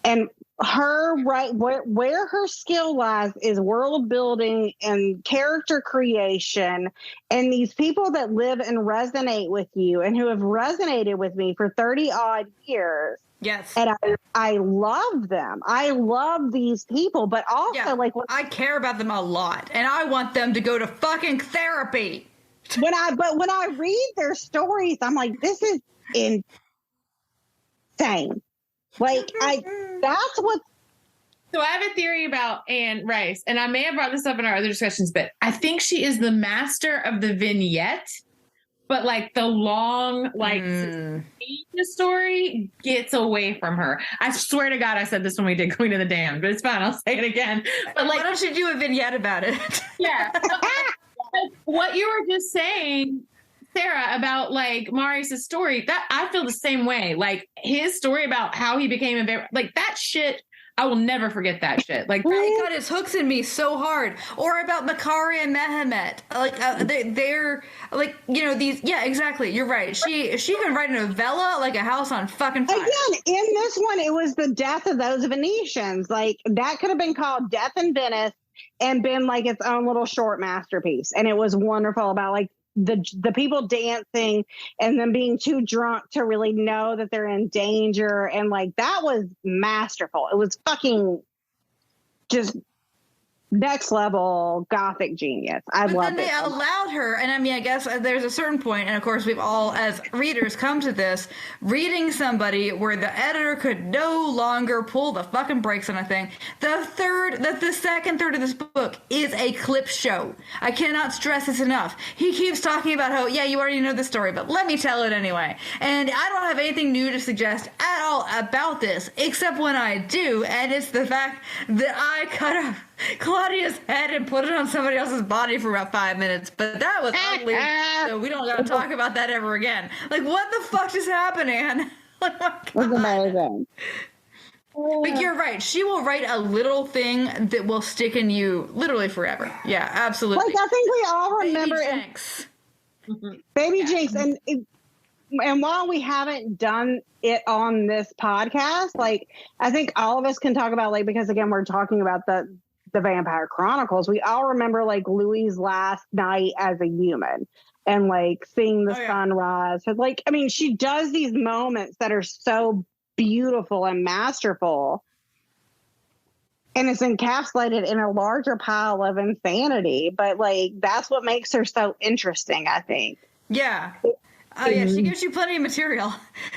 And her right where her skill lies is world building and character creation, and these people that live and resonate with you and who have resonated with me for 30 odd years. Yes. And I love them. I love these people, but also like I care about them a lot, and I want them to go to fucking therapy. When I read their stories, I'm like, this is insane. Like that's what. So I have a theory about Anne Rice, and I may have brought this up in our other discussions, but I think she is the master of the vignette, but like the long, like the story gets away from her. I swear to God, I said this when we did Queen of the Damned, but it's fine. I'll say it again. But like, why don't you do a vignette about it? Yeah. What you were just saying, Sarah, about like Maurice's story, that I feel the same way. Like his story about how he became a like that shit. I will never forget that shit. Like he got his hooks in me so hard. Or about Makari and Mehmet. Like they're like, you know, these. Yeah, exactly. You're right. She can write a novella like a house on fucking fire. Again, in this one, it was the death of those Venetians. Like that could have been called Death in Venice and been like its own little short masterpiece. And it was wonderful about like the people dancing and them being too drunk to really know that they're in danger. And like, that was masterful. It was fucking just next level Gothic genius. I love it. They allowed her, and I mean, I guess there's a certain point, and of course we've all, as readers, come to this, reading somebody where the editor could no longer pull the fucking brakes on a thing. The second third of this book is a clip show. I cannot stress this enough. He keeps talking about how, yeah, you already know the story, but let me tell it anyway. And I don't have anything new to suggest at all about this, except when I do, and it's the fact that I cut off Claudia's head and put it on somebody else's body for about 5 minutes, but that was ugly, so we don't gotta talk about that ever again. Like, what the fuck just happened, Anne? Like, it was amazing. But you're right. She will write a little thing that will stick in you literally forever. Yeah, absolutely. Like, I think we all remember Baby Jinx. Baby Jinx, and while we haven't done it on this podcast, like, I think all of us can talk about, like, because again, we're talking about the Vampire Chronicles. We all remember like Louis's last night as a human and like seeing the sunrise. So, like, I mean, she does these moments that are so beautiful and masterful, and it's encapsulated in a larger pile of insanity. But like, that's what makes her so interesting, I think. Yeah. Oh yeah, she gives you plenty of material.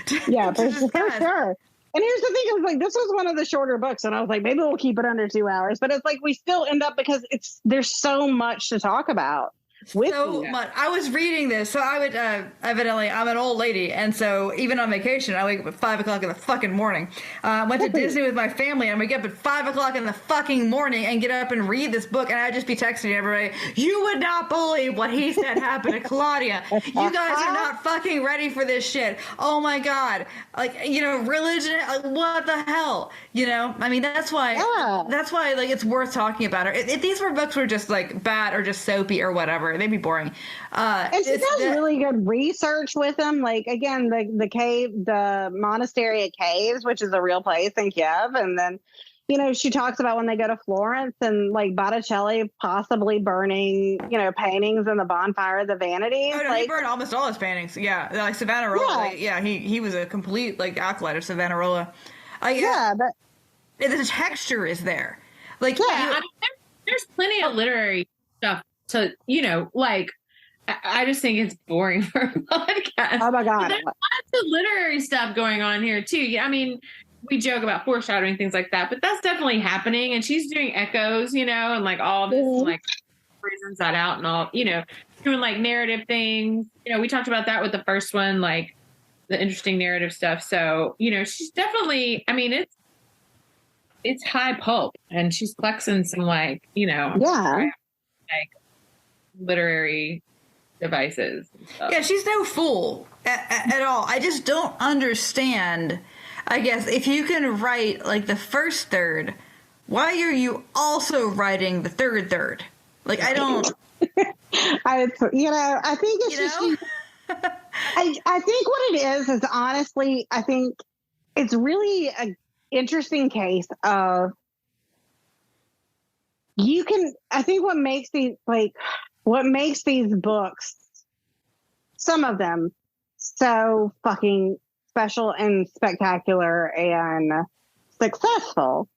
For sure. And here's the thing, it was like, this was one of the shorter books, and I was like, maybe we'll keep it under 2 hours. But it's like, we still end up, because there's so much to talk about. So much. I was reading this, so I would, evidently, I'm an old lady, and so even on vacation, I wake up at 5 o'clock in the fucking morning. Went to Disney with my family, and I wake up at 5 o'clock in the fucking morning and get up and read this book, and I'd just be texting everybody, you would not believe what he said happened to Claudia. You guys are not fucking ready for this shit. Oh my God. Like, you know, religion, like, what the hell? You know, I mean, that's why, like, it's worth talking about her. If these books were just, like, bad or just soapy or whatever, they'd be boring. And she does really good research with them. Like, again, the monastery of Caves, which is a real place in Kiev. And then, you know, she talks about when they go to Florence and like Botticelli possibly burning, you know, paintings in the bonfire of the Vanities. Oh, no, he burned almost all his paintings. Yeah, like Savonarola. Yeah, he was a complete like acolyte of Savonarola. But the texture is there. Like, I mean, there's plenty of literary stuff to, you know, like, I just think it's boring for a podcast. Oh my God. There's lots of literary stuff going on here too. I mean, we joke about foreshadowing, things like that, but that's definitely happening. And she's doing echoes, you know, and like all this, like reasons that out and all, you know, doing like narrative things. You know, we talked about that with the first one, like the interesting narrative stuff. So, you know, she's definitely, I mean, it's high pulp, and she's flexing some like, you know, like literary devices and stuff. Yeah, she's no fool at all. I just don't understand, I guess, if you can write like the first third, why are you also writing the third? Like, I don't. I think it's just. I think what it is honestly, I think it's really interesting case of I think what makes these books, some of them, so fucking special and spectacular and successful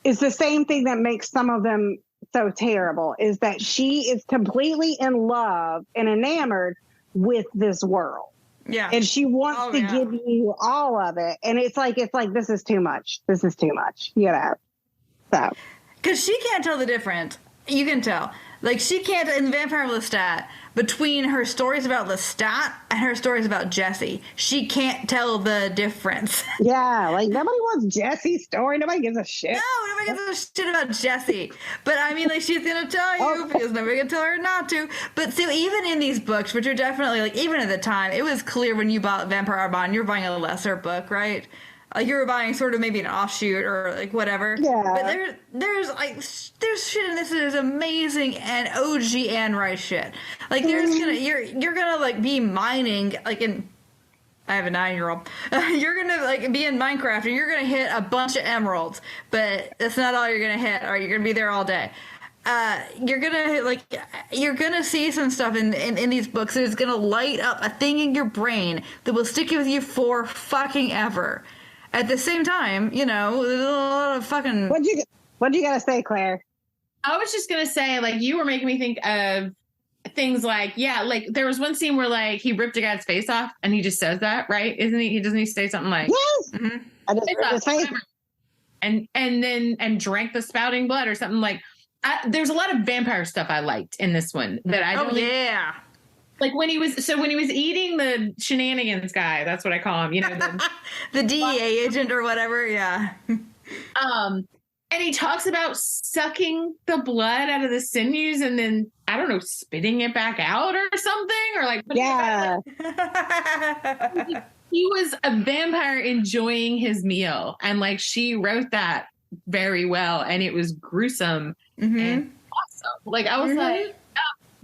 is the same thing that makes some of them so terrible, is that she is completely in love and enamored with this world. Yeah. And she wants to give you all of it. And it's like, this is too much. This is too much, So. Because she can't tell the difference. You can tell. Like, she can't, in Vampire Lestat, between her stories about Lestat and her stories about Jesse, she can't tell the difference. Yeah, like, nobody wants Jesse's story. Nobody gives a shit. No, nobody gives a shit about Jesse. But, I mean, like, she's going to tell you because nobody can tell her not to. But, so, even in these books, which are definitely, like, even at the time, it was clear when you bought Vampire Armand, you're buying a lesser book, right? You were buying sort of maybe an offshoot or like whatever. Yeah. But there's shit in this that is amazing and OG Anne Rice shit. Like you're gonna like be mining like in. I have a 9-year-old. You're gonna like be in Minecraft and you're gonna hit a bunch of emeralds, but that's not all you're gonna hit. Or you're gonna be there all day. You're gonna see some stuff in these books that is gonna light up a thing in your brain that will stick with you for fucking ever. At the same time, there's a lot of fucking... What do you gotta say, Claire? I was just gonna say, like, you were making me think of things like, like, there was one scene where, like, he ripped a guy's face off, and he just says that, right? Doesn't he say something like... Yes! Mm-hmm. I just ripped his face. And drank the spouting blood or something like... there's a lot of vampire stuff I liked in this one that I don't... Oh, yeah! Like when he was eating the shenanigans guy, that's what I call him, the DEA agent or whatever, yeah. And he talks about sucking the blood out of the sinews and then, I don't know, spitting it back out or something, or like, yeah. He was a vampire enjoying his meal, and like she wrote that very well, and it was gruesome and awesome. Like I was like,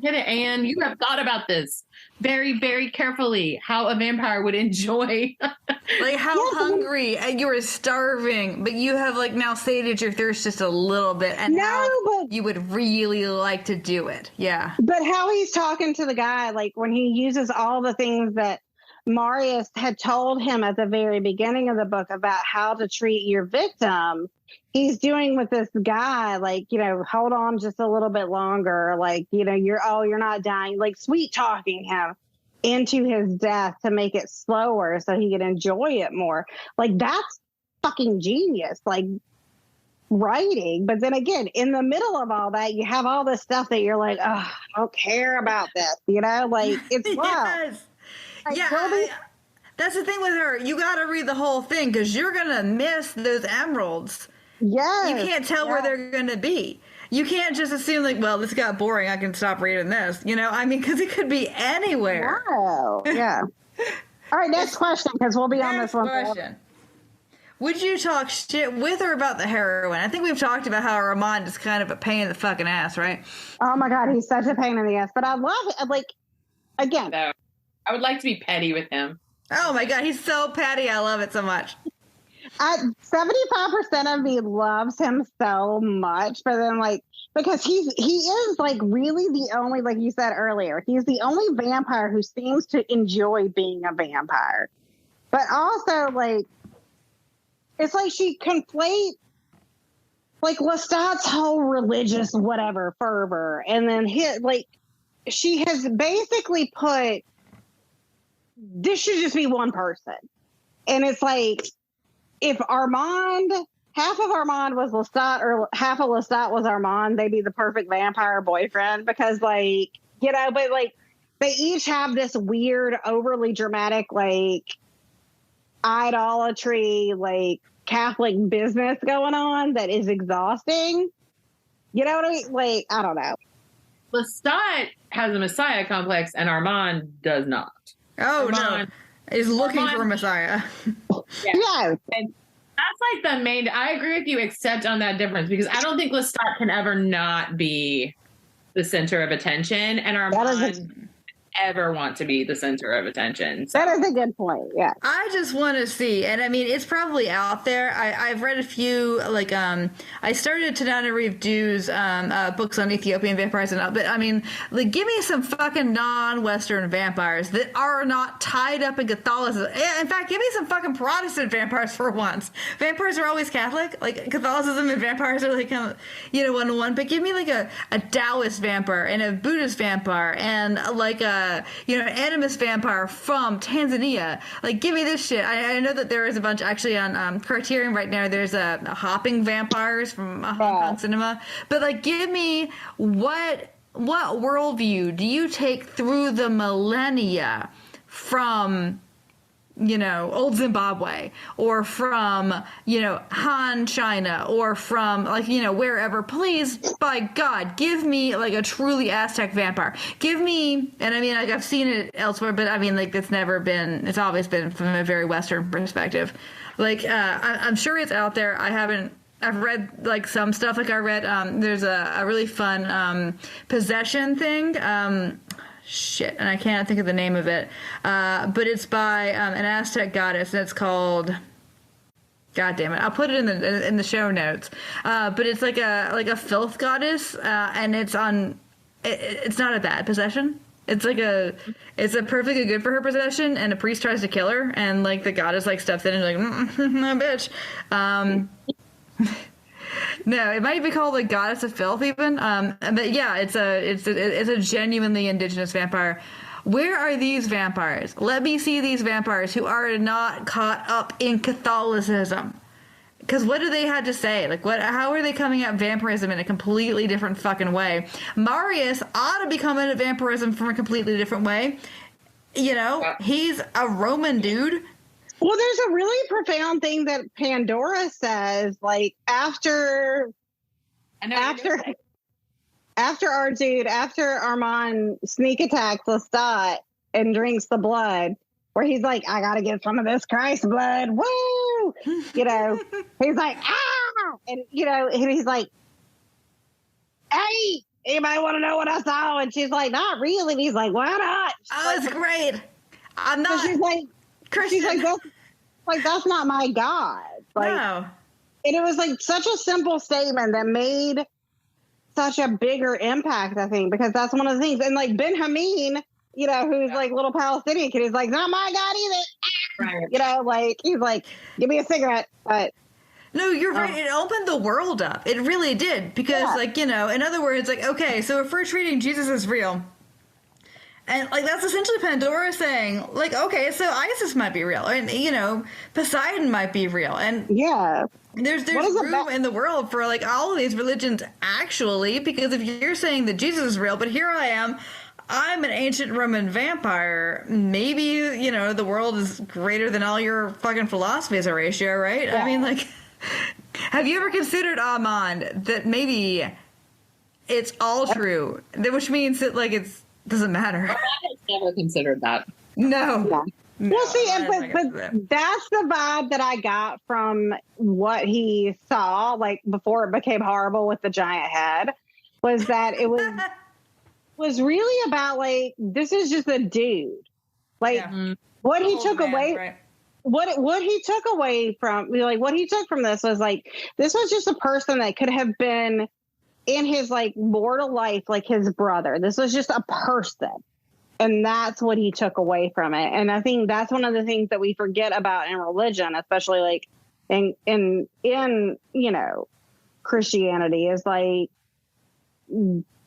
get it, Anne. You have thought about this very, very carefully, how a vampire would enjoy. Like how hungry and you were starving, but you have like now sated your thirst just a little bit, and you would really like to do it. Yeah. But how he's talking to the guy, like when he uses all the things that Marius had told him at the very beginning of the book about how to treat your victim, he's doing with this guy, like, hold on just a little bit longer. Like, you're not dying, like sweet talking him into his death to make it slower so he can enjoy it more. Like, that's fucking genius, like writing. But then again, in the middle of all that, you have all this stuff that you're like, oh, I don't care about this, like it's wild. Yes. That's the thing with her. You got to read the whole thing because you're going to miss those emeralds. Yes. You can't tell where they're going to be. You can't just assume like, well, this got boring, I can stop reading this. I mean, because it could be anywhere. Wow. Yeah. All right, next question, because we'll be on this one. Question. Would you talk shit with or about the heroine? I think we've talked about how Armand is kind of a pain in the fucking ass, right? Oh my God, he's such a pain in the ass. But I love it. Like, again. No. I would like to be petty with him. Oh my God, he's so petty. I love it so much. 75% of me loves him so much, but then because he is like really the only, like you said earlier, he's the only vampire who seems to enjoy being a vampire. But also like, it's like she conflates like Lestat's whole religious whatever fervor, and then she has basically put, this should just be one person. And it's like, if half of Armand was Lestat or half of Lestat was Armand, they'd be the perfect vampire boyfriend because but like they each have this weird, overly dramatic, like idolatry, like Catholic business going on that is exhausting. You know what I mean? Like, I don't know. Lestat has a Messiah complex and Armand does not. Oh, Armand, no. Is looking for a Messiah. Yeah. And that's like the main, I agree with you, except on that difference, because I don't think Lestat can ever not be the center of attention. And Armand ever want to be the center of attention. So. That is a good point. Yeah. I just want to see, and I mean, it's probably out there. I've read a few, like, I started Tanana Du's books on Ethiopian vampires and all, but I mean, like, give me some fucking non-Western vampires that are not tied up in Catholicism. In fact, give me some fucking Protestant vampires for once. Vampires are always Catholic. Like, Catholicism and vampires are like, one-to-one, but give me like a Taoist vampire and a Buddhist vampire and like a animist vampire from Tanzania. Like, give me this shit. I know that there is a bunch actually on Criterion right now. There's a hopping vampires from Hong Kong cinema. But like, give me what worldview do you take through the millennia from old Zimbabwe, or from, Han China, or from, like, wherever. Please, by God, give me, like, a truly Aztec vampire. Give me, and I mean, like, I've seen it elsewhere, but I mean, like, it's always been from a very Western perspective. Like, I'm sure it's out there. I've read, like, some stuff. Like, I read, there's a really fun possession thing. Shit, and I can't think of the name of it. But it's by an Aztec goddess, and it's called. God damn it! I'll put it in the show notes. But it's like a filth goddess, and it's on. It's not a bad possession. It's a perfectly good for her possession, and a priest tries to kill her, and like the goddess like steps in and like, bitch. No, it might be called the Goddess of Filth even. But yeah, it's a genuinely indigenous vampire. Where are these vampires? Let me see these vampires who are not caught up in Catholicism. Because what do they have to say? Like, how are they coming at vampirism in a completely different fucking way? Marius ought to be coming at vampirism from a completely different way. He's a Roman dude. Well, there's a really profound thing that Pandora says, like, after Armand sneak attacks Lestat and drinks the blood, where he's like, I gotta get some of this Christ blood, woo! He's like, ah! And, and he's like, hey, anybody want to know what I saw? And she's like, not really. And he's like, why not? It's great. I'm not. She's like, Christian. That's not my God. Like, no. And it was like such a simple statement that made such a bigger impact, I think, because that's one of the things. And like Ben Hameen, who's like little Palestinian kid, he's like, not my God either. Right. Like, he's like, give me a cigarette. But no, you're right. It opened the world up. It really did. Because like, in other words, like, okay, so if we're treating Jesus as real, and, like, that's essentially Pandora saying, like, okay, so ISIS might be real. And, Poseidon might be real. And there's room in the world for, like, all of these religions, actually. Because if you're saying that Jesus is real, but here I am, I'm an ancient Roman vampire. Maybe, the world is greater than all your fucking philosophies, Horatio, right? Yeah. I mean, like, have you ever considered, Armand, that maybe it's all true? Which means that, like, doesn't matter. I've never considered that. No. Yeah. Well, see, but that's the vibe that I got from what he saw, like, before it became horrible with the giant head, was that it was really about, like, this is just a dude. Like, what he took away... Right. What he took away from, like, what he took from this was, like, this was just a person that could have been in his, like, mortal life, like his brother. This was just a person. And that's what he took away from it. And I think that's one of the things that we forget about in religion, especially, like, in Christianity, is, like,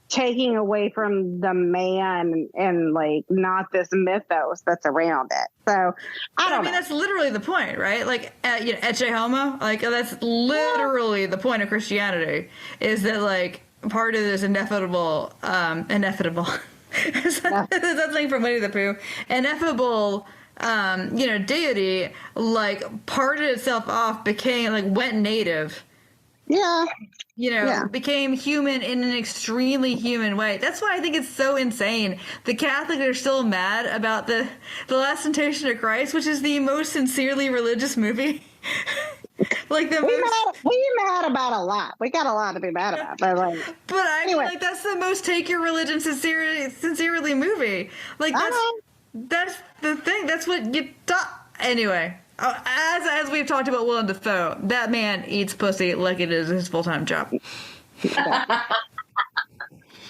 taking away from the man and, like, not this mythos that's around it. So I mean, that's literally the point, right? Like, ecce homo, like, that's literally the point of Christianity, is that, like, part of this ineffable that's something from Winnie the Pooh, ineffable deity, like, parted itself off, became, like, went native. Became human in an extremely human way. That's why I think it's so insane. The Catholics are still mad about the Last Temptation of Christ, which is the most sincerely religious movie. Like the we mad about a lot. We got a lot to be mad about. But anyway. Like that's the most take your religion sincerely movie. Like that's the thing. That's what you thought. Anyway, as we've talked about Willem Dafoe, that man eats pussy like it is his full-time job.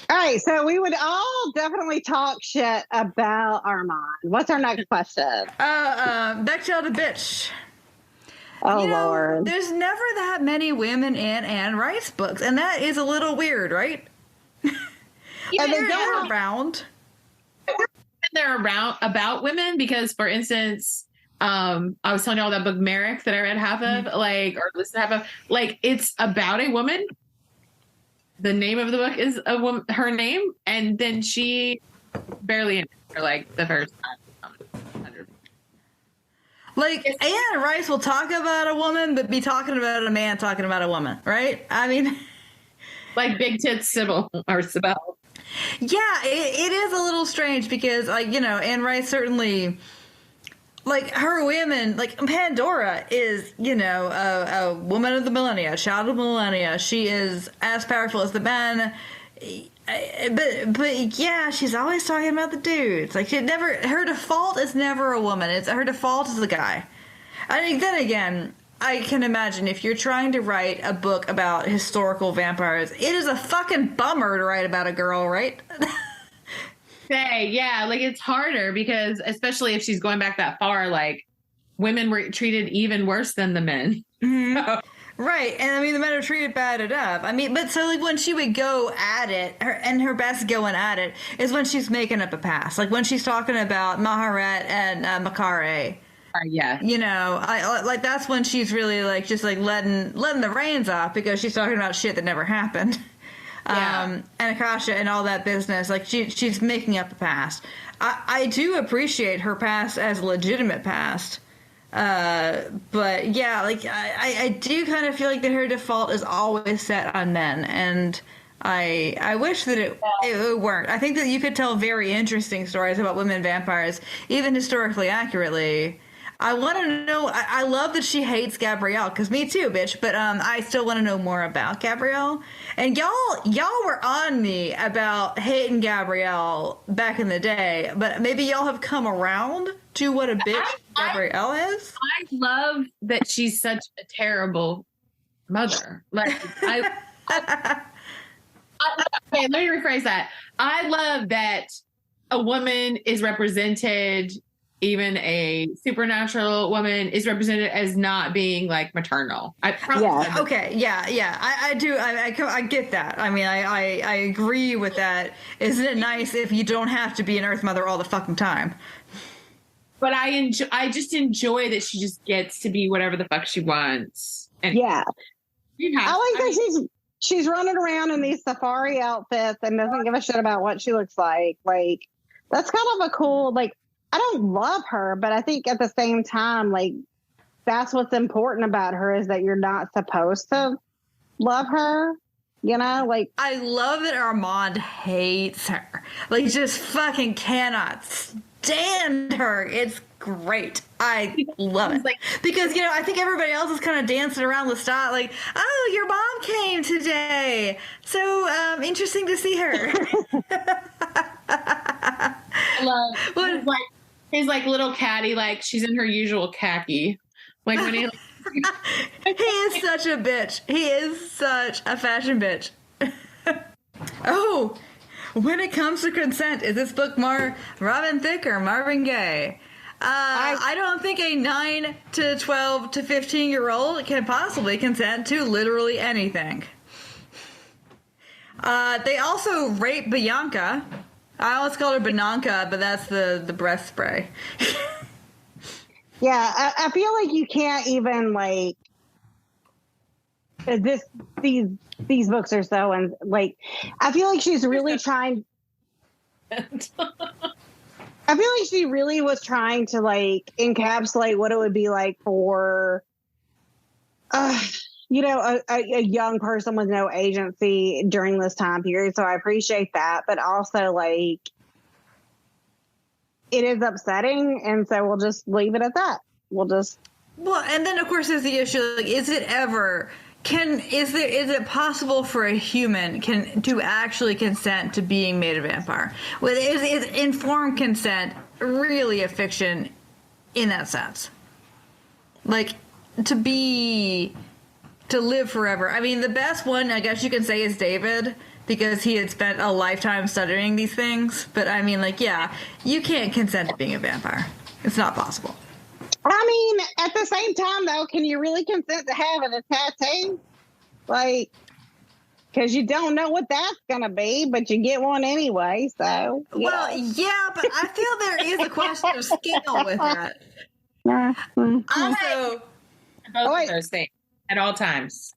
All right, so we would all definitely talk shit about Armand. What's our next question? Bechtel the bitch. Oh, Lord. There's never that many women in Anne Rice books, and that is a little weird, right? And they're around. They're around about women because, for instance, I was telling you all that book Merrick that I read half of, or listened to half of. Like, it's about a woman. The name of the book is a woman, her name, and then she barely in it for like the first time. Like Anne Rice will talk about a woman, but be talking about a man talking about a woman, right? I mean, like Big Tits Sybil or Sybil. Yeah, it is a little strange because, like, Anne Rice certainly. Like, her women, like, Pandora is, a woman of the millennia, a child of the millennia. She is as powerful as the men. But yeah, she's always talking about the dudes. Like, her default is never a woman. Her default is a guy. I think then again, I can imagine if you're trying to write a book about historical vampires, it is a fucking bummer to write about a girl, right? Yeah, like it's harder because especially if she's going back that far, like women were treated even worse than the men. Mm-hmm. Right. And I mean, the men are treated bad enough. I mean, but so like when she would go at it, her best going at it is when she's making up a past. Like when she's talking about Maharet and Makare. Yeah. I like that's when she's really like just like letting the reins off because she's talking about shit that never happened. And Akasha and all that business, like she's making up a past. I do appreciate her past as a legitimate past, but yeah, like I do kind of feel like that her default is always set on men, and I wish that it weren't. I think that you could tell very interesting stories about women vampires, even historically accurately. I want to know. I love that she hates Gabrielle, because me too, bitch. But I still want to know more about Gabrielle. And y'all were on me about hating Gabrielle back in the day, but maybe y'all have come around to what a bitch Gabrielle is. I love that she's such a terrible mother. Like okay, let me rephrase that. I love that a woman is represented. Even a supernatural woman is represented as not being like maternal. Okay. Yeah. I do. I get that. I mean, I agree with that. Isn't it nice if you don't have to be an Earth Mother all the fucking time? But I just enjoy that she just gets to be whatever the fuck she wants. And I like that she's running around in these safari outfits and doesn't give a shit about what she looks like. Like, that's kind of a cool, like, I don't love her, but I think at the same time, like, that's what's important about her is that you're not supposed to love her, like. I love that Armand hates her. Like, just fucking cannot stand her. It's great. I love it. Because, I think everybody else is kind of dancing around Lestat like, oh, your mom came today. So, interesting to see her. I love his little caddy, like she's in her usual khaki. Like when he he is such a bitch. He is such a fashion bitch. Oh, when it comes to consent, is this book more Robin Thicke or Marvin Gaye? I don't think a 9 to 12 to 15-year-old can possibly consent to literally anything. They also rape Bianca. I always call her Bananka, but that's the breath spray. Yeah, I feel like you can't even like these books are so and like I feel like she's really trying. I feel like she really was trying to like encapsulate what it would be like for a young person with no agency during this time period. So I appreciate that. But also, like, it is upsetting. And so we'll just leave it at that. We'll just Well, and then of course there's the issue, like, is it possible for a human to actually consent to being made a vampire? Well, is informed consent really a fiction in that sense? Like, to live forever. I mean, the best one, I guess you can say, is David, because he had spent a lifetime studying these things. But I mean, like, yeah, you can't consent to being a vampire. It's not possible. I mean, at the same time, though, can you really consent to having a tattoo? Like, because you don't know what that's going to be, but you get one anyway, so. Well, yeah, but I feel there is a question of skill with that. Also, both of those things at all times.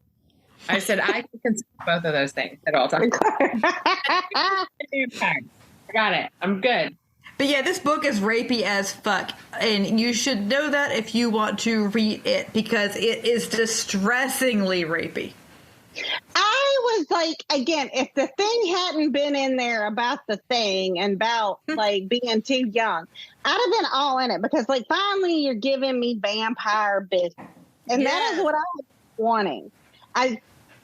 I said I can consent to both of those things at all times. I got it. I'm good. But yeah, this book is rapey as fuck, and you should know that if you want to read it, because it is distressingly rapey. I was like, again, if the thing hadn't been in there about the thing and about like being too young, I'd have been all in it, because like finally you're giving me vampire business, and that is what I was wanting.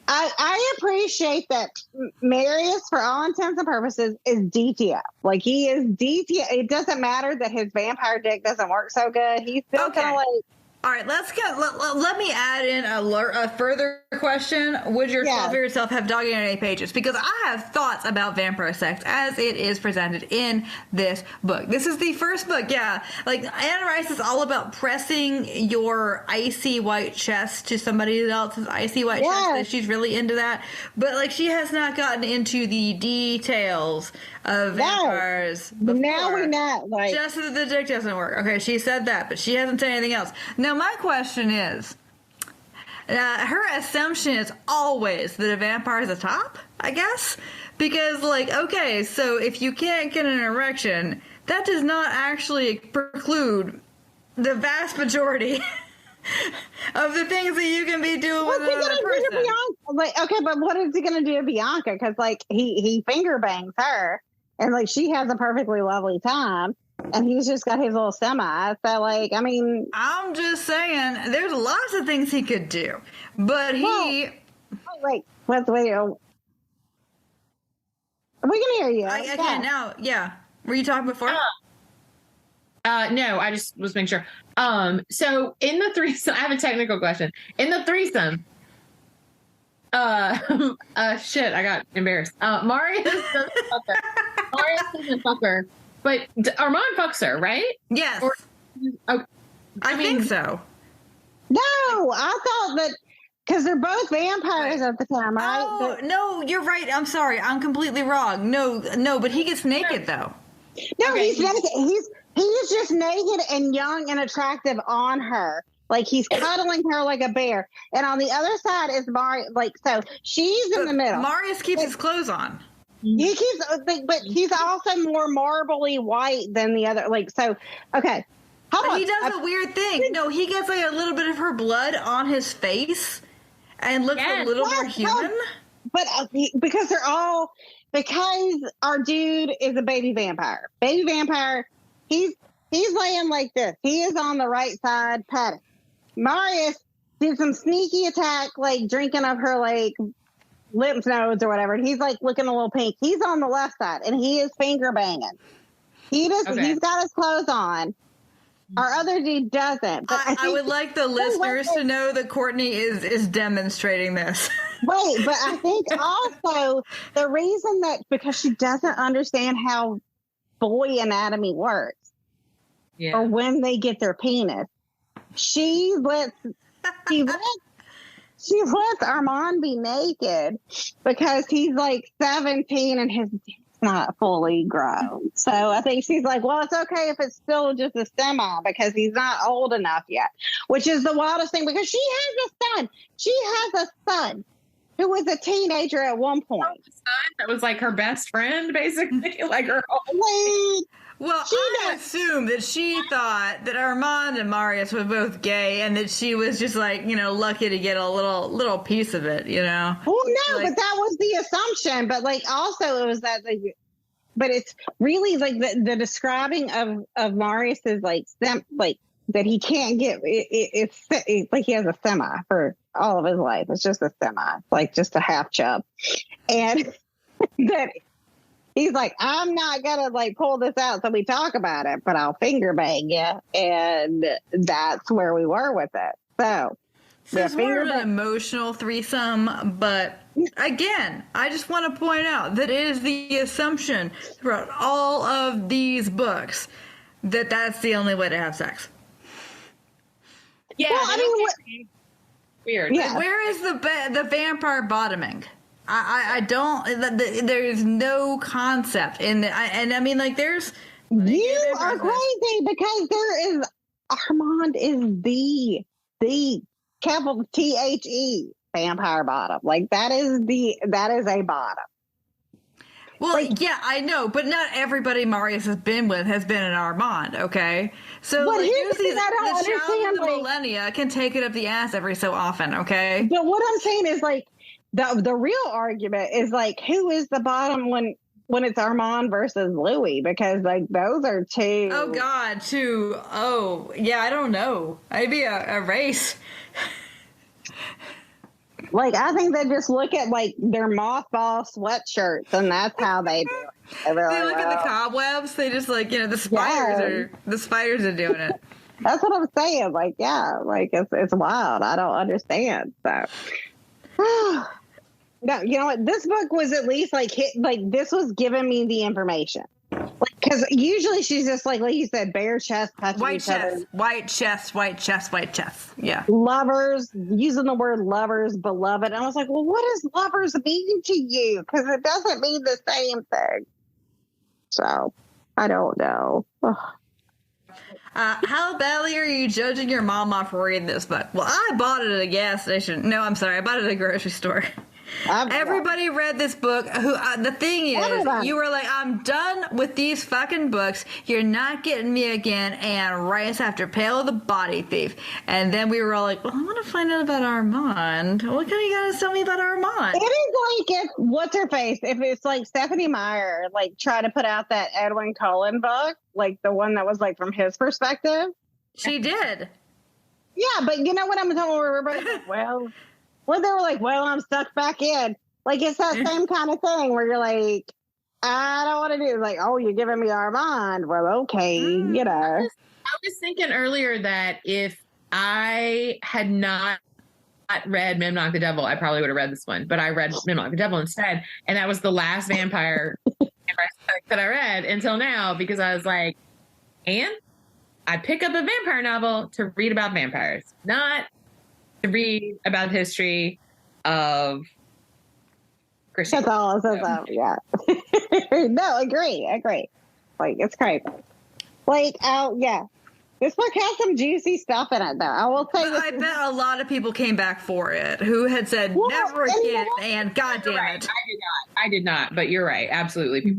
I appreciate that Marius, for all intents and purposes, is DTF. Like, he is DTF. It doesn't matter that his vampire dick doesn't work so good. He's still kind of like. All right, let me add in a further question. Would your 12-year-old self have dog eared 8 pages? Because I have thoughts about vampire sex as it is presented in this book. This is the first book, yeah. Like, Anne Rice is all about pressing your icy white chest to somebody else's icy white chest. That she's really into that. But, like, she has not gotten into the details of vampires before. Now we're not, like... Just that the dick doesn't work. Okay, she said that, but she hasn't said anything else. Now, my question is, her assumption is always that a vampire is a top, I guess? Because, like, okay, so if you can't get an erection, that does not actually preclude the vast majority of the things that you can be doing with another person. Like, okay, but what is he going to do to Bianca? Because, like, he finger bangs her, and, like, she has a perfectly lovely time. And he's just got his little semi. So, like, I mean... I'm just saying, there's lots of things he could do. But he... Wait. We can hear you. I can now, yeah. Were you talking before? No, I just was making sure. So, in the threesome... I have a technical question. In the threesome... shit, I got embarrassed. Marius doesn't fuck her. Marius doesn't fuck her. But Armand fucks her, right? Yes. I think so. No, I thought that because they're both vampires at the time, right? Oh, no, you're right. I'm sorry. I'm completely wrong. No, but he gets naked, though. No, okay. He's naked. He's just naked and young and attractive on her. Like, he's cuddling her like a bear. And on the other side is Marius. Like, so she's in the middle. Marius keeps his clothes on. He keeps, but he's also more marbly white than the other. Like, so, okay. But he does a weird thing. No, he gets like a little bit of her blood on his face and looks a little more human. But because our dude is a baby vampire. Baby vampire, he's laying like this. He is on the right side, patting. Marius did some sneaky attack, like drinking of her, like, lymph nodes or whatever, and he's like looking a little pink. He's on the left side, and he is finger banging. He's got his clothes on. Our other dude doesn't. But I would like the listeners to know that Courtney is demonstrating this. Wait, but I think also the reason that because she doesn't understand how boy anatomy works, or when they get their penis, she lets Armand be naked because he's like 17 and his dick's not fully grown. So I think she's like, well, it's okay if it's still just a semi because he's not old enough yet, which is the wildest thing because she has a son. She has a son who was a teenager at one point. That was like her best friend, basically, like her whole... Well, I assume that she thought that Armand and Marius were both gay and that she was just like, lucky to get a little piece of it, Well, no, but that was the assumption. But like, also it was that, like, but it's really like the describing of Marius's like that he can't get. It's like he has a semi for all of his life. It's just a semi, like just a half chub, and that he's like, I'm not gonna like pull this out so we talk about it, but I'll finger bang you, and that's where we were with it. So it's more of an emotional threesome, but again, I just want to point out that it is the assumption throughout all of these books that that's the only way to have sex. Yeah, well, I mean, weird. Yeah. Where is the vampire bottoming? I don't. There's no concept in it, and I mean, like, there's. You are crazy because there is Armand is the capital THE vampire bottom. Like that is a bottom. Well, like, yeah, I know, but not everybody Marius has been with has been an Armand, okay? So but like, usually the child of the millennia can take it up the ass every so often, okay? But what I'm saying is like the real argument is like who is the bottom when it's Armand versus Louis, because like those are two. Oh God, two. Oh yeah, I don't know. Maybe a race. Like, I think they just look at, like, their mothball sweatshirts, and that's how they do it. They look at the cobwebs. They just, like, the spiders are doing it. That's what I'm saying. Like, yeah, like, it's wild. I don't understand. So, no, you know what? This book was at least, like, this was giving me the information. Like, because usually she's just like you said, bare chest, touching each other. White chest. Yeah. Lovers, using the word lovers, beloved. And I was like, well, what does lovers mean to you? Because it doesn't mean the same thing. So, I don't know. How badly are you judging your mama for reading this book? Well, I bought it at a gas station. No, I'm sorry. I bought it at a grocery store. Everybody read this book. The thing is, you were like, I'm done with these fucking books. You're not getting me again. And right after Pale of the Body Thief. And then we were all like, well, I want to find out about Armand. What can you guys tell me about Armand? It is like, what's her face? If it's like Stephanie Meyer, like, try to put out that Edwin Cullen book, like the one that was like from his perspective. She did. Yeah, but you know what I'm telling everybody? Well, when they were like, well, I'm stuck back in. Like, it's that same kind of thing where you're like, I don't want to do it. Like, oh, you're giving me Armand. Well, okay, you know. I was thinking earlier that if I had not read Memnoch the Devil, I probably would have read this one. But I read Memnoch the Devil instead. And that was the last vampire that I read until now, because I was like, and I pick up a vampire novel to read about vampires, not to read about the history of Christianity. Catholicism, yeah. No, agree. Like, it's crazy. Like, yeah. This book has some juicy stuff in it, though. I will say I bet a lot of people came back for it who had said, never again, and God damn it. I did not, but you're right. Absolutely.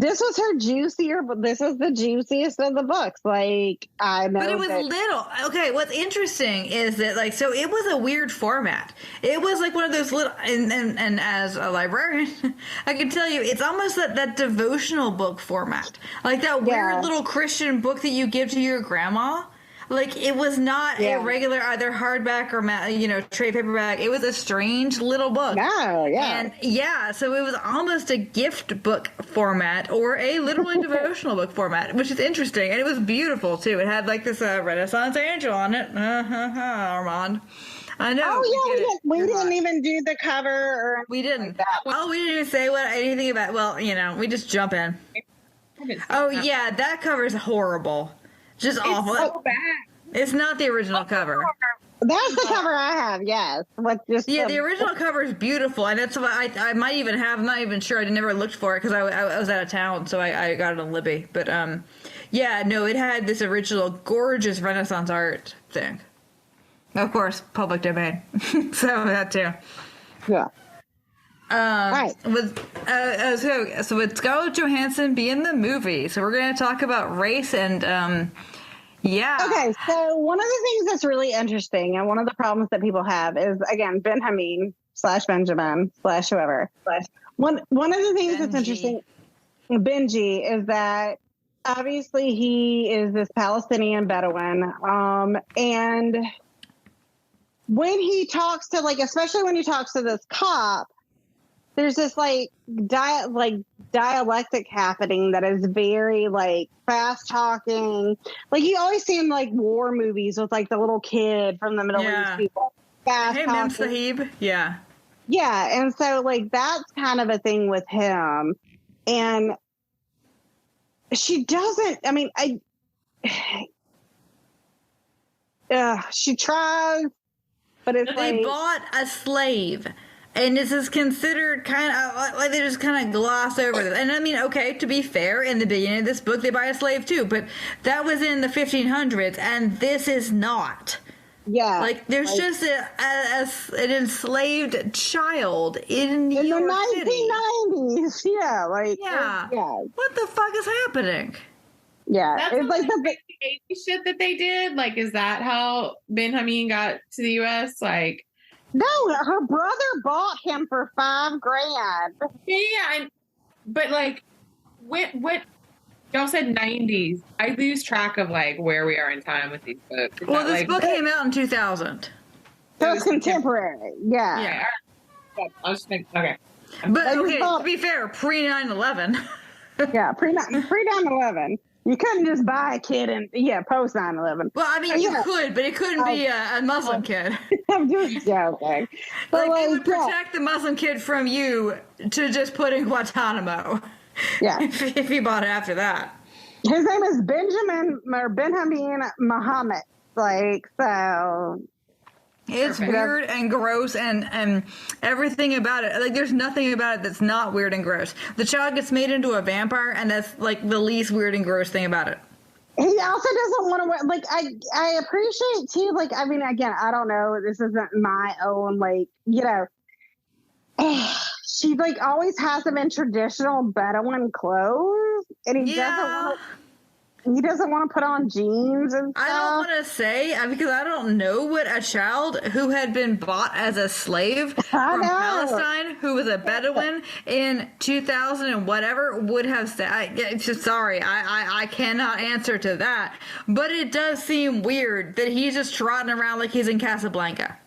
This was her juicier, but this is the juiciest of the books. Like, I know. But it was little. Okay, what's interesting is that, like, so it was a weird format. It was like one of those little, and as a librarian, I can tell you, it's almost that devotional book format. Like that weird little Christian book that you give to your grandma. Like, it was not a regular either hardback or, trade paperback. It was a strange little book. And, so it was almost a gift book format or a literally devotional book format, which is interesting. And it was beautiful, too. It had, like, this Renaissance angel on it. Armand. I know. Oh, yeah, we didn't even do the cover. Or we didn't. Like we didn't even say anything about, we just jump in. Oh, yeah, that cover is horrible. Just awful. So bad. It's not the original cover. That's the cover I have, yes. The original cover is beautiful, and that's what I might even have. I'm not even sure. I never looked for it because I was out of town, so I got it on Libby. But it had this original gorgeous Renaissance art thing. Of course, public domain. So that too. Yeah. Right. So with Scarlett Johansson being the movie, so we're going to talk about race and Okay, so one of the things that's really interesting, and one of the problems that people have is, again, Benjamin / Benjamin / whoever. One of the things that's interesting, Benji, is that obviously he is this Palestinian Bedouin. And when he talks to, like, especially when he talks to this cop, there's this dialectic happening that is very like fast talking. Like, he always seemed like war movies with like the little kid from the Middle East people. Fast Hey, Mem Sahib. Yeah. Yeah, and so like that's kind of a thing with him. And she doesn't, I mean, she tries, but it's they bought a slave. And this is considered kind of like they just kind of gloss over this. And I mean, okay, to be fair, in the beginning of this book, they buy a slave too, but that was in the 1500s, and this is not. Yeah. Like, there's just an enslaved child in New York the 1990s. City. Yeah. Like, yeah. What the fuck is happening? Yeah. That's it's like the crazy shit that they did. Like, is that how Ben-Hameen got to the U.S.? Like, no, her brother bought him for $5,000. Yeah, but like, what y'all said 90s. I lose track of like where we are in time with these books. Well, this book came out in 2000. So it's contemporary. Yeah. Yeah. I was just thinking, okay. But okay, to be fair, pre 9/11. Yeah, pre 9/11. You couldn't just buy a kid and post 9/11. Well, I mean, you could, but it couldn't be a Muslim kid. I'm just joking. But like, it would protect the Muslim kid from you to just put in Guantanamo. Yeah. if you bought it after that. His name is Ben-Hameen Muhammad. Like, so. It's weird and gross and everything about it. Like, there's nothing about it that's not weird and gross. The child gets made into a vampire, and that's like the least weird and gross thing about it. He also doesn't want to wear, like, I appreciate too, like, I mean, again, I don't know, this isn't my own, like, you know, she like always has him in traditional Bedouin clothes, and he doesn't want to put on jeans and stuff. I don't want to say, because I don't know what a child who had been bought as a slave from Palestine, who was a Bedouin in 2000 and whatever, would have said. I cannot answer to that. But it does seem weird that he's just trotting around like he's in Casablanca.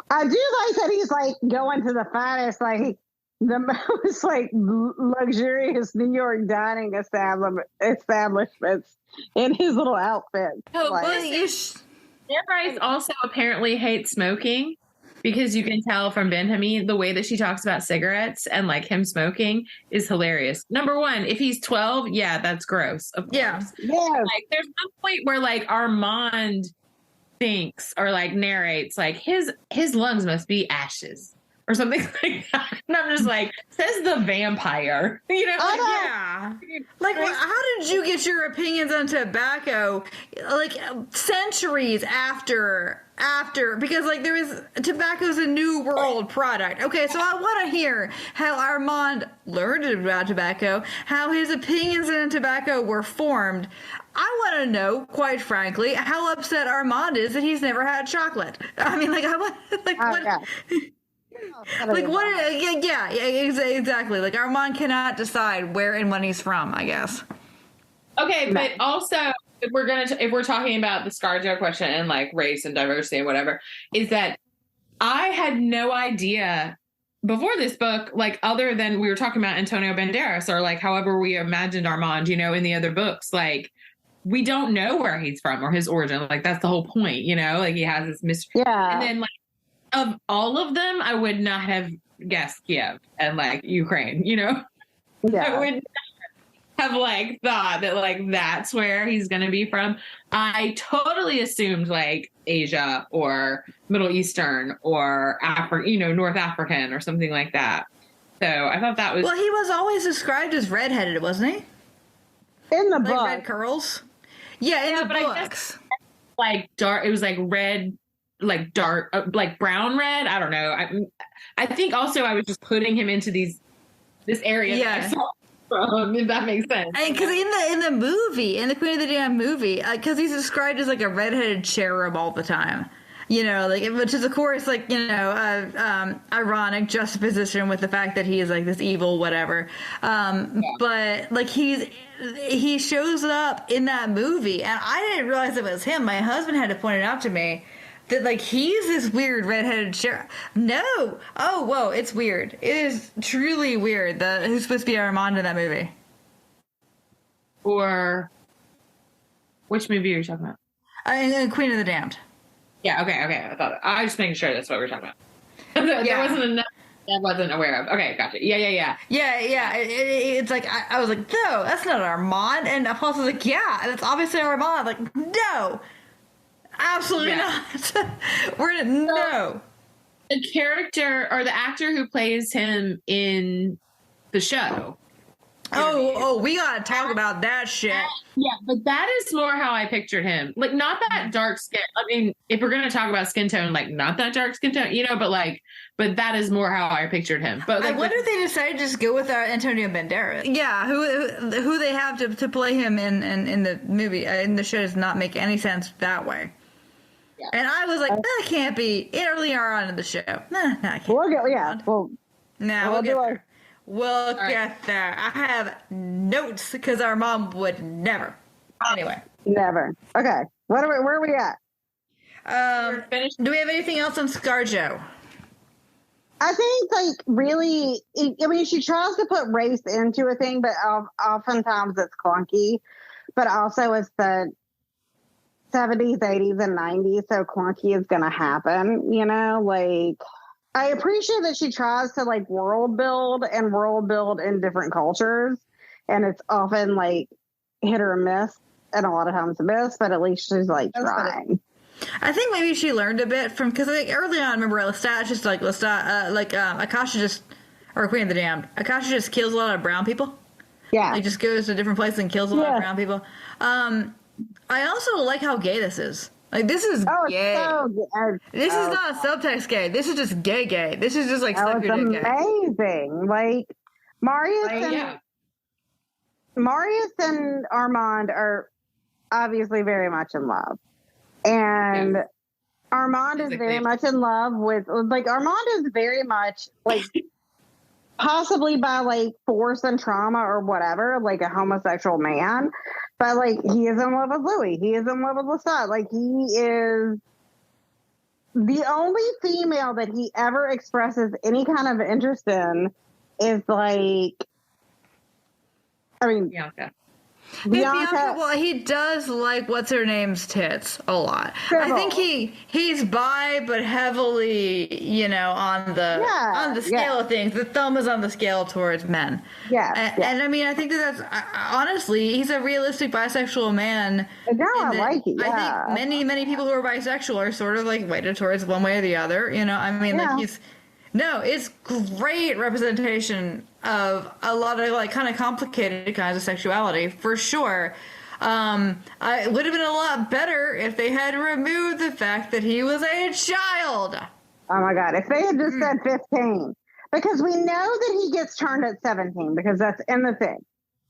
I do like that he's like going to the finest, like the most like luxurious New York dining establishments in his little outfit. Oh, like, AnneRice also apparently hates smoking, because you can tell from Ben-Hameen the way that she talks about cigarettes and like him smoking is hilarious. Number one, if he's 12, yeah, that's gross. Of course. Yeah. Like, there's one point where like Armand thinks or like narrates like his lungs must be ashes or something like that, and I'm just like, says the vampire, you know? Like, yeah, like, well, how did you get your opinions on tobacco like centuries after, because like tobacco's a new world product. Okay, so I want to hear how Armand learned about tobacco, how his opinions on tobacco were formed. I want to know, quite frankly, how upset Armand is that he's never had chocolate. I mean, like, I want, like, what? Yeah. Like, what? Yeah, exactly. Like, Armand cannot decide where and when he's from, I guess. Okay, but also, if we're talking about the ScarJo question and like race and diversity and whatever, is that I had no idea before this book, like, other than we were talking about Antonio Banderas or like however we imagined Armand, you know, in the other books, like, we don't know where he's from or his origin. Like, that's the whole point, you know, like he has this mystery. Yeah. And then like, of all of them, I would not have guessed Kiev and like Ukraine, you know? Yeah. I would not have like thought that like that's where he's going to be from. I totally assumed like Asia or Middle Eastern or Africa, you know, North African or something like that. So I thought that was. Well, he was always described as redheaded, wasn't he? In the like book. Red curls? Yeah, in the but books. Like dark, it was like red, like dark, like brown red. I don't know. I think also I was just putting him into this area. Yeah. That I saw from, if that makes sense. And because in the movie, in the Queen of the Damned movie, because he's described as like a redheaded cherub all the time. You know, like, which is of course, like, you know, ironic juxtaposition with the fact that he is like this evil whatever. But like he shows up in that movie, and I didn't realize it was him. My husband had to point it out to me that like he's this weird redheaded sheriff. No, oh whoa, it's weird. It is truly weird. Who's supposed to be Armand in that movie? Or which movie are you talking about? Queen of the Damned. Yeah, okay. I was just making sure that's what we're talking about. There wasn't enough I wasn't aware of. Okay, gotcha. Yeah. It's like, I was like, no, that's not Armand. And Paul was like, yeah, that's obviously Armand. Like, no, absolutely not. No. The character or the actor who plays him in the show. Oh, we gotta talk about that shit. Yeah, but that is more how I pictured him. Like, not that dark skin. I mean, if we're gonna talk about skin tone, like, not that dark skin tone, you know. But that is more how I pictured him. But like, I wonder if they decided to just go with Antonio Banderas. Yeah, who they have to play him in the movie in the show does not make any sense that way. Yeah. And I was like, that can't be earlier on in the show. Nah, I can't. We'll get there. We'll get there. I have notes because our mom would never. Anyway. Never. Okay. Where are we at? Do we have anything else on ScarJo? I think, like, really, I mean, she tries to put race into a thing, but oftentimes it's clunky. But also it's the 70s, 80s, and 90s, so clunky is going to happen, you know? Like, I appreciate that she tries to, like, world build in different cultures, and it's often, like, hit or miss, and a lot of times a miss, but at least she's, like, trying. I think maybe she learned a bit from, because like early on, remember Akasha just, or Queen of the Damned, Akasha just kills a lot of brown people. Yeah, like just goes to different places and kills a lot of brown people. I also like how gay this is. Like, this is gay. So this is not subtext gay. This is just gay. This is just like it's amazing. Like Marius and Armand are obviously very much in love. And Armand is very much in love with, like, Armand is very much, like, possibly by, like, force and trauma or whatever, like a homosexual man. But, like, he is in love with Louis. He is in love with Lestat. Like, he is the only female that he ever expresses any kind of interest in is, like, I mean, Bianca. Bianca, well, he does like what's her name's tits a lot. I think he's bi, but heavily, you know, on the scale of things. The thumb is on the scale towards men. And I mean, I think that's honestly, he's a realistic bisexual man. I think many people who are bisexual are sort of like weighted towards one way or the other. You know, I mean, like it's great representation of a lot of, like, kind of complicated kinds of sexuality, for sure. It would have been a lot better if they had removed the fact that he was a child. Oh my God. If they had just said 15, because we know that he gets turned at 17, because that's in the thing.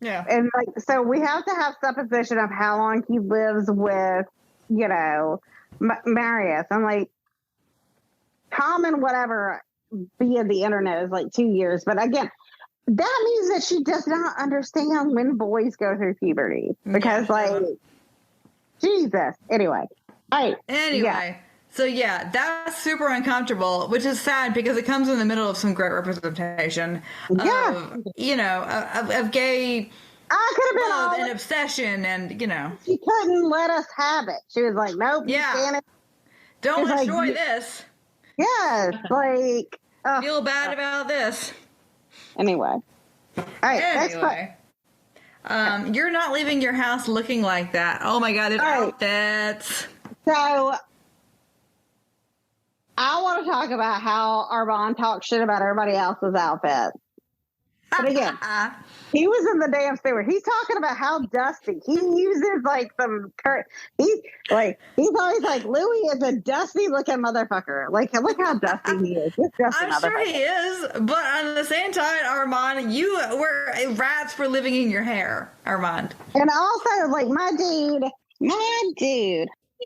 Yeah. And, like, so we have to have supposition of how long he lives with, you know, Marius. And, like, common whatever via the internet is like 2 years. But again, that means that she does not understand when boys go through puberty. Because, like, Jesus. Anyway. So, that's super uncomfortable, which is sad because it comes in the middle of some great representation of, you know, of gay love and obsession, and, you know. She couldn't let us have it. She was like, nope. Yeah. Don't enjoy this. Yes. Like. Feel bad about this. Anyway. All right. You're not leaving your house looking like that. Oh my God, it's outfits. So I want to talk about how Armand talks shit about everybody else's outfits. But again, he was in the damn sewer. He's talking about how dusty. He uses, like, some he's always like, Louis is a dusty looking motherfucker. Like, look how dusty he is. I'm sure he is, but on the same time, Armand, you were rats for living in your hair, Armand. And also, like, my dude. We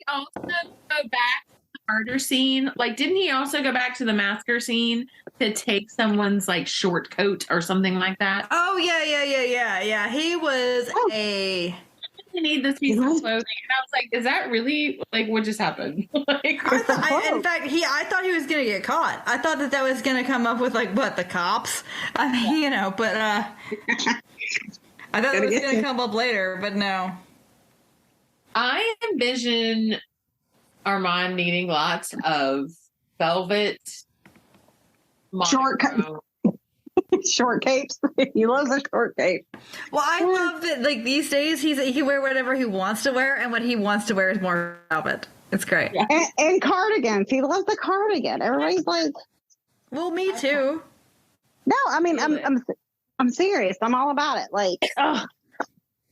also go back to harder scene. Like, didn't he also go back to the masker scene to take someone's like short coat or something like that? Oh yeah. He was a. I need this piece of clothing, and I was like, "Is that really like what just happened?" Like, in fact, I thought he was gonna get caught. I thought that was gonna come up with like what, the cops. I mean, but I thought it was gonna come up later, but no. I envision Armand needing lots of velvet, Short capes. He loves a short cape. Well, I love that. Like these days, he can wear whatever he wants to wear, and what he wants to wear is more velvet. It's great. Yeah. And cardigans. He loves the cardigan. Everybody's like, well, me too. No, I mean, I'm serious. I'm all about it. Like,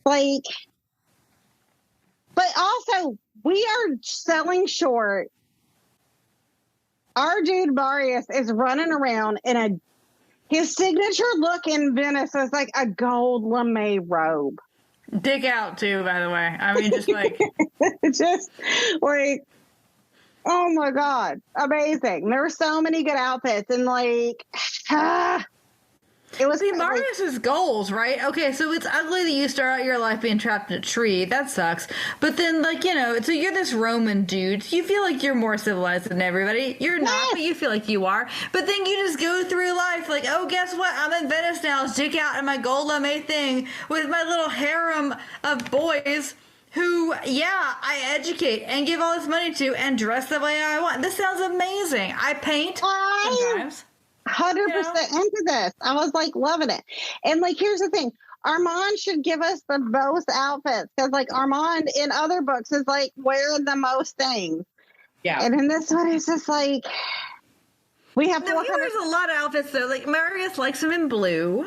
like, but also we are selling short. Our dude Marius is running around in his signature look in Venice is like a gold lame robe. Dick out too, by the way. I mean, just like, just like, oh my God, amazing. There were so many good outfits, and like, it was Marius's goals, right? Okay, so it's ugly that you start out your life being trapped in a tree. That sucks. But then, like, so you're this Roman dude. You feel like you're more civilized than everybody. You're not, but you feel like you are. But then you just go through life like, oh, guess what? I'm in Venice now. Stick out in my gold lame thing with my little harem of boys who, I educate and give all this money to and dress the way I want. This sounds amazing. I paint sometimes. 100% into this. I was like loving it. And like, here's the thing. Armand should give us the most outfits because like Armand in other books is like wearing the most things. Yeah. And in this one, it's just like, we have he wears a lot of outfits though. Like Marius likes him in blue.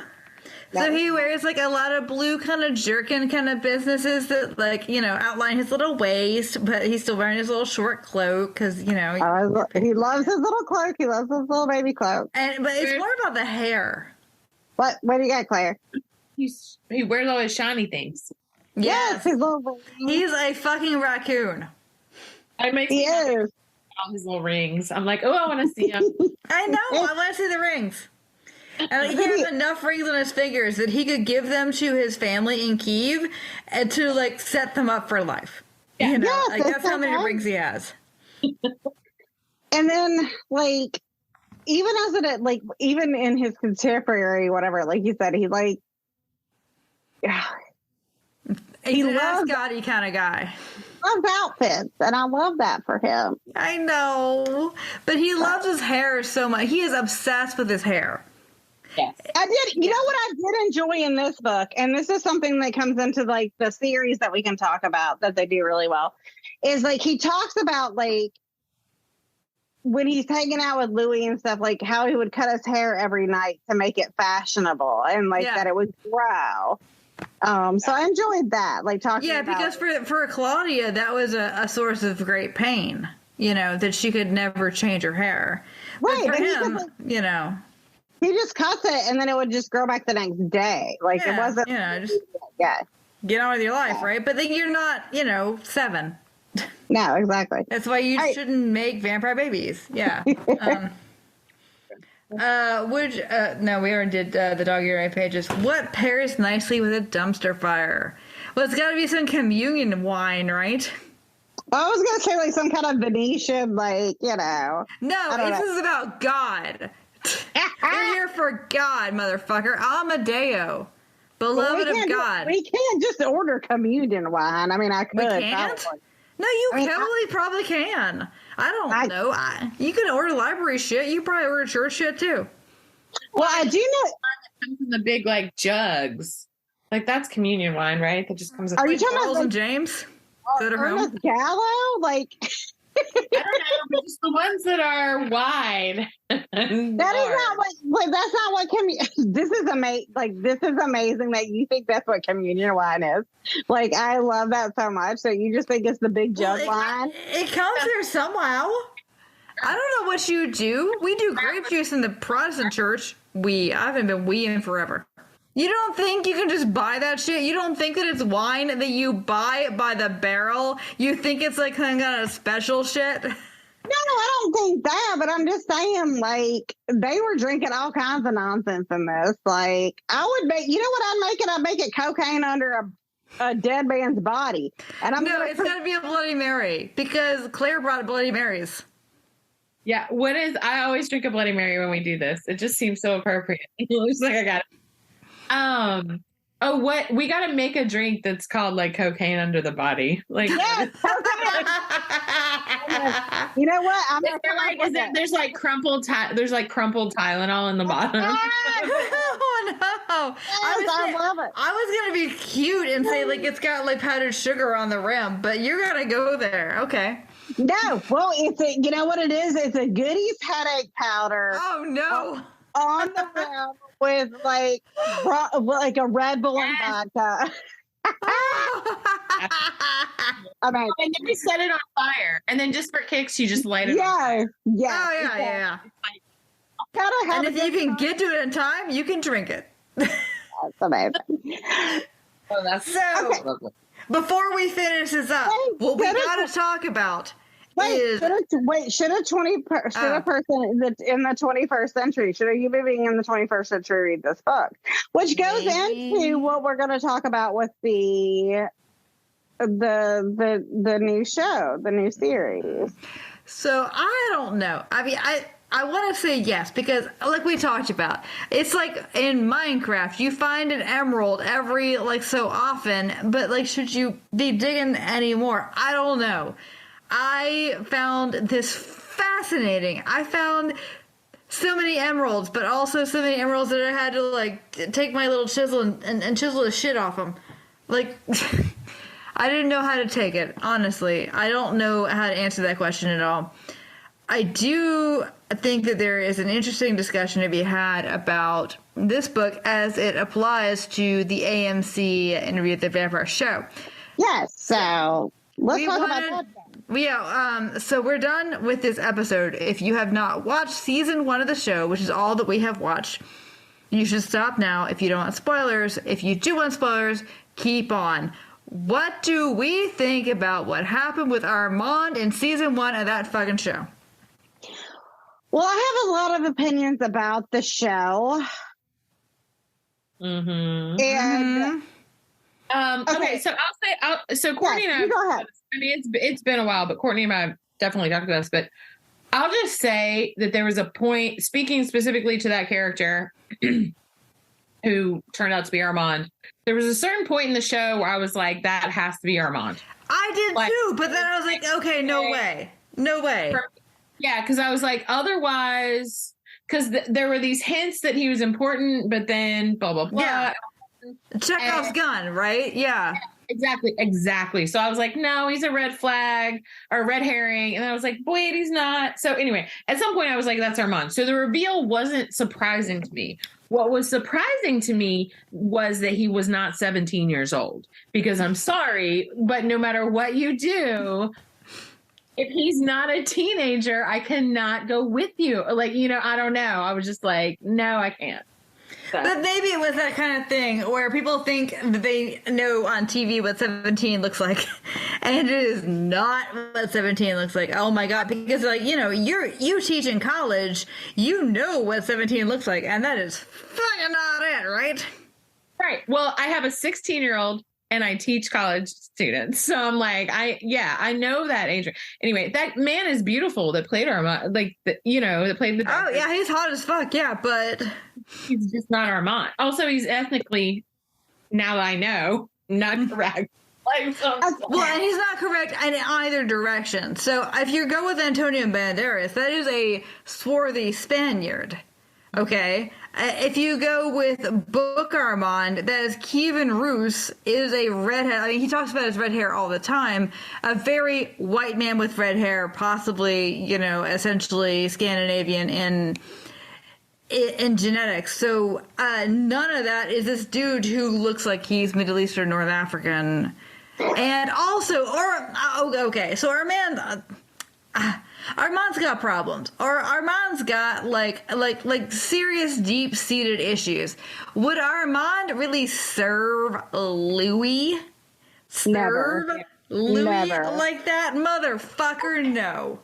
So he wears like a lot of blue kind of jerkin kind of businesses that like, outline his little waist, but he's still wearing his little short cloak because, he loves his little cloak. He loves his little baby cloak. But it's more about the hair. What do you got, Claire? He wears all his shiny things. Yes. He's a fucking raccoon. He is. All his little rings. I'm like, oh, I want to see him. I know. I want to see the rings. And he has enough rings on his fingers that he could give them to his family in Kyiv and to like set them up for life. Yeah. That's how many rings he has. And then like even even in his contemporary whatever, like you said, he he's an Ascoti kind of guy. Loves outfits, and I love that for him. I know, but he loves his hair so much. He is obsessed with his hair. Yes. I did. You know what I did enjoy in this book, and this is something that comes into like the series that we can talk about that they do really well, is like he talks about like when he's hanging out with Louis and stuff, like how he would cut his hair every night to make it fashionable and like that it would grow. So I enjoyed that, like talking about because for Claudia, that was a source of great pain, that she could never change her hair. Right. But for him, he just cuts it and then it would just grow back the next day. Like it wasn't. Just get on with your life, right? But then you're not, 7. No, exactly. That's why you shouldn't make vampire babies. Yeah. No, we already did the dog ear pages. What pairs nicely with a dumpster fire? Well, it's got to be some communion wine, right? I was gonna say like some kind of Venetian, like No, this is about God. You're here for God, motherfucker. Amadeo, beloved of God. We can't just order communion wine. I mean, I could. We can't? No, you probably can. I don't know. You can order library shit. You probably order church shit too. Well, I do know. It comes in the big like jugs. Like that's communion wine, right? That just comes. Are you talking Charles about and James? Gallo? Like I don't know, but just the ones that are wide. That is not what. That's not what communion. This is amazing. Like this is amazing that you think that's what communion wine is. Like I love that so much. So you just think it's the big jug wine. It comes there somehow. I don't know what you do. We do grape juice in the Protestant church. I haven't been in forever. You don't think you can just buy that shit? You don't think that it's wine that you buy by the barrel? You think it's like some kind of special shit? No, I don't think that, but I'm just saying, like, they were drinking all kinds of nonsense in this. Like, I would make, you know what I'd make it? I'd make it cocaine under a dead man's body. And It's got to be a Bloody Mary because Claire brought Bloody Marys. Yeah, I always drink a Bloody Mary when we do this. It just seems so appropriate. It looks like I got it. We got to make a drink that's called like cocaine under the body. Like, yes, you know what? There's like crumpled Tylenol in the bottom. Oh no! I love it. I was gonna be cute and say like it's got like powdered sugar on the rim, but you're gonna go there. Okay. No, well, you know what it is? It's a Goodies headache powder. Oh no! On the rim with like a Red Bull and vodka. And then you set it on fire, and then just for kicks, you just light it. Yeah. Oh yeah. And if you can get to it in time, you can drink it. That's amazing. Oh, that's so. Okay. Before we finish this up, what we got to talk about is... should a person that's in the 21st century, should you be being in the 21st century read this book? Which goes into what we're going to talk about with the new show, the new series. So I don't know. I mean, I want to say yes, because like we talked about, it's like in Minecraft, you find an emerald every like so often, but like should you be digging anymore? I don't know. I found this fascinating. I found so many emeralds, but also so many emeralds that I had to like take my little chisel and chisel the shit off them. Like, I didn't know how to take it, honestly. I don't know how to answer that question at all. I do think that there is an interesting discussion to be had about this book as it applies to the AMC interview at the Vampire show. Yes, so let's talk about that. Yeah, so we're done with this episode. If you have not watched season 1 of the show, which is all that we have watched, you should stop now if you don't want spoilers. If you do want spoilers, keep on. What do we think about what happened with Armand in season 1 of that fucking show? Well, I have a lot of opinions about the show. Mm-hmm. And okay, so so Courtney and I, go ahead. I mean, it's been a while, but Courtney and I have definitely talked about this, but I'll just say that there was a point, speaking specifically to that character who turned out to be Armand, there was a certain point in the show where I was like, that has to be Armand. I did too, but then I was like, okay, no way. Yeah, because I was like, otherwise, because there were these hints that he was important, but then blah, blah, blah. Yeah. Chekhov's gun, right? Yeah. Exactly. So I was like, no, he's a red flag or a red herring. And I was like, wait, he's not. So anyway, at some point I was like, that's Armand. So the reveal wasn't surprising to me. What was surprising to me was that he was not 17 years old, because I'm sorry, but no matter what you do, if he's not a teenager, I cannot go with you. Like, I don't know. I was just like, no, I can't. So. But maybe it was that kind of thing where people think that they know on TV what 17 looks like, and it is not what 17 looks like. Oh my God. Because you teach in college, you know what 17 looks like, and that is fucking not it, right? Right. Well, I have a 16-year-old and I teach college students. So I'm like, I know that age. Anyway, that man is beautiful that played Armand, that played the doctor. Oh yeah, he's hot as fuck, yeah, but he's just not Armand. Also, he's ethnically, now that I know, not correct. Well, and he's not correct in either direction. So if you go with Antonio Banderas, that is a swarthy Spaniard. Okay? If you go with Book Armand, that is Kevin Roos, is a redhead. I mean, he talks about his red hair all the time. A very white man with red hair, possibly, essentially Scandinavian in genetics. So none of that is this dude who looks like he's Middle Eastern, North African. And also, so Armand's got problems, or Armand's got like serious deep-seated issues. Would Armand really serve Louis? Never. Louis like that? Motherfucker, no.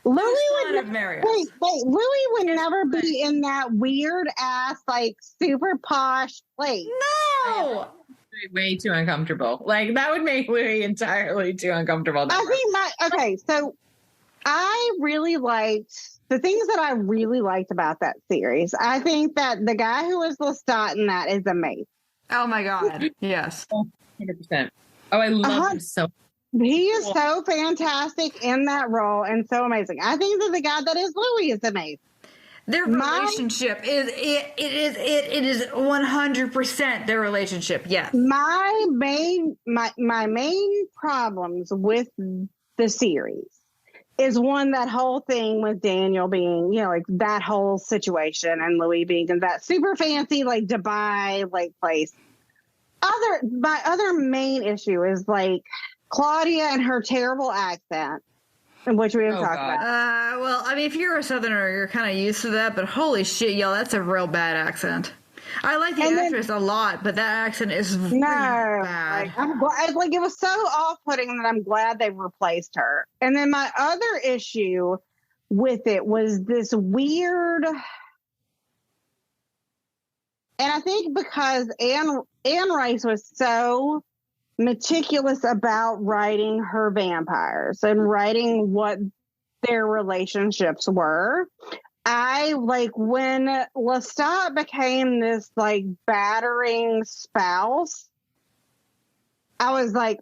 Louis would marry us. Wait, Louis would never be in that weird ass, like, super posh place. No. Way too uncomfortable. Like, that would make Louis entirely too uncomfortable. So I really liked the things that I really liked about that series. I think that the guy who was Lestat in that is amazing. Oh my God. Yes. 100%. Oh, I love him so. He is so fantastic in that role and so amazing. I think that the guy that is Louis is amazing. Their relationship is 100% their relationship. Yes. My main problems with the series is one, that whole thing with Daniel being, like that whole situation, and Louis being in that super fancy like Dubai like place. My other main issue is like Claudia and her terrible accent, which we have talked about. Well, I mean, if you're a Southerner, you're kind of used to that, but holy shit, y'all, that's a real bad accent. I like the actress a lot, but that accent is really bad. Like, I'm glad, like, it was so off-putting that I'm glad they replaced her. And then my other issue with it was this weird, and I think because Anne Rice was so meticulous about writing her vampires and writing what their relationships were. I like when Lestat became this like battering spouse. I was like,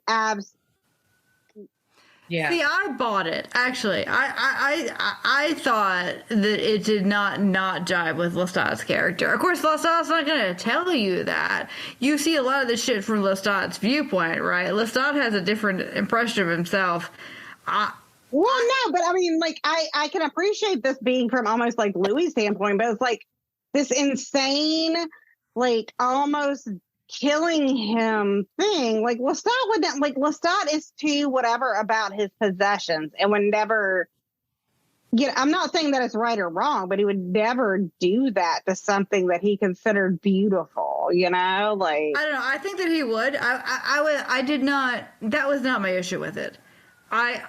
yeah. See, I bought it. Actually, I thought that it did not jive with Lestat's character. Of course, Lestat's not going to tell you that. You see a lot of this shit from Lestat's viewpoint, right? Lestat has a different impression of himself. Well, no, but I mean, like, I can appreciate this being from almost like Louis' standpoint, but it's like this insane, like almost killing him thing. Like Lestat is too whatever about his possessions and would never, I'm not saying that it's right or wrong, but he would never do that to something that he considered beautiful, like. I don't know. I think that he would. I did not. That was not my issue with it. I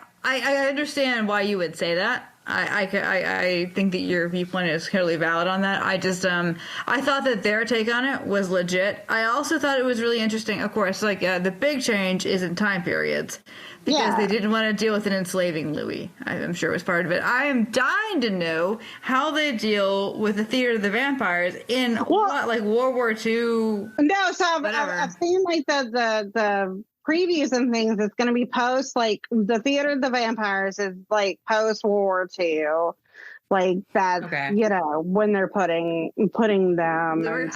understand why you would say that. I think that your viewpoint is totally valid on that. I just I thought that their take on it was legit. I also thought it was really interesting. Of course, like the big change is in time periods because they didn't want to deal with an enslaving Louis. I'm sure it was part of it. I am dying to know how they deal with the theater of the vampires in like World War II. No, so I've seen like the previews and things. It's going to be post, like the theater of the vampires is like post World War II, like that. Okay. When they're putting them.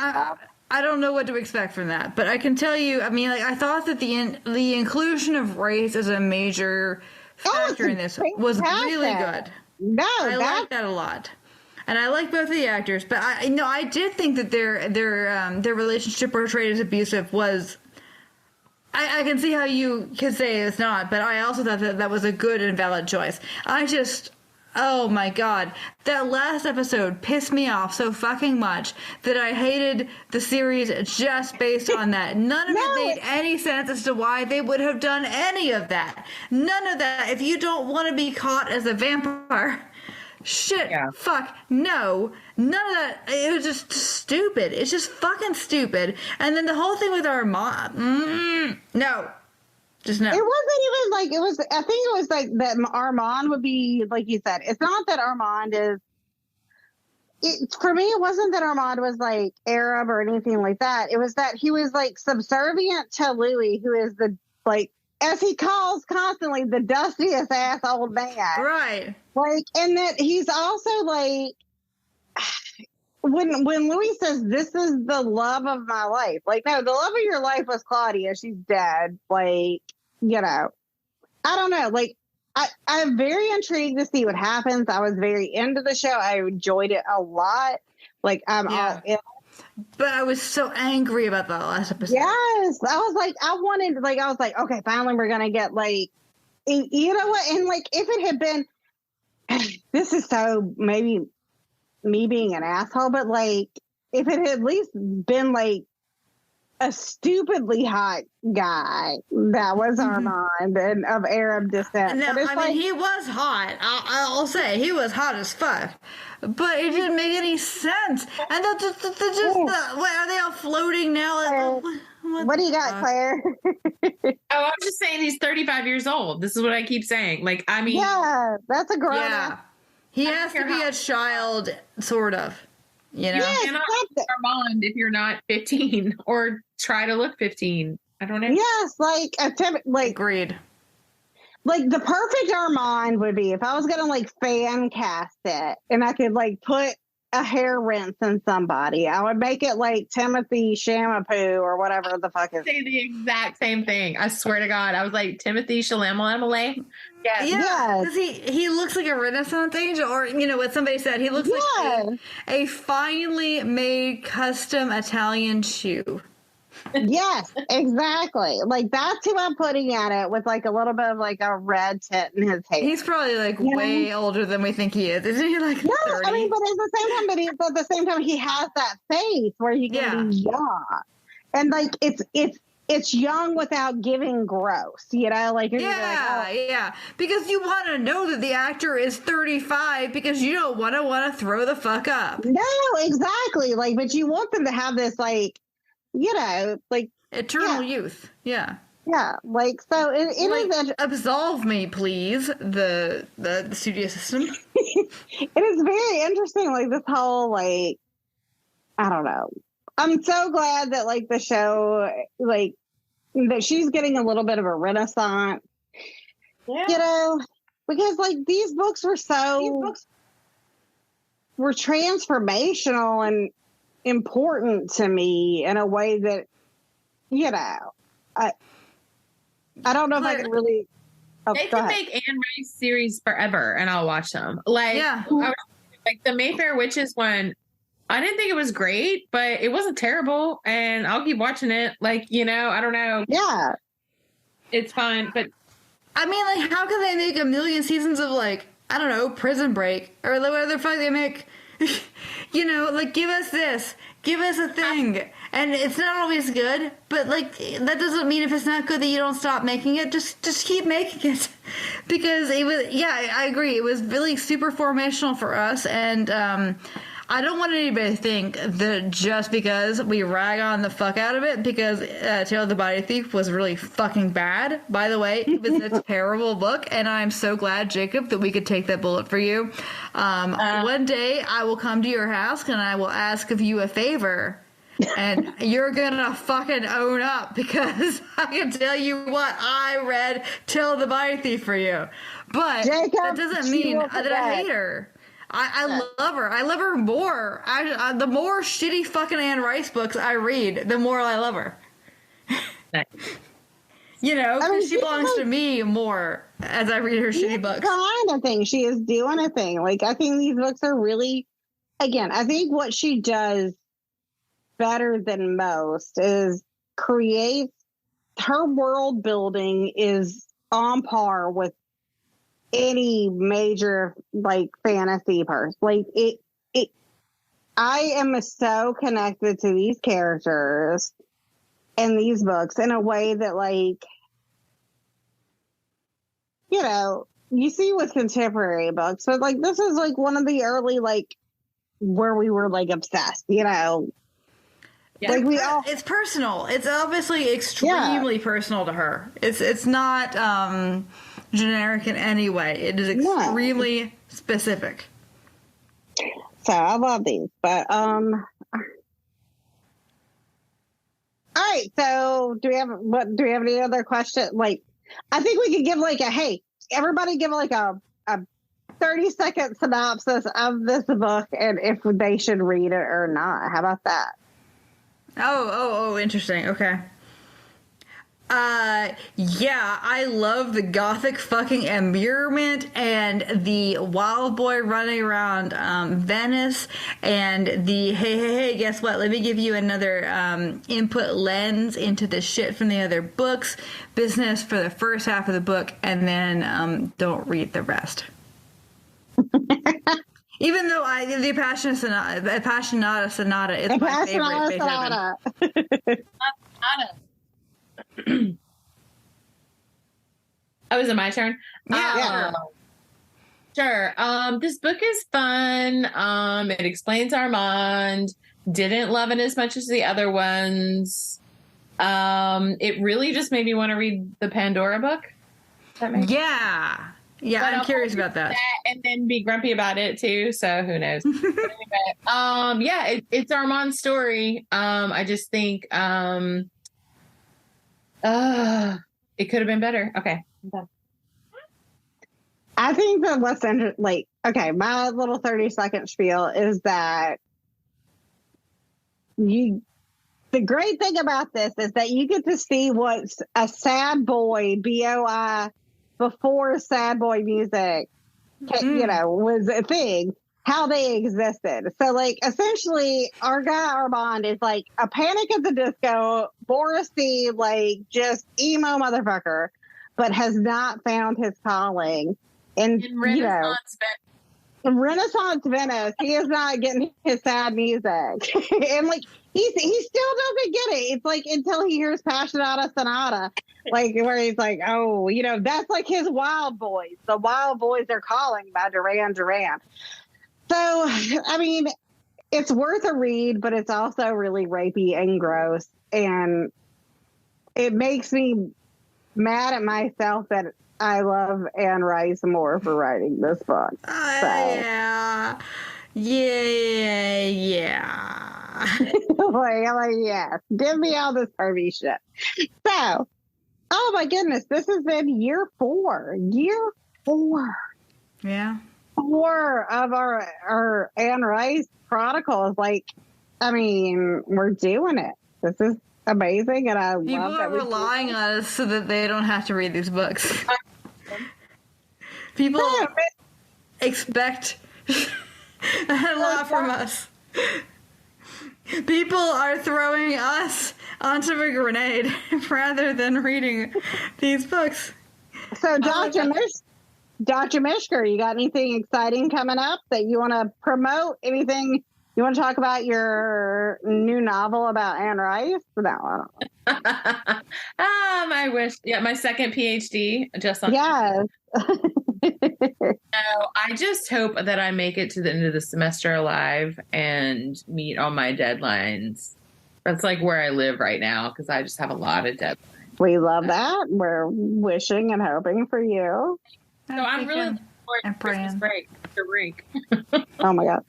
I don't know what to expect from that, but I can tell you. I mean, like I thought that the inclusion of race as a major factor in this was really good. No, I like that a lot. And I like both of the actors, but I did think that their relationship portrayed as abusive was. I can see how you could say it's not, but I also thought that was a good and valid choice. Oh my God, that last episode pissed me off so fucking much that I hated the series just based on that. None of it made any sense as to why they would have done any of that. None of that. If you don't want to be caught as a vampire... Shit, fuck, no, none of that. It was just stupid. It's just fucking stupid. And then the whole thing with Armand, no, just no. It wasn't even like, I think it was like that Armand would be, like you said, it's not that Armand is, for me, it wasn't that Armand was like Arab or anything like that. It was that he was like subservient to Louis, who is the, like, as he calls constantly, the dustiest ass old man. Right. Like, and that he's also like, when Louis says, this is the love of my life. Like, no, the love of your life was Claudia. She's dead. Like, I don't know. Like, I'm very intrigued to see what happens. I was very into the show. I enjoyed it a lot. Like, I'm all in. But I was so angry about that last episode. Yes. I was like, okay, finally we're going to get, like, you know what? And, like, if it had been, this is so maybe me being an asshole, but, like, if it had at least been, like, a stupidly hot guy that was Armand and of Arab descent. No, But it's I mean, he was hot. I'll say he was hot as fuck. But it didn't make any sense. And are they all floating now? What do you got, Claire? I'm just saying he's 35 years old. This is what I keep saying. Like, I mean, Yeah, that's a grown Yeah. up. He has to be a child, sort of. You know? Yes, you cannot that's- be Armand if you're not 15 or try to look 15. I don't know. yes, like Agreed. like the perfect Armand would be if I was gonna like fan cast it and I could like put a hair rinse in somebody. I would make it like Timothy Shampoo or whatever the fuck is. Say the exact same thing. I swear to God. I was like, Timothy Chalamet. Yes. Yeah, because he looks like a Renaissance angel, or what somebody said. He looks like a finely made custom Italian shoe. Yes, exactly. Like that's who I'm putting at it with like a little bit of like a red tint in his hair. He's probably like way older than we think he is. Isn't he like 30? I mean, but at the same time, he has that face where he can be young, and like it's young without giving gross. Like Yeah, because you want to know that the actor is 35 because you don't want to throw the fuck up. No, exactly. Like, but you want them to have this like like eternal youth. Yeah. Yeah, like so it is absolve me, please. The studio system. It is very interesting. Like this whole like I don't know. I'm so glad that like the show like that she's getting a little bit of a renaissance. Yeah. Because like these books were were transformational and important to me in a way that I don't know if I can really. They can make Anne Rice series forever, and I'll watch them. Like, like the Mayfair Witches one. I didn't think it was great, but it wasn't terrible, and I'll keep watching it. Like, I don't know. Yeah, it's fine, but I mean, like, how can they make a million seasons of like I don't know, Prison Break or whatever the fuck they make? Like give us this, give us a thing. And it's not always good, but like that doesn't mean if it's not good that you don't stop making it. Just keep making it, because it was. Yeah, I agree. It was really super formational for us, and I don't want anybody to think that just because we rag on the fuck out of it, because Tale of the Body Thief was really fucking bad. By the way, it was a terrible book, and I'm so glad, Jacob, that we could take that bullet for you. One day I will come to your house and I will ask of you a favor. And you're gonna fucking own up, because I can tell you what, I read Tale of the Body Thief for you. But Jacob, that doesn't mean that I hate her. I love her. I love her more. The more shitty fucking Anne Rice books I read, the more I love her. Because she belongs to me more as I read her shitty books. Kind of thing. She is doing a thing. Like, I think these books are really, again, I think what she does better than most is creates her world building is on par with any major like fantasy person. Like I am so connected to these characters and these books in a way that like you see with contemporary books, but like this is like one of the early like where we were like obsessed, Yeah. Like it's personal. It's obviously extremely personal to her. It's not generic in any way. It is extremely specific. So I love these, but all right. So do we have any other questions? Like, I think we could give like everybody give like a 30-second synopsis of this book and if they should read it or not. How about that? Oh, interesting. Okay. Yeah, I love the gothic fucking immurement and the wild boy running around Venice and the hey, guess what? Let me give you another input lens into the shit from the other books. Business for the first half of the book, and then don't read the rest. Even though the Appassionata Sonata is my favorite Beethoven. Oh, is it my turn? Yeah. Sure. This book is fun. It explains Armand. Didn't love it as much as the other ones. It really just made me want to read the Pandora book. Yeah. Yeah, But I'm curious about that. And then be grumpy about it too. So who knows? But anyway, it's Armand's story. I just think it could have been better. Okay. I'm done. I think that what's my little 30-second spiel is that the great thing about this is that you get to see what's a sad boy, BOI, before sad boy music, was a thing, how they existed. So, essentially, our guy Armand is like a Panic at the Disco, Boris-y, just emo motherfucker, but has not found his calling. And, In Renaissance Renaissance Venice, he is not getting his sad music. And he still doesn't get it. It's until he hears Appassionata Sonata, where he's like, oh, that's his Wild Boys. The Wild Boys Are Calling by Duran Duran. So, I mean, it's worth a read, but it's also really rapey and gross. And it makes me mad at myself that I love Anne Rice more for writing this book. Yeah. Yeah. Give me all this Harvey shit. So, oh my goodness, this has been year 4. Year 4. Yeah. 4 of our Anne Rice chronicles. We're doing it. This is amazing, and I People love that are relying on us so that they don't have to read these books. People expect a lot from us. People are throwing us onto a grenade rather than reading these books. So, Dr. Mischker, you got anything exciting coming up that you want to promote? Anything you want to talk about? Your new novel about Anne Rice? No, I don't know. I wish. Yeah, my second PhD just on. Yes. No, I just hope that I make it to the end of the semester alive and meet all my deadlines. That's where I live right now because I just have a lot of deadlines. We love that. We're wishing and hoping for you. So I'm really looking forward to Christmas break. Oh my God.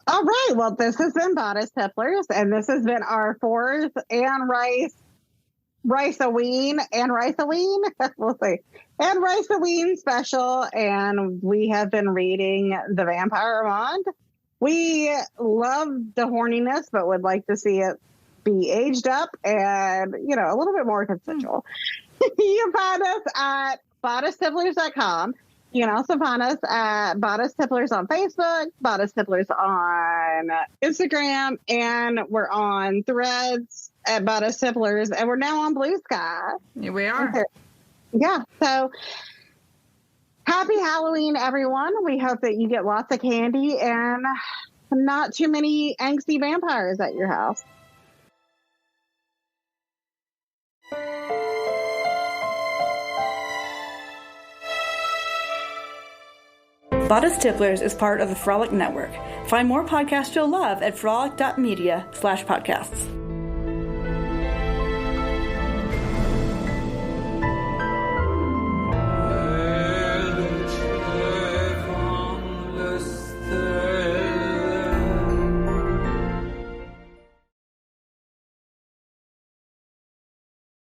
All right. Well, this has been Bodice Tipplers, and this has been our 4th AnneRiceoween. We'll see. AnneRiceoween special, and we have been reading The Vampire Armand. We love the horniness, but would like to see it be aged up and, a little bit more consensual. You can find us at bodicetipplers.com. You can also find us at Bodice Tipplers on Facebook, Bodice Tipplers on Instagram, and we're on Threads at Bodice Tipplers, and we're now on Blue Sky. Here we are. Okay. Yeah, so happy Halloween, everyone. We hope that you get lots of candy and not too many angsty vampires at your house. Bodice Tipplers is part of the Frolic Network. Find more podcasts you'll love at frolic.media/podcasts.